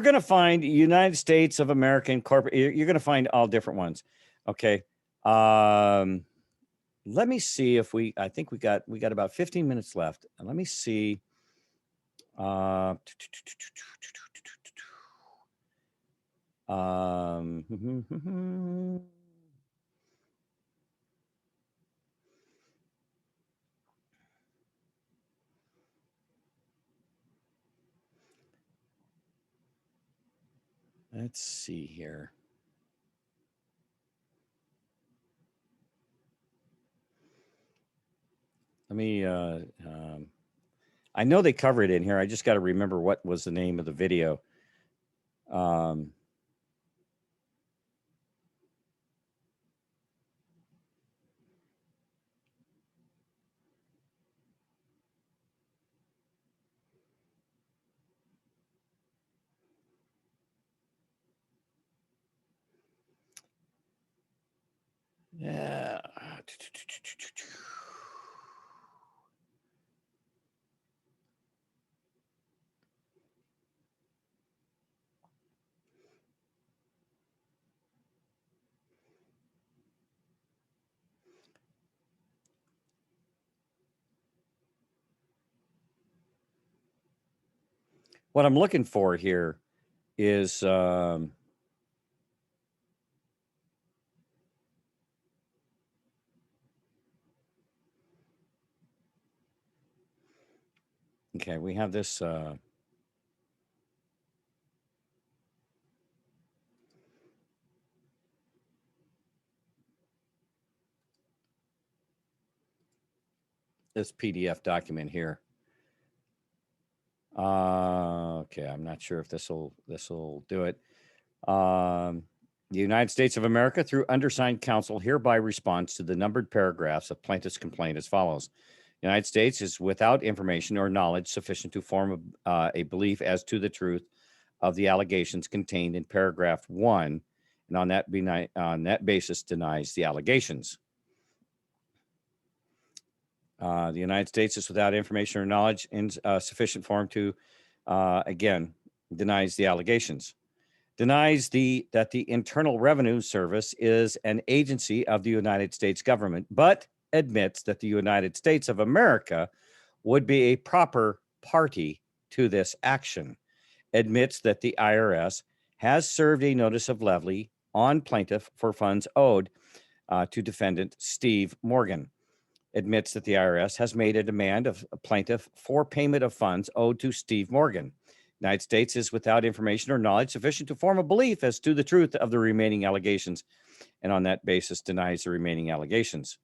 going to find United States of American corporate. You're going to find all different ones. Okay. Let me see if I think we got about 15 minutes left. And let me see. Let's see here. Let me, I know they cover it in here. I just got to remember what was the name of the video. Yeah. What I'm looking for here is okay, we have this this PDF document here. Okay, I'm not sure if this will do it. The United States of America, through undersigned counsel, hereby responds to the numbered paragraphs of plaintiff's complaint as follows. The United States is without information or knowledge sufficient to form a belief as to the truth of the allegations contained in paragraph 1, and on that basis denies the allegations. The United States is without information or knowledge in sufficient form to, again, denies the allegations. denies that the Internal Revenue Service is an agency of the United States government, but admits that the United States of America would be a proper party to this action, admits that the IRS has served a notice of levy on plaintiff for funds owed to defendant Steve Morgan, admits that the IRS has made a demand of a plaintiff for payment of funds owed to Steve Morgan. United States is without information or knowledge sufficient to form a belief as to the truth of the remaining allegations, and on that basis denies the remaining allegations.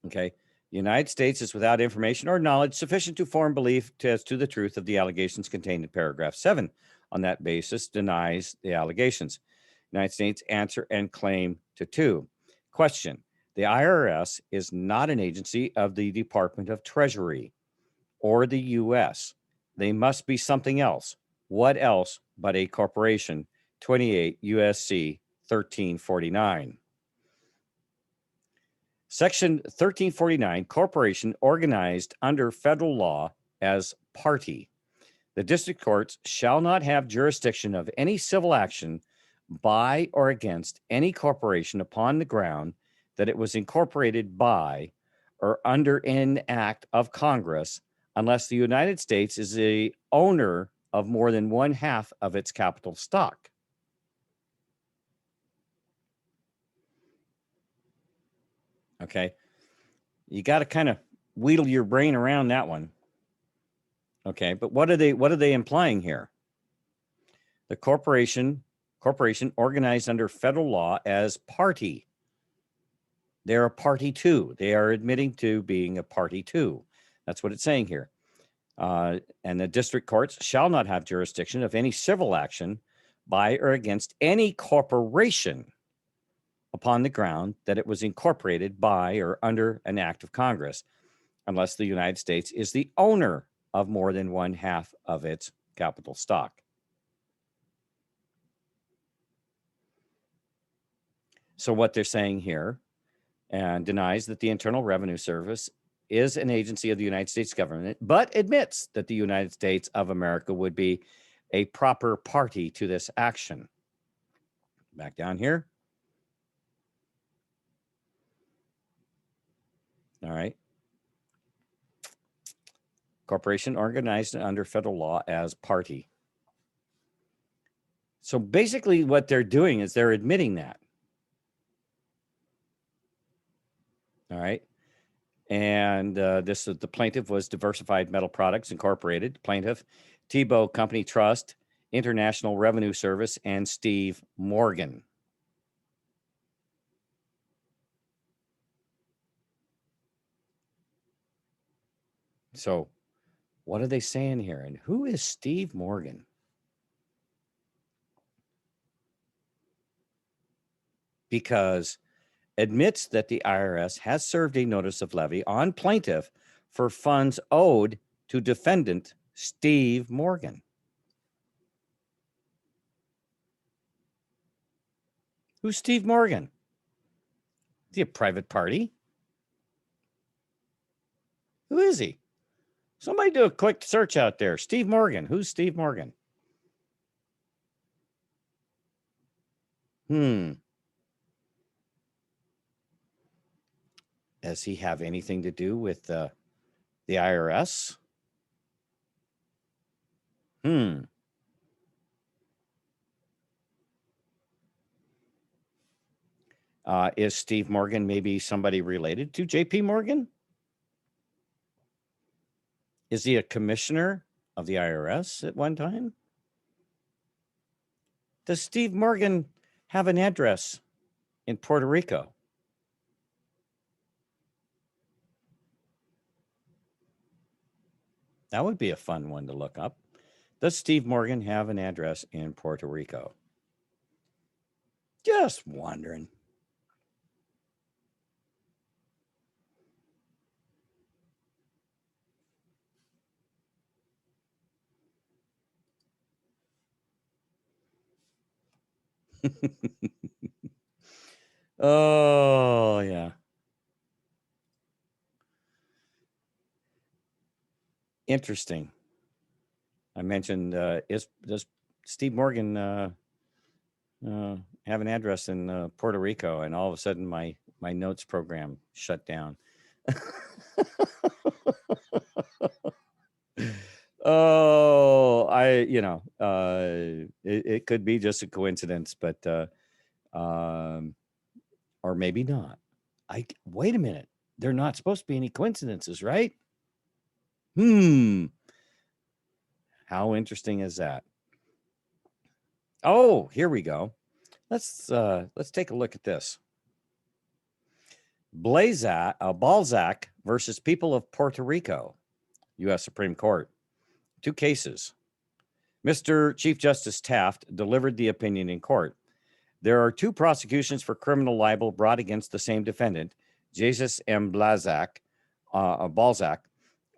Okay. The United States is without information or knowledge sufficient to form belief as to the truth of the allegations contained in paragraph 7. On that basis, denies the allegations. United States answer and claim to 2. Question. The IRS is not an agency of the Department of Treasury or the U.S. They must be something else. What else but a corporation? 28 U.S.C. 1349. Section 1349, corporation organized under federal law as party. The district courts shall not have jurisdiction of any civil action by or against any corporation upon the ground that it was incorporated by or under an act of Congress unless the United States is the owner of more than 1/2 of its capital stock. Okay. You got to kind of wheedle your brain around that one. Okay. But what are they implying here? The corporation organized under federal law as party. They're a party to. They are admitting to being a party to. That's what it's saying here. And the district courts shall not have jurisdiction of any civil action by or against any corporation upon the ground that it was incorporated by or under an act of Congress, unless the United States is the owner of more than 1/2 of its capital stock. So what they're saying here, and denies that the Internal Revenue Service is an agency of the United States government, but admits that the United States of America would be a proper party to this action. Back down here. All right. Corporation organized under federal law as party. So basically what they're doing is they're admitting that. All right. And the plaintiff was Diversified Metal Products Incorporated. Plaintiff, Tebow Company Trust, International Revenue Service, and Steve Morgan. So what are they saying here? And who is Steve Morgan? Because admits that the IRS has served a notice of levy on plaintiff for funds owed to defendant Steve Morgan. Who's Steve Morgan? Is he a private party? Who is he? Somebody do a quick search out there. Steve Morgan. Who's Steve Morgan? Does he have anything to do with the IRS? Is Steve Morgan maybe somebody related to J.P. Morgan? Is he a commissioner of the IRS at one time? Does Steve Morgan have an address in Puerto Rico? That would be a fun one to look up. Does Steve Morgan have an address in Puerto Rico? Just wondering. Oh, yeah. Interesting. I mentioned does Steve Morgan have an address in Puerto Rico, and all of a sudden my notes program shut down. Oh, it could be just a coincidence, but or maybe not. Wait a minute. They're not supposed to be any coincidences, right? How interesting is that? Oh, here we go. Let's take a look at this. Balzac versus people of Puerto Rico, U.S. Supreme Court. 2 cases. Mr. Chief Justice Taft delivered the opinion in court. There are 2 prosecutions for criminal libel brought against the same defendant, Jesus M. Balzac,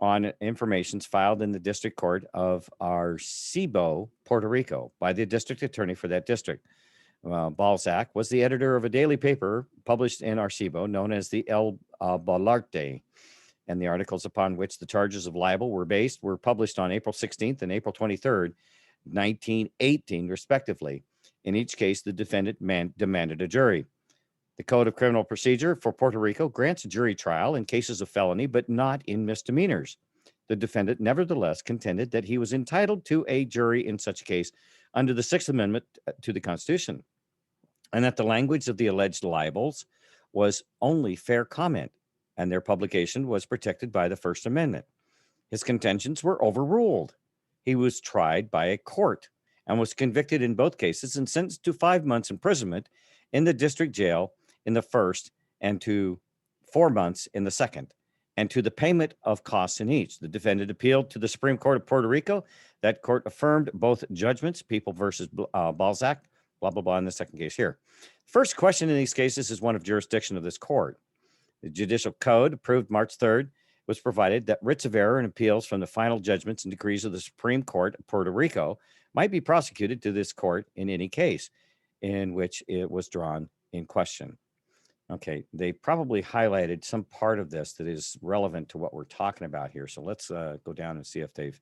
on informations filed in the District Court of Arecibo, Puerto Rico, by the district attorney for that district. Balzac was the editor of a daily paper published in Arecibo known as the El Baluarte, and the articles upon which the charges of libel were based were published on April 16th and April 23rd, 1918, respectively. In each case, the defendant demanded a jury. The Code of Criminal Procedure for Puerto Rico grants a jury trial in cases of felony, but not in misdemeanors. The defendant nevertheless contended that he was entitled to a jury in such a case under the 6th Amendment to the Constitution, and that the language of the alleged libels was only fair comment, and their publication was protected by the First Amendment. His contentions were overruled. He was tried by a court and was convicted in both cases and sentenced to 5 months imprisonment in the district jail in the first and to 4 months in the second, and to the payment of costs in each. The defendant appealed to the Supreme Court of Puerto Rico. That court affirmed both judgments, People versus Balzac, blah, blah, blah, in the second case here. First question in these cases is one of jurisdiction of this court. The Judicial Code, approved March 3rd, was provided that writs of error and appeals from the final judgments and decrees of the Supreme Court of Puerto Rico might be prosecuted to this court in any case in which it was drawn in question. Okay, they probably highlighted some part of this that is relevant to what we're talking about here. So let's go down and see if they've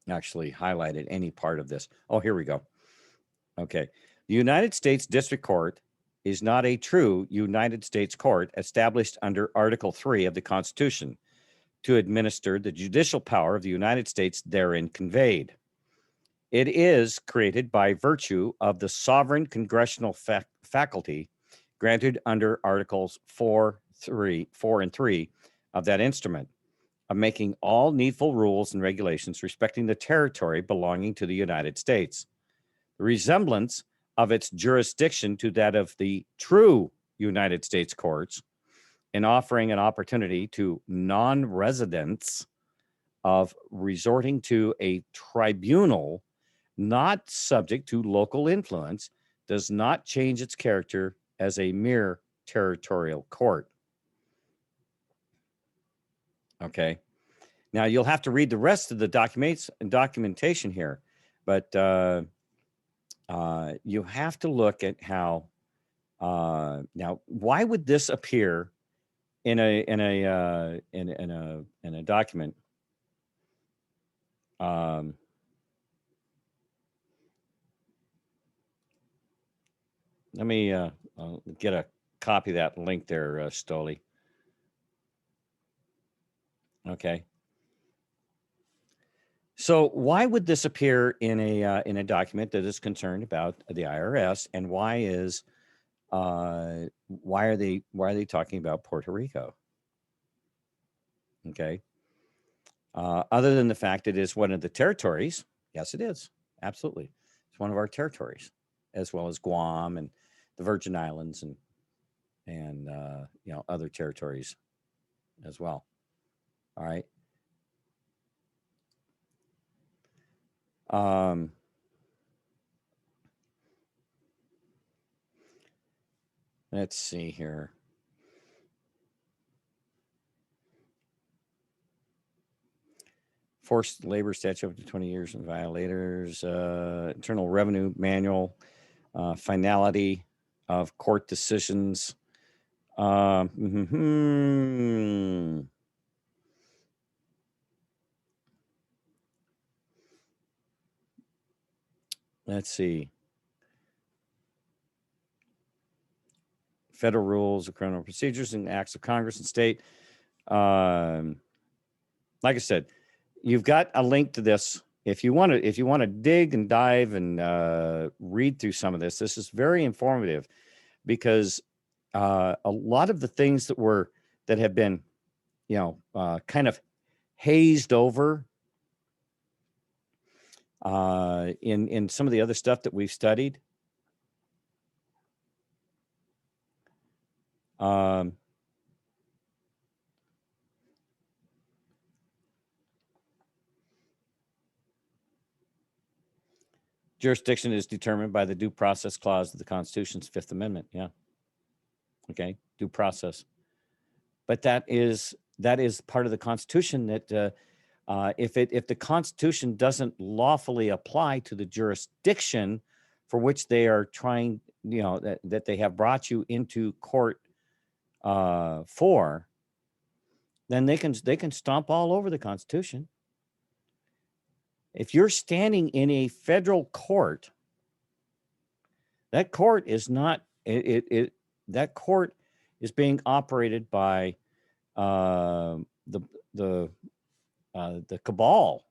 actually highlighted any part of this. Oh, here we go. Okay. The United States District Court is not a true United States court established under Article 3 of the Constitution to administer the judicial power of the United States therein conveyed. It is created by virtue of the sovereign congressional faculty granted under Articles 4 and 3 of that instrument, of making all needful rules and regulations respecting the territory belonging to the United States. The resemblance of its jurisdiction to that of the true United States courts in offering an opportunity to non-residents of resorting to a tribunal not subject to local influence does not change its character as a mere territorial court. Okay. Now you'll have to read the rest of the documentation here, but you have to look at how. Now, why would this appear in a document? Let me get a copy of that link there, Stoli. Okay. So why would this appear in a document that is concerned about the IRS, and why are they talking about Puerto Rico? Okay. Other than the fact it is one of the territories, yes, it is. Absolutely. It's one of our territories, as well as Guam and the Virgin Islands and other territories as well. All right. Let's see here. Forced labor statute up to 20 years and violators, Internal Revenue Manual, finality of court decisions. let's see. Federal rules of criminal procedures and acts of Congress and state. Like I said, you've got a link to this. If you want to dig and dive and read through some of this, this is very informative, because a lot of the things that have been, kind of hazed over in some of the other stuff that we've studied. Jurisdiction is determined by the due process clause of the Constitution's Fifth Amendment. Yeah. Okay. Due process. But that is part of the Constitution that if the Constitution doesn't lawfully apply to the jurisdiction for which they are trying, that they have brought you into court for, then they can stomp all over the Constitution. If you're standing in a federal court, that court is not that court is being operated by the cabal.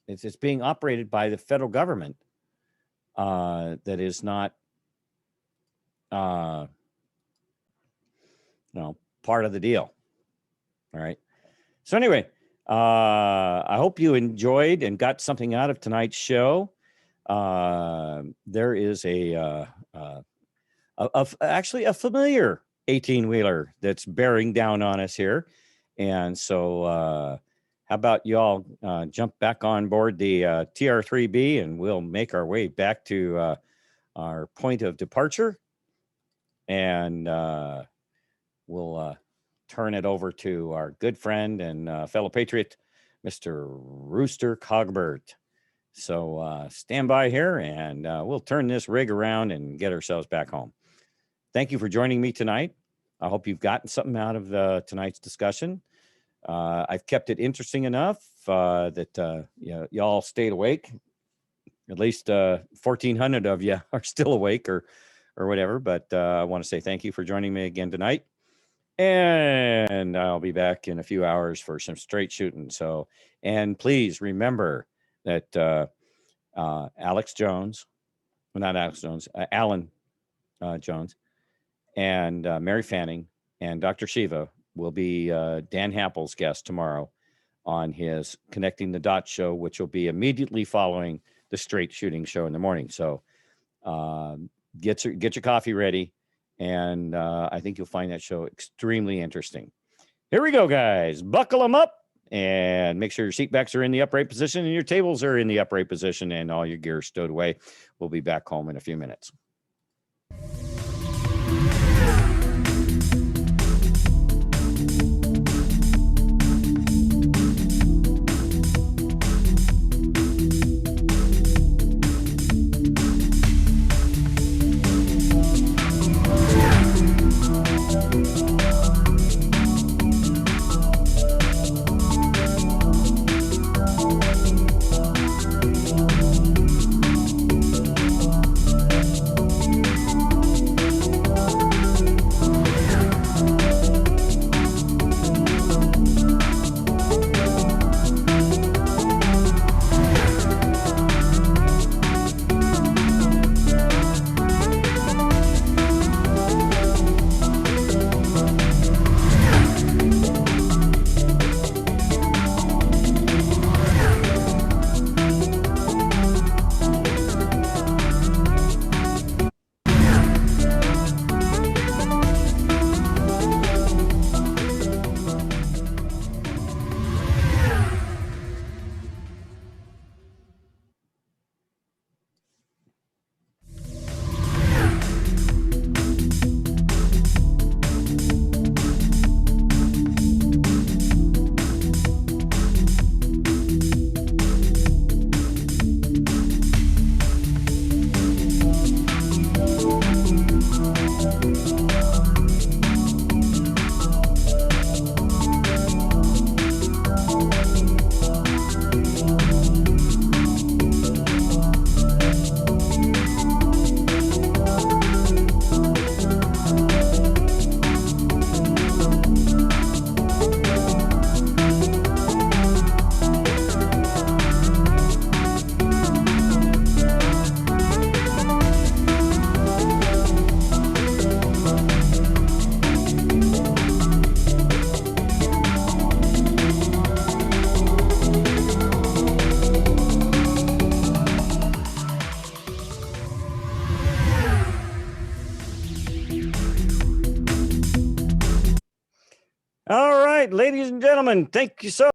It's being operated by the federal government. That is not part of the deal. All right. So anyway, I hope you enjoyed and got something out of tonight's show. There is actually a familiar 18-wheeler that's bearing down on us here. And so how about y'all jump back on board the TR-3B, and we'll make our way back to our point of departure. And we'll turn it over to our good friend and fellow patriot, Mr. Rooster Cogbert. So stand by here, and we'll turn this rig around and get ourselves back home. Thank you for joining me tonight. I hope you've gotten something out of tonight's discussion. I've kept it interesting enough that y'all stayed awake. At least 1,400 of you are still awake or whatever. But I want to say thank you for joining me again tonight. And I'll be back in a few hours for some straight shooting. So, and please remember that Alan Jones Jones and Mary Fanning and Dr. Shiva will be Dan Happel's guest tomorrow on his Connecting the Dots show, which will be immediately following the straight shooting show in the morning. So get your coffee ready. And I think you'll find that show extremely interesting. Here we go, guys. Buckle them up and make sure your seat backs are in the upright position and your tables are in the upright position and all your gear stowed away. We'll be back home in a few minutes. All right, ladies and gentlemen, thank you so